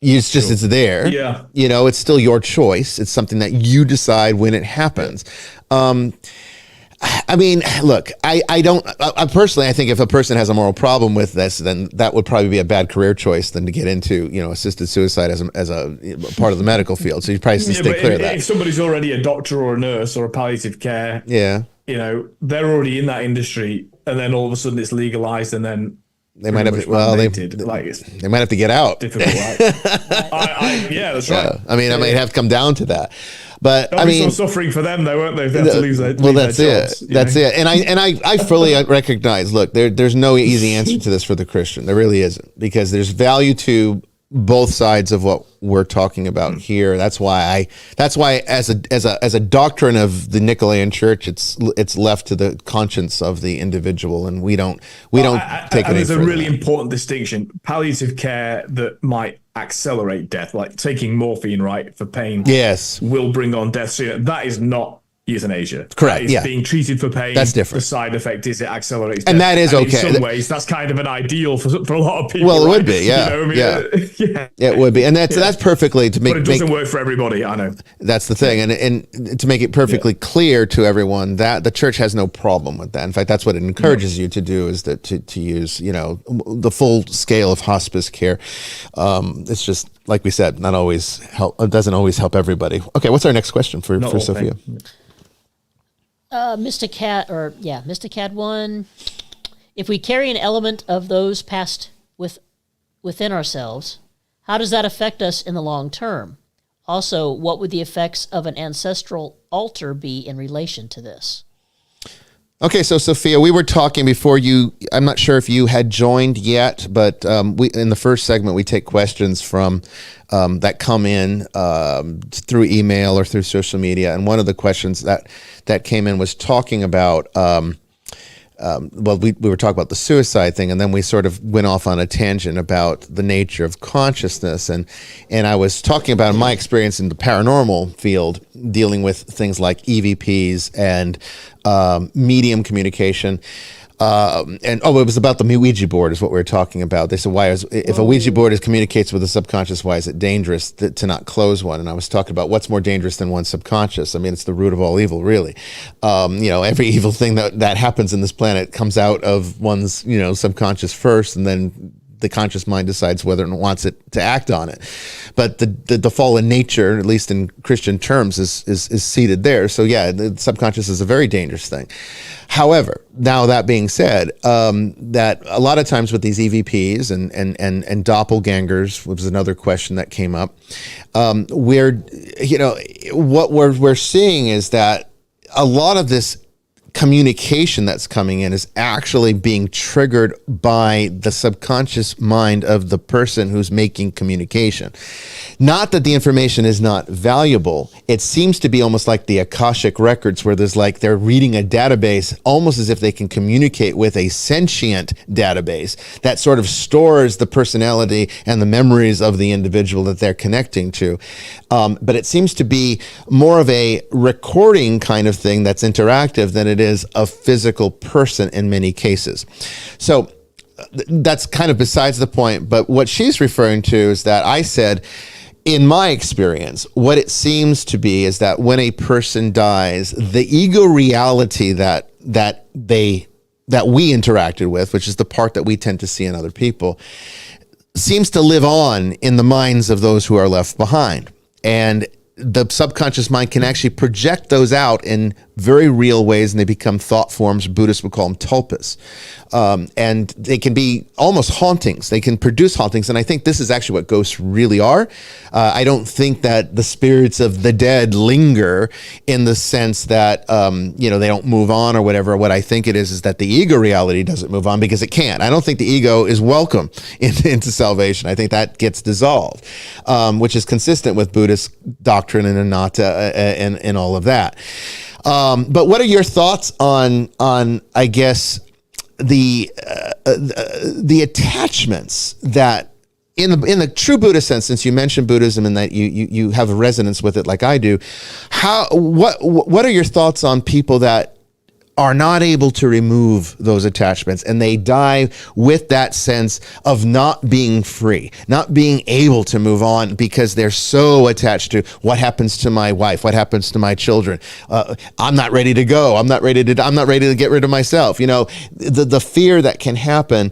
It's just, it's there. Yeah. It's still your choice. It's something that you decide when it happens. I mean, look, I personally, I think if a person has a moral problem with this, then that would probably be a bad career choice than to get into, assisted suicide as a part of the medical field. So you probably should stay clear of that. If somebody's already a doctor or a nurse or a palliative care, they're already in that industry, and then all of a sudden it's legalized, and then they might have. Well, they might have to get out. Difficult, right? That's right. I mean, I might have to come down to that. But There'll be some suffering for them, though, won't they? If they have to lose their that's jobs, it. That's it. And I fully recognize. Look, there's no easy answer to this for the Christian. There really isn't, because there's value to both sides of what we're talking about here. That's why as a doctrine of the Nicolaitans Church, it's left to the conscience of the individual, and we don't take it. There's a really important distinction: palliative care that might accelerate death, like taking morphine for pain. Yes, will bring on death sooner. That is not euthanasia. Correct. It's being treated for pain. That's different. The side effect is it accelerates death. And that is okay. In some ways, that's kind of an ideal for a lot of people. Well, it would be, yeah. It would be. And that's perfectly to make. But it doesn't work for everybody, I know. That's the thing. And to make it perfectly clear to everyone that the church has no problem with that. In fact, that's what it encourages you to do, is that to use, the full scale of hospice care. It's just, like we said, not always help. It doesn't always help everybody. Okay, what's our next question for Sophia? Mysticad 1. If we carry an element of those past within ourselves, how does that affect us in the long term? Also, what would the effects of an ancestral altar be in relation to this? Okay, so Sophia, we were talking before I'm not sure if you had joined yet, but we in the first segment, we take questions from that come in through email or through social media. And one of the questions that came in was talking about, we were talking about the suicide thing, and then we sort of went off on a tangent about the nature of consciousness. And I was talking about my experience in the paranormal field, dealing with things like EVPs and medium communication. It was about the Ouija board is what we were talking about. They said, if a Ouija board communicates with the subconscious, why is it dangerous to not close one? And I was talking about what's more dangerous than one's subconscious. I mean, it's the root of all evil, really. Every evil thing that happens in this planet comes out of one's, subconscious first, and then the conscious mind decides whether it wants it to act on it. But the fallen nature, at least in Christian terms, is seated there. So yeah, the subconscious is a very dangerous thing. However, now that being said, that a lot of times with these EVPs and doppelgangers was another question that came up. What we're seeing is that a lot of this communication that's coming in is actually being triggered by the subconscious mind of the person who's making communication. Not that the information is not valuable. It seems to be almost like the Akashic records, where there's like they're reading a database almost as if they can communicate with a sentient database that sort of stores the personality and the memories of the individual that they're connecting to. But it seems to be more of a recording kind of thing that's interactive than it is a physical person in many cases. So that's kind of besides the point. But what she's referring to is that I said, in my experience, what it seems to be is that when a person dies, the ego reality that we interacted with, which is the part that we tend to see in other people, seems to live on in the minds of those who are left behind. And the subconscious mind can actually project those out in very real ways, and they become thought forms. Buddhists would call them tulpas. And they can be almost hauntings. They can produce hauntings. And I think this is actually what ghosts really are. I don't think that the spirits of the dead linger in the sense that, they don't move on or whatever. What I think it is that the ego reality doesn't move on because it can't. I don't think the ego is welcome into salvation. I think that gets dissolved, which is consistent with Buddhist doctrine and anatta and all of that. But what are your thoughts on I guess the attachments that in the true Buddhist sense, since you mentioned Buddhism and that you have a resonance with it like I do, what are your thoughts on people that are not able to remove those attachments and they die with that sense of not being free, not being able to move on because they're so attached to what happens to my wife, what happens to my children. I'm not ready to go. I'm not ready to get rid of myself. The fear that can happen.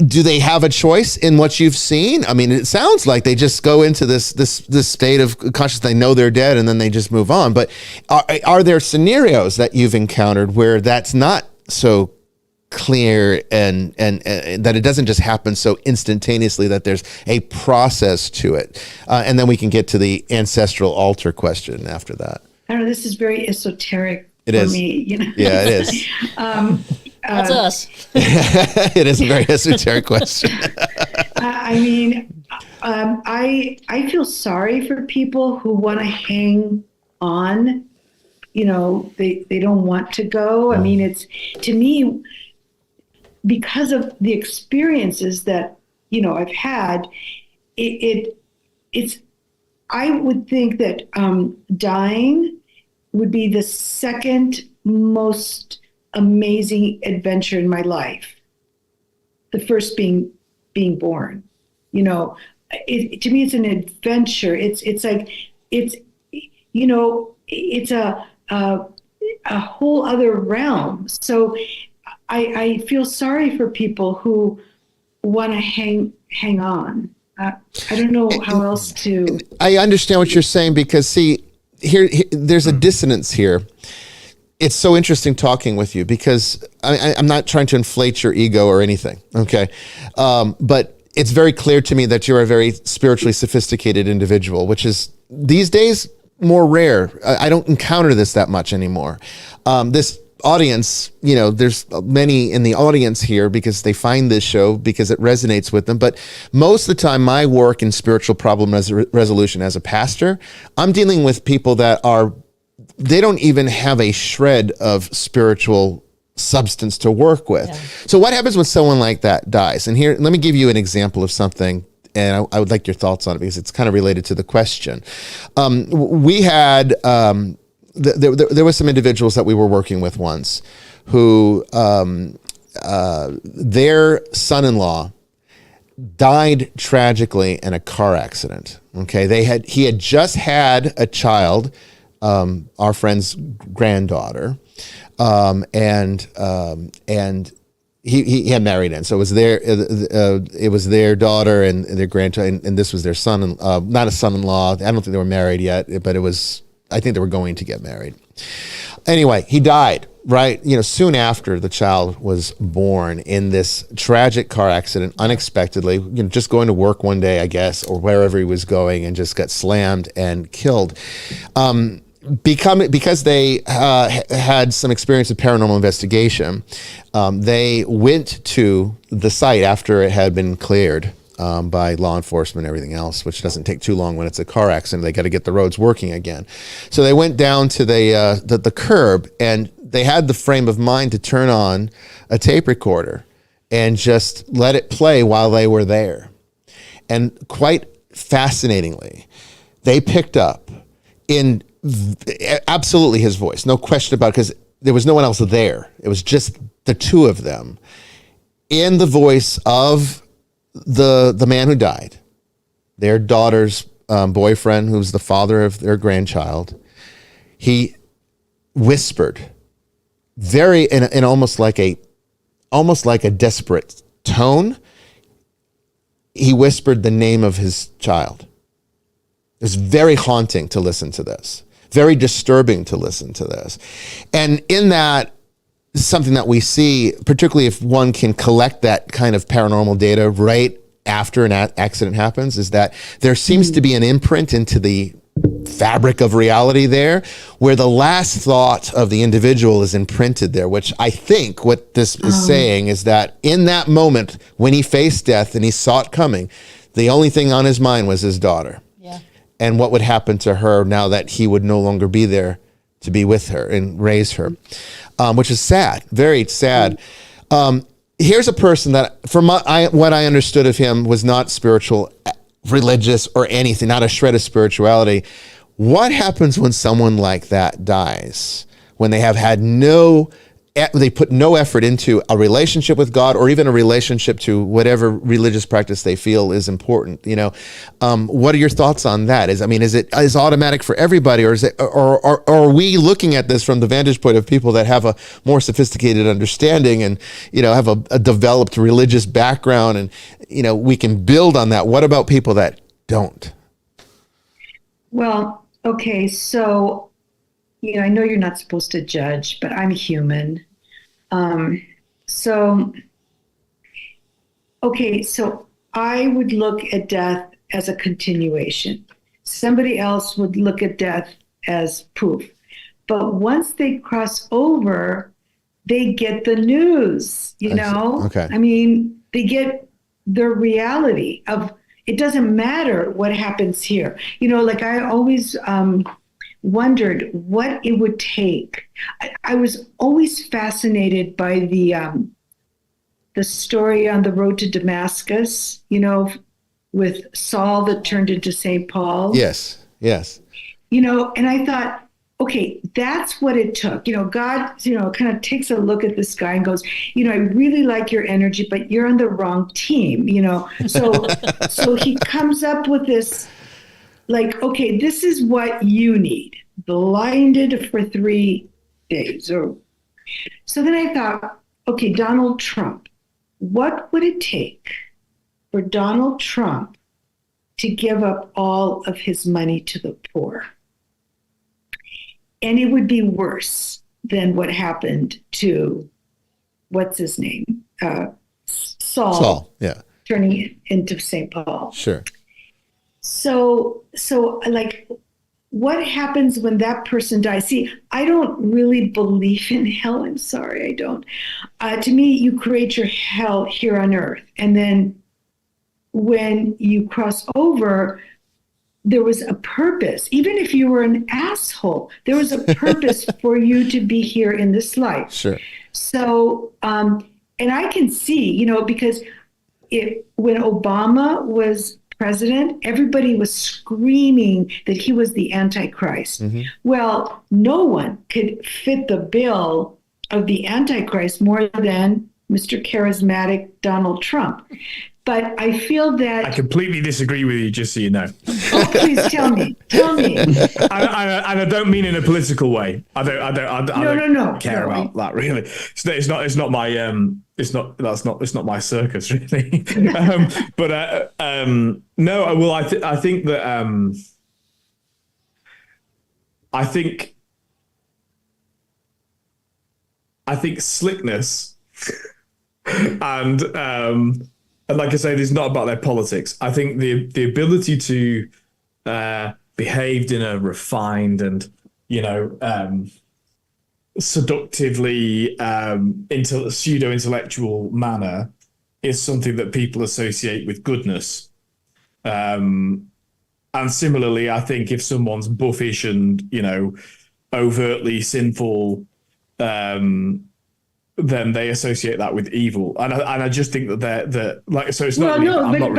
Do they have a choice in what you've seen? I mean, it sounds like they just go into this state of consciousness. They know they're dead and then they just move on. But are there scenarios that you've encountered where that's not so clear and that it doesn't just happen so instantaneously, that there's a process to it? And then we can get to the ancestral altar question after that. I don't know, this is very esoteric it for is. me. Yeah, it is. That's us. It is a very esoteric question. I feel sorry for people who want to hang on. They don't want to go. I mean, it's, to me, because of the experiences that I've had, it's. I would think that dying would be the second most amazing adventure in my life. The first being born. To me, it's an adventure. It's a whole other realm. So I feel sorry for people who want to hang on. I don't know how else to. I understand what you're saying because see, here there's a dissonance here. It's so interesting talking with you because I'm not trying to inflate your ego or anything, okay? But it's very clear to me that you're a very spiritually sophisticated individual, which is these days more rare. I don't encounter this that much anymore. This audience, there's many in the audience here because they find this show because it resonates with them. But most of the time, my work in spiritual problem resolution as a pastor, I'm dealing with people that they don't even have a shred of spiritual substance to work with. Yeah. So what happens when someone like that dies? And here, let me give you an example of something, and I would like your thoughts on it because it's kind of related to the question. We had, there were some individuals that we were working with once who, their son-in-law died tragically in a car accident. Okay. He had just had a child, our friend's granddaughter, and he had married in, so it was their daughter and their grandchild, and this was their son, not a son-in-law. I don't think they were married yet, but I think they were going to get married. Anyway, he died, right? Soon after the child was born in this tragic car accident, unexpectedly, just going to work one day, I guess, or wherever he was going, and just got slammed and killed. because they had some experience with paranormal investigation, they went to the site after it had been cleared by law enforcement and everything else, which doesn't take too long when it's a car accident. They got to get the roads working again. So they went down to the curb, and they had the frame of mind to turn on a tape recorder and just let it play while they were there. And quite fascinatingly, they picked up in absolutely his voice, no question about it, because there was no one else there. It was just the two of them, in the voice of the man who died, their daughter's boyfriend, who's the father of their grandchild. He whispered, very in almost like a desperate tone. He whispered the name of his child. It was very haunting to listen to this, very disturbing to listen to this. And in that, something that we see, particularly if one can collect that kind of paranormal data right after an accident happens, is that there seems to be an imprint into the fabric of reality there, where the last thought of the individual is imprinted there, which I think what this is saying is that in that moment when he faced death and he saw it coming, the only thing on his mind was his daughter. Yeah. And what would happen to her now that he would no longer be there to be with her and raise her, which is sad, very sad. Here's a person that, from what I understood of him, was not spiritual, religious, or anything, not a shred of spirituality. What happens when someone like that dies? When they have had they put no effort into a relationship with God, or even a relationship to whatever religious practice they feel is important. What are your thoughts on that? Is it automatic for everybody, or are we looking at this from the vantage point of people that have a more sophisticated understanding and have a developed religious background, and we can build on that? What about people that don't? Well, okay, so I know you're not supposed to judge, but I'm human. So I would look at death as a continuation. Somebody else would look at death as proof. But once they cross over, they get the news, Okay. They get the reality of, it doesn't matter what happens here. I always wondered what it would take. I was always fascinated by the story on the road to Damascus, with Saul that turned into St. Paul. Yes. And I thought, okay, that's what it took. God, kind of takes a look at this guy and goes, I really like your energy, but you're on the wrong team, So he comes up with this, okay, this is what you need. Blinded for 3 days. So then I thought, okay, Donald Trump, what would it take for Donald Trump to give up all of his money to the poor? And it would be worse than what happened to, what's his name? Saul, yeah. Turning into St. Paul. Sure. So what happens when that person dies? See, I don't really believe in hell. I'm sorry, I don't. To me, you create your hell here on earth. And then when you cross over, there was a purpose. Even if you were an asshole, there was a purpose for you to be here in this life. Sure. So, and I can see, because when Obama was president, everybody was screaming that he was the Antichrist. Mm-hmm. Well, no one could fit the bill of the Antichrist more than Mr. Charismatic Donald Trump. But I feel that I completely disagree with you, just so you know. Oh, please tell me. And I don't mean in a political way. I don't care about that really. It's not my it's not my circus really. No. Well, I think that I think slickness and like I say, it's not about their politics. I think the ability to behave in a refined and seductively pseudo-intellectual manner is something that people associate with goodness. And similarly, I think if someone's buffish and, overtly sinful, then they associate that with evil. And I just think that they're like, so it's not. Well, no,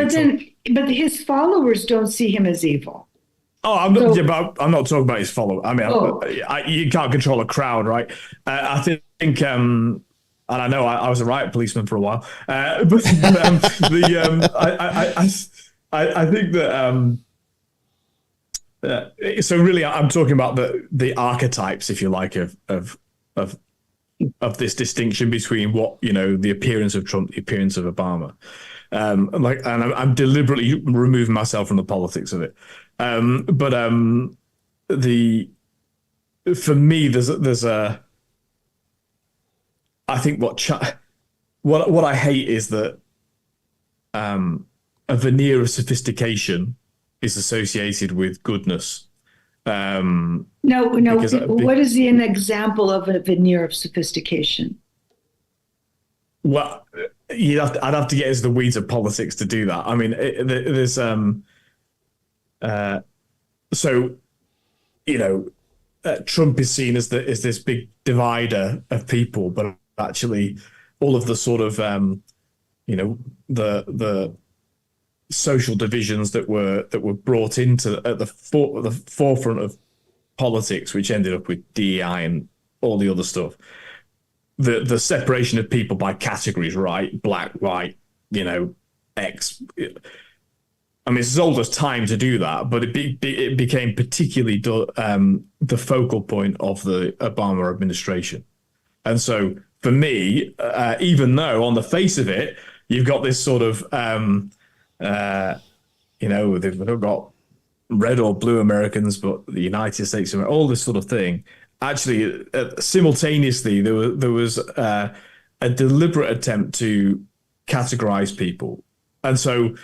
but his followers don't see him as evil. Oh, I'm not. I'm not talking about his follower. I mean, you can't control a crowd, right? I think, and I know I was a riot policeman for a while, I think that. So really, I'm talking about the archetypes, if you like, of this distinction between what the appearance of Trump, the appearance of Obama, and I'm deliberately removing myself from the politics of it. For me, there's a. I think what I hate is that a veneer of sophistication is associated with goodness. No. What is an example of a veneer of sophistication? Well, I'd have to get into the weeds of politics to do that. I mean, there's Trump is seen as this big divider of people, but actually, all of the sort of the social divisions that were brought into at the forefront of politics, which ended up with DEI and all the other stuff. The separation of people by categories, right? Black, white, X. I mean, it's as old as time to do that, but it became particularly the focal point of the Obama administration. And so for me, even though on the face of it, you've got this sort of, they've got red or blue Americans, but the United States, all this sort of thing. Actually, simultaneously, there was a deliberate attempt to categorize people. And so,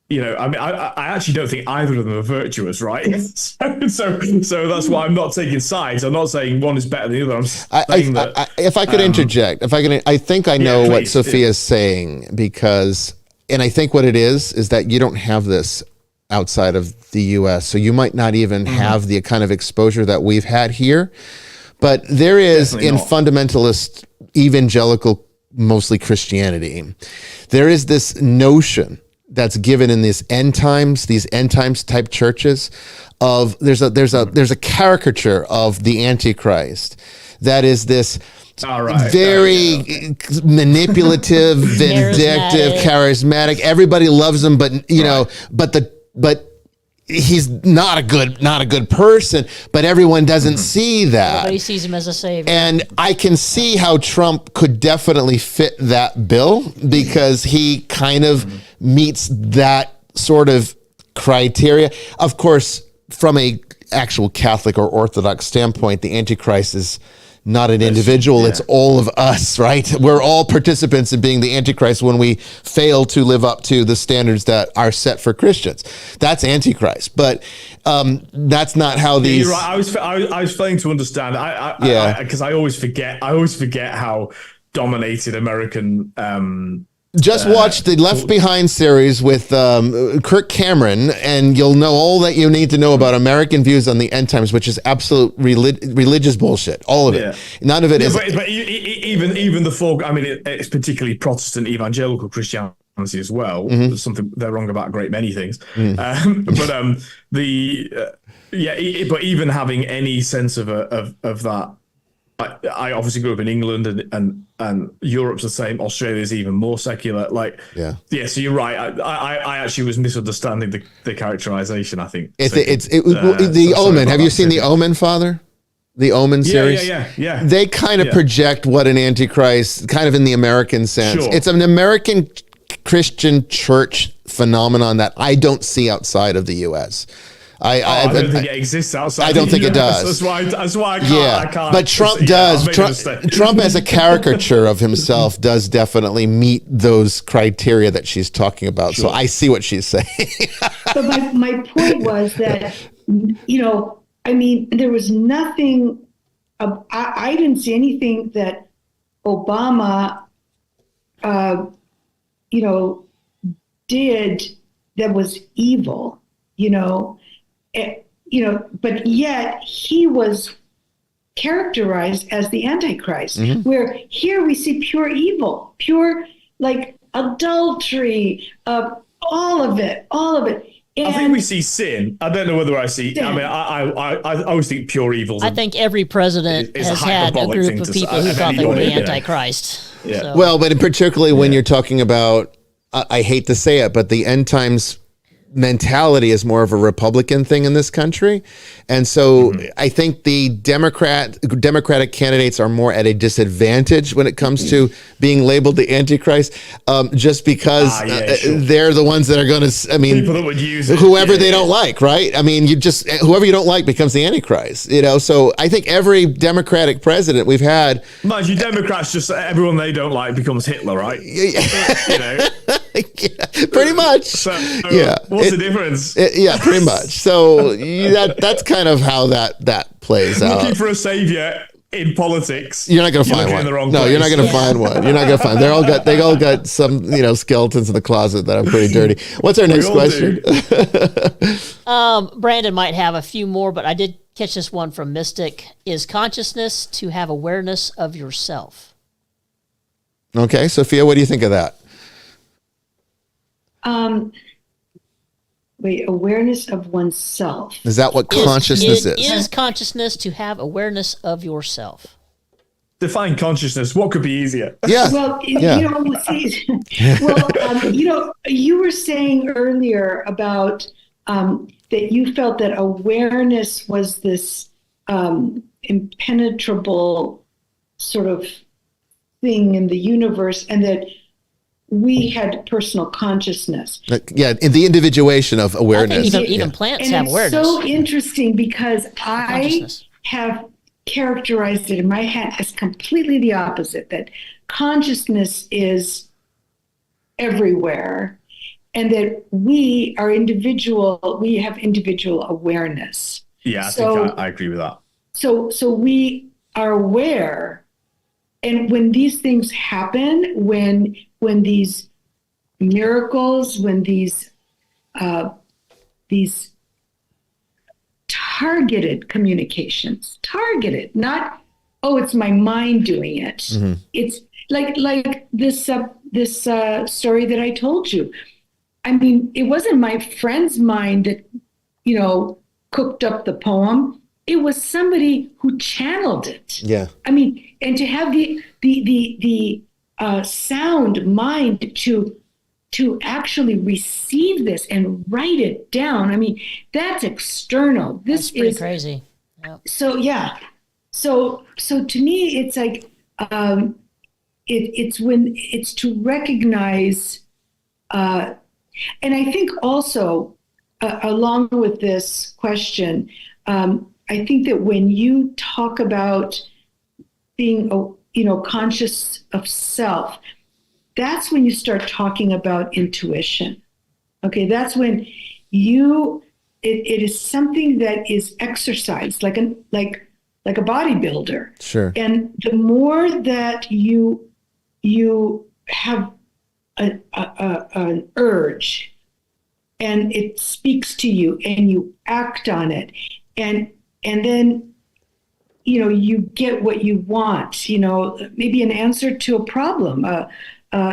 I actually don't think either of them are virtuous, right? so that's why I'm not taking sides. I'm not saying one is better than the other. I'm saying that. If I could interject, I think I know what Sophia is saying, because, and I think what it is that you don't have this outside of the U.S., so you might not even have the kind of exposure that we've had here. But there is fundamentalist evangelical, mostly Christianity, there is this notion that's given in these end times type churches of there's a caricature of the Antichrist that is this very manipulative, vindictive, charismatic. Everybody loves him, but but he's not a good person. But everyone doesn't see that. Everybody sees him as a savior. And I can see how Trump could definitely fit that bill, because he kind of meets that sort of criteria. Of course, from a actual Catholic or Orthodox standpoint, the Antichrist is not an individual. It's all of us, right? We're all participants in being the Antichrist when we fail to live up to the standards that are set for Christians. That's Antichrist. But that's not how these. You're right. I was failing to understand. Because I always forget how dominated American. Just watch the Left Behind series with Kirk Cameron, and you'll know all that you need to know about American views on the end times, which is absolute religious bullshit. All of it. None of it is. But even the folk. I mean, it's particularly Protestant evangelical Christianity as well. There's something they're wrong about a great many things. But even having any sense of that. I obviously grew up in England, and Europe's the same. Australia's even more secular. So you're right. I actually was misunderstanding the characterization. I think the Omen. Have you seen the Omen, Father? The Omen series. Yeah. They kind of project what an Antichrist, kind of in the American sense. Sure. It's an American Christian church phenomenon that I don't see outside of the U.S. I don't think it exists outside. I don't think it does. That's why I can't. I can't. But Trump does. Trump as a caricature of himself does definitely meet those criteria that she's talking about. Sure. So I see what she's saying. But my point was that I mean, there was nothing, I didn't see anything that Obama, did that was evil, but yet he was characterized as the Antichrist, where here we see pure evil, pure like adultery, all of it. And I think we see sin. I don't know whether I see. Sin. I mean, I always think pure evil. I think every president Is a has had a hyperbolic group thing of to people say. who thought they were the Anybody, yeah. Antichrist. Yeah. So, Well, but particularly when you're talking about, I hate to say it, but the end times mentality is more of a Republican thing in this country. And so I think the Democratic candidates are more at a disadvantage when it comes to being labeled the Antichrist, just because Sure. they're the ones that are going to, I mean, People that would use it. whoever they don't like, right? I mean, whoever you don't like becomes the Antichrist, So I think every Democratic president we've had. Mind you, Democrats just everyone they don't like becomes Hitler, right? Yeah, pretty much. So Yeah. what's the difference? Yeah, pretty much. So that's kind of how that plays out. Looking for a savior in politics. You're not going to find looking one. in the wrong No, you're not place. going to find one. You're not going to find. They all got some skeletons in the closet that are pretty dirty. What's our next all question? Brandon might have a few more, but I did catch this one from Mystic. Is consciousness to have awareness of yourself? Okay, Sophia, what do you think of that? Awareness of oneself. Is that what consciousness is? Is consciousness to have awareness of yourself? Define consciousness. What could be easier? Yeah. Well, Yeah. You were saying earlier about that you felt that awareness was this impenetrable sort of thing in the universe, and that we had personal consciousness. Yeah, in the individuation of awareness. I think even plants And have it's awareness. so interesting because I Consciousness. have characterized it in my head as completely the opposite, that consciousness is everywhere and that we have individual awareness. Yeah, I So- think I agree with that. So we are aware, and when these things happen, when these miracles, when these targeted communications, not it's my mind doing it. Mm-hmm. It's like this story that I told you. I mean, it wasn't my friend's mind that cooked up the poem. It was somebody who channeled it. Yeah. I mean, and to have the sound mind to actually receive this and write it down. I mean, that's external. That's pretty crazy. Yep. So yeah. So to me, it's like it's to recognize, and I think also along with this question, I think that when you talk about being, conscious of self, that's when you start talking about intuition. Okay, that's when it is something that is exercised like a bodybuilder. Sure. And the more that you have an urge, and it speaks to you, and you act on it, and then you get what you want, maybe an answer to a problem, a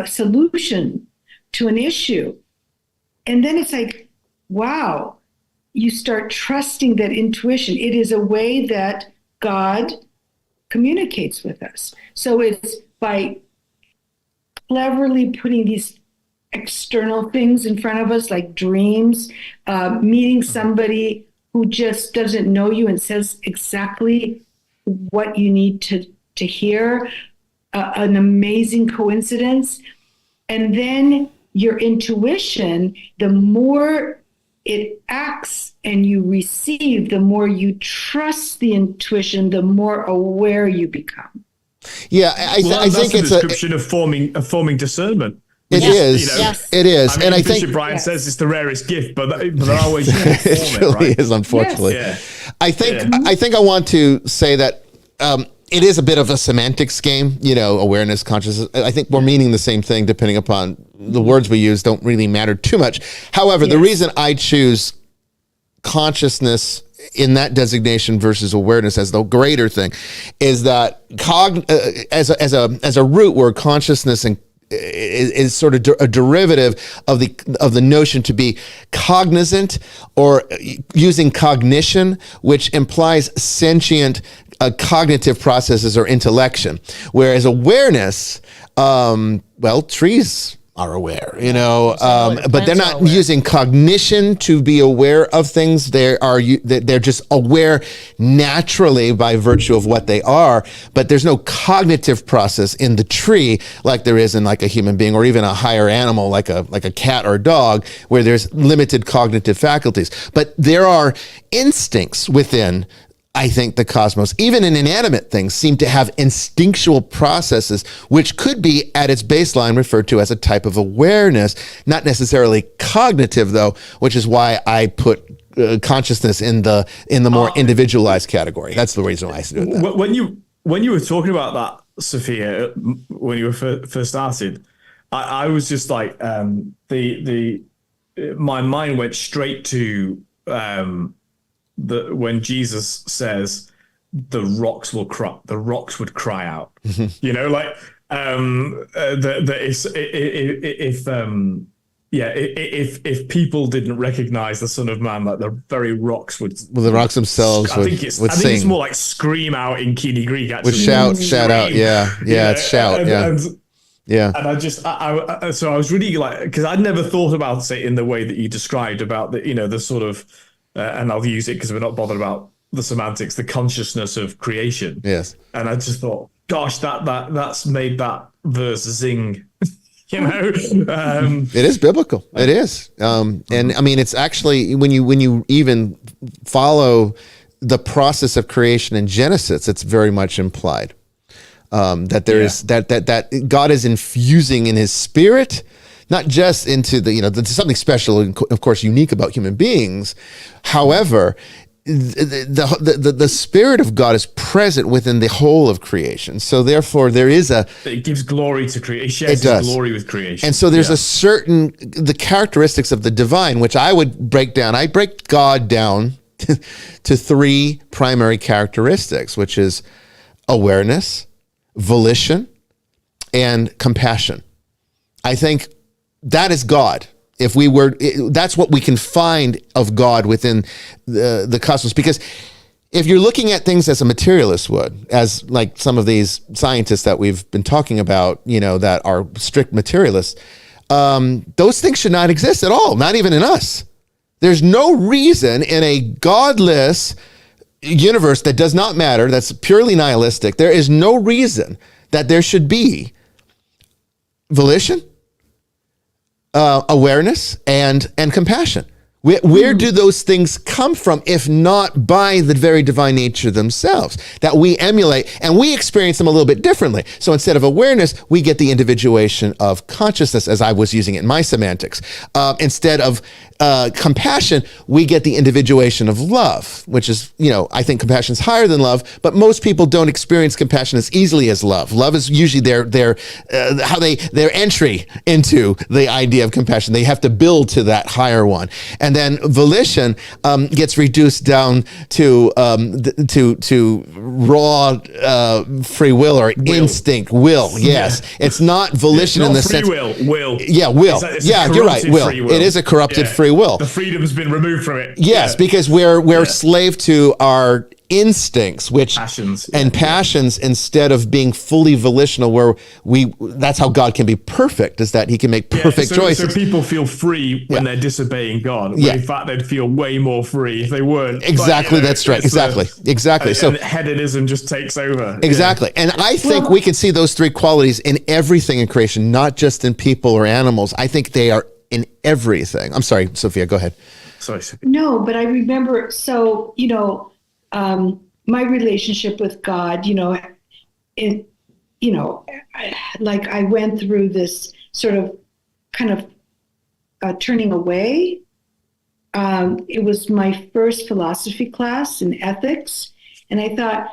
solution to an issue. And then it's like, wow, you start trusting that intuition. It is a way that God communicates with us. So it's by cleverly putting these external things in front of us, like dreams, meeting somebody who just doesn't know you and says exactly what you need to hear, an amazing coincidence. And then your intuition, the more it acts and you receive, the more you trust the intuition, the more aware you become. Yeah, I That's think a it's description of forming discernment. It Yes. is. You know, yes. It is. I mean, and I Bishop think Brian says it's the rarest gift, but there are ways you can it form really right? is, unfortunately. Yes. I think I want to say that it is a bit of a semantics game, awareness, consciousness. I think we're meaning the same thing depending upon the words we use don't really matter too much. However, the reason I choose consciousness in that designation versus awareness as the greater thing is that as a root word, consciousness and is sort of a derivative of the notion to be cognizant or using cognition, which implies sentient cognitive processes or intellection, whereas awareness, trees are aware, but they're not using cognition to be aware of things. They're just aware naturally by virtue of what they are, but there's no cognitive process in the tree like there is in like a human being or even a higher animal like a cat or a dog where there's limited cognitive faculties. But there are instincts within, I think, the cosmos, even in inanimate things, seem to have instinctual processes, which could be at its baseline referred to as a type of awareness, not necessarily cognitive, though, which is why I put consciousness in the more individualized category. That's the reason why I do that. When you were talking about that, Sophia, when you were first started, I was just like my mind went straight to when Jesus says the rocks would cry out, if people didn't recognize the Son of Man, like the very rocks would. Well, the rocks themselves would sing. I think it's more like scream out in Keeney Greek. Actually, would shout out. Yeah, it's shout. And so I was really like, because I'd never thought about it in the way that you described about the sort of. And I'll use it because we're not bothered about the semantics, the consciousness of creation. Yes. And I just thought, gosh, that's made that verse zing. It is biblical. It is. And I mean, it's actually when you even follow the process of creation in Genesis, it's very much implied that there is that God is infusing in His Spirit. Not just into there's something special and of course unique about human beings. However, the Spirit of God is present within the whole of creation. So therefore there is it gives glory to creation. It shares His glory with creation. And so there's the characteristics of the divine, which I would break down. I break God down to three primary characteristics, which is awareness, volition, and compassion. I think that is God. That's what we can find of God within the cosmos. Because if you're looking at things as a materialist would, as like some of these scientists that we've been talking about, that are strict materialists, those things should not exist at all, not even in us. There's no reason in a godless universe that does not matter, that's purely nihilistic, there is no reason that there should be volition, awareness, and compassion. Where do those things come from if not by the very divine nature themselves that we emulate, and we experience them a little bit differently. So instead of awareness, we get the individuation of consciousness, as I was using it in my semantics. Instead of compassion, we get the individuation of love, which is, I think compassion is higher than love, but most people don't experience compassion as easily as love. Love is usually their entry into the idea of compassion. They have to build to that higher one. And then volition gets reduced down to raw free will or instinct, will. Yes, it's not volition in the sense. Will. Yeah, will. You're right. Will. It is a corrupted free will. The freedom's been removed from it. Yes, because we're slave to our instincts, which passions instead of being fully volitional, where that's how God can be perfect, is that He can make perfect choices. So people feel free when they're disobeying God. When in fact, they'd feel way more free if they weren't. Exactly, that's right. Exactly. So hedonism just takes over. Exactly. And I think we can see those three qualities in everything in creation, not just in people or animals. I think they are in everything. I'm sorry, Sophia, go ahead. Sorry. No, but I remember, my relationship with God, I went through this sort of kind of turning away. It was my first philosophy class in ethics, and I thought,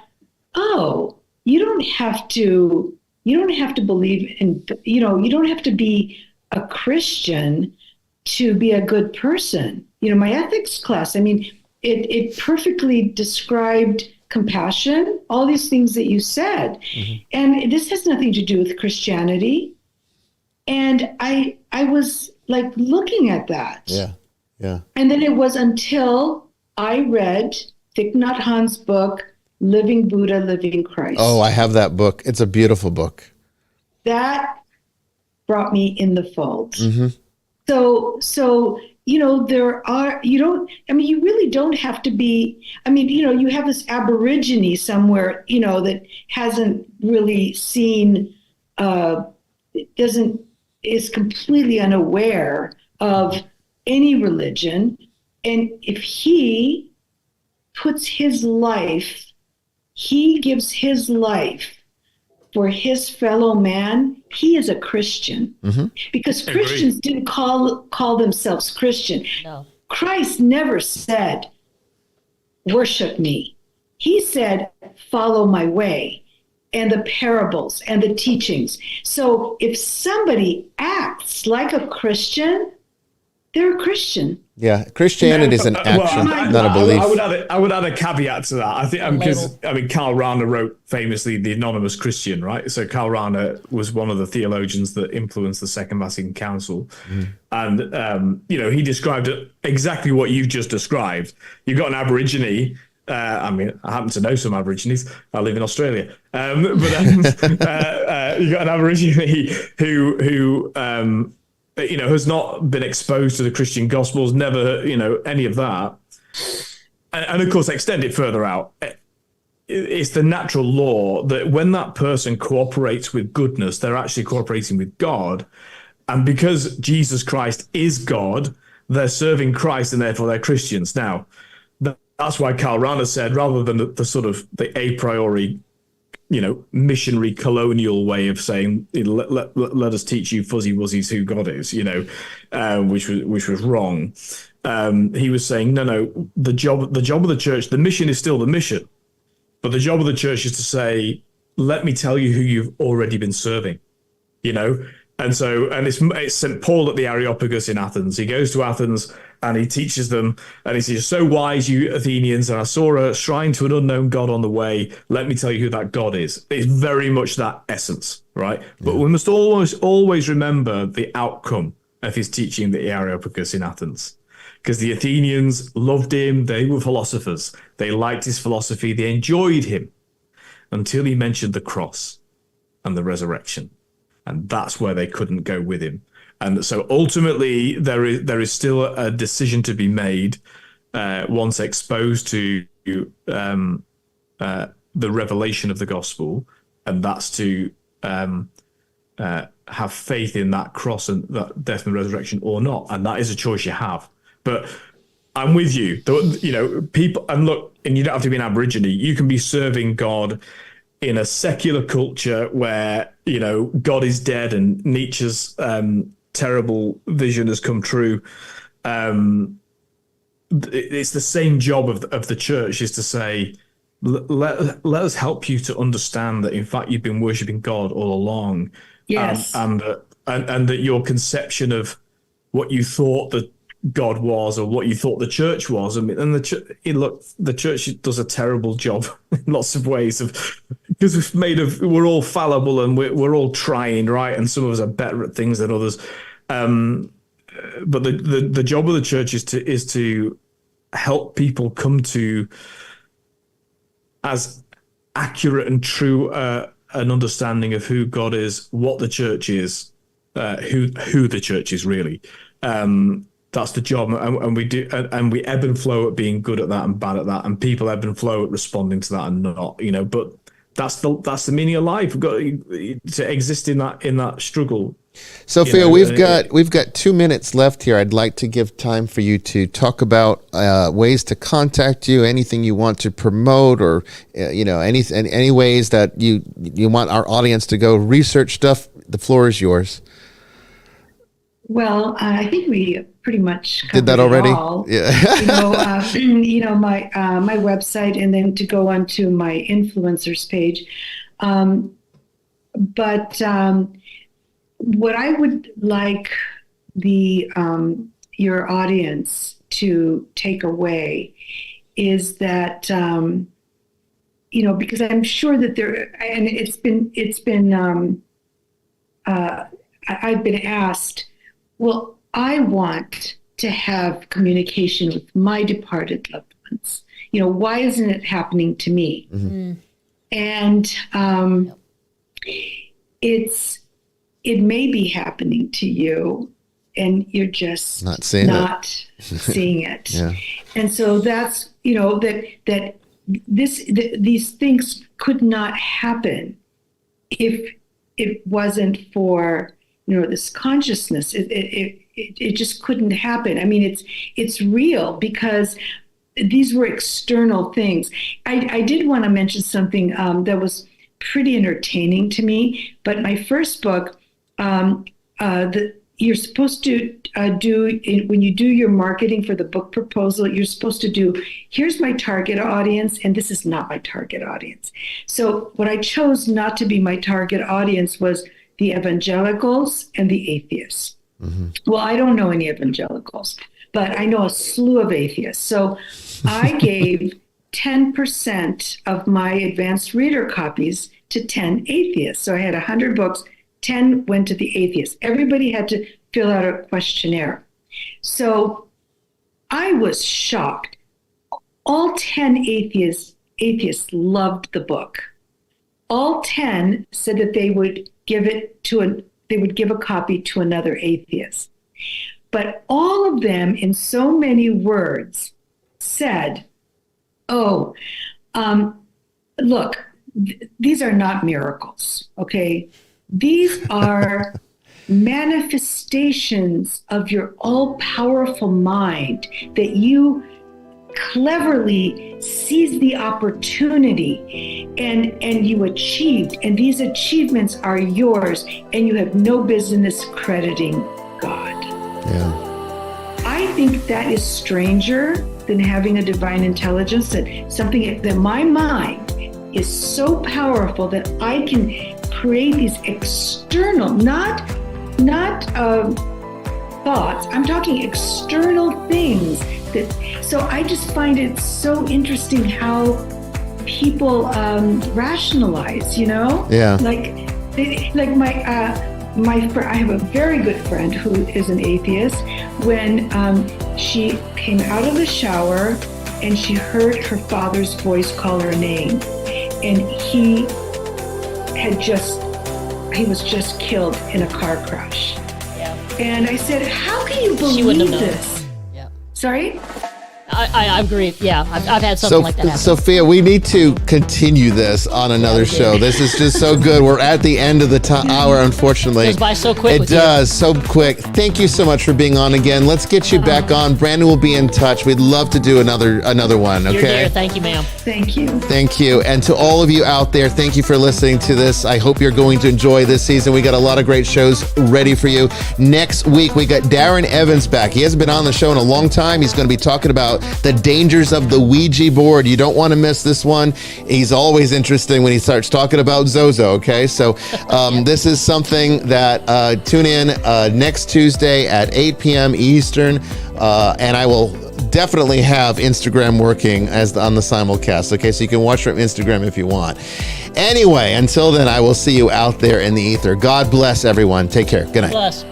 oh, you don't have to believe in, you don't have to be a Christian to be a good person. My ethics class, I mean, it perfectly described compassion, all these things that you said. Mm-hmm. And this has nothing to do with Christianity. And I was like looking at that. Yeah. Yeah. And then it was until I read Thich Nhat Hanh's book, Living Buddha, Living Christ. Oh, I have that book. It's a beautiful book. That brought me in the fold. Mm-hmm. So, you really don't have to be, you have this Aborigine somewhere, that hasn't really seen, is completely unaware of any religion. And if he puts his life, he gives his life for his fellow man, he is a Christian. Mm-hmm. Because Christians didn't call themselves Christian. No. Christ never said, worship me. He said, follow my way, and the parables and the teachings. So if somebody acts like a Christian, they're a Christian. Yeah, Christianity is an action, not a belief. I would add a caveat to that. I think because Karl Rahner wrote famously The Anonymous Christian, right? So Karl Rahner was one of the theologians that influenced the Second Vatican Council, and he described it exactly what you've just described. You've got an Aborigine. I happen to know some Aborigines. I live in Australia, but you've got an Aborigine who has not been exposed to the Christian Gospels, never, any of that. And of course, extend it further out. It's the natural law that when that person cooperates with goodness, they're actually cooperating with God. And because Jesus Christ is God, they're serving Christ and therefore they're Christians. Now, that's why Karl Rahner said, rather than the sort of the a priori missionary colonial way of saying, let us teach you fuzzy wuzzies who God is, which was wrong. He was saying, no, the job of the church, the mission is still the mission, but the job of the church is to say, let me tell you who you've already been serving, And it's St. Paul at the Areopagus in Athens. He goes to Athens and he teaches them, and he says, so wise, you Athenians, and I saw a shrine to an unknown God on the way. Let me tell you who that God is. It's very much that essence, right? Yeah. But we must always remember the outcome of his teaching at the Areopagus in Athens. Because the Athenians loved him. They were philosophers. They liked his philosophy. They enjoyed him until he mentioned the cross and the resurrection. And that's where they couldn't go with him. And so ultimately, there is still a decision to be made once exposed to the revelation of the gospel, and that's to have faith in that cross and that death and resurrection or not. And that is a choice you have. But I'm with you. People, and look, and you don't have to be an Aborigine. You can be serving God in a secular culture where, God is dead and Nietzsche's terrible vision has come true. It's the same job of the church, is to say, let us help you to understand that, in fact, you've been worshiping God all along. Yes. And that your conception of what you thought that God was or what you thought the church was. The church does a terrible job in lots of ways because we're all fallible and we're all trying, right? And some of us are better at things than others. But the job of the church is to help people come to as accurate and true an understanding of who God is, what the church is, who the church is really. That's the job, and we do, and we ebb and flow at being good at that and bad at that, and people ebb and flow at responding to that and not, But that's the meaning of life. We've got to exist in that struggle. Sophia, we've got 2 minutes left here. I'd like to give time for you to talk about ways to contact you, anything you want to promote, or any ways that you want our audience to go research stuff. The floor is yours. Well, I think we pretty much Did that covered it already? all. Yeah. My website, and then to go onto my influencers page. But what I would like the your audience to take away is that because I'm sure that and I've been asked, well, I want to have communication with my departed loved ones. Why isn't it happening to me? Mm-hmm. And it may be happening to you, and you're just Not seeing seeing it. Yeah. And so that's that these things could not happen if it wasn't for this consciousness. It just couldn't happen. I mean, it's real because these were external things. I did want to mention something that was pretty entertaining to me. But my first book, you're supposed to do, when you do your marketing for the book proposal, you're supposed to do, here's my target audience, and this is not my target audience. So what I chose not to be my target audience was the evangelicals and the atheists. Mm-hmm. Well, I don't know any evangelicals, but I know a slew of atheists. So I gave 10% of my advanced reader copies to 10 atheists. So I had 100 books, 10 went to the atheists. Everybody had to fill out a questionnaire. So I was shocked. All 10 atheists loved the book. All 10 said that they would give a copy to another atheist. But all of them, in so many words, said, look, these are not miracles, okay? These are manifestations of your all-powerful mind that you cleverly seized the opportunity and you achieved. And these achievements are yours, and you have no business crediting God. Yeah. I think that is stranger than having a divine intelligence, that my mind is so powerful that I can create these external, not thoughts. I'm talking external things. So I just find it so interesting how people rationalize. Yeah. I have a very good friend who is an atheist. When she came out of the shower and she heard her father's voice call her name, and he was just killed in a car crash. Yeah. And I said, how can you She wouldn't believe have known. this? Yeah. Sorry? I agree. Yeah, I've had something like that happen. Sophia, we need to continue this on another show. This is just so good. We're at the end of the hour, unfortunately. It goes by so quick. It does, so quick. Thank you so much for being on again. Let's get you back on. Brandon will be in touch. We'd love to do another one, okay? You're dear. Thank you, ma'am. Thank you. Thank you. And to all of you out there, thank you for listening to this. I hope you're going to enjoy this season. We got a lot of great shows ready for you. Next week, we got Darren Evans back. He hasn't been on the show in a long time. He's going to be talking about the dangers of the Ouija board. You don't want to miss this one. He's always interesting when he starts talking about Zozo, okay? So this is something that tune in next Tuesday at 8 p.m. Eastern, and I will definitely have Instagram working on the simulcast, okay? So you can watch from Instagram if you want. Anyway, until then, I will see you out there in the ether. God bless everyone. Take care. Good night. Bless.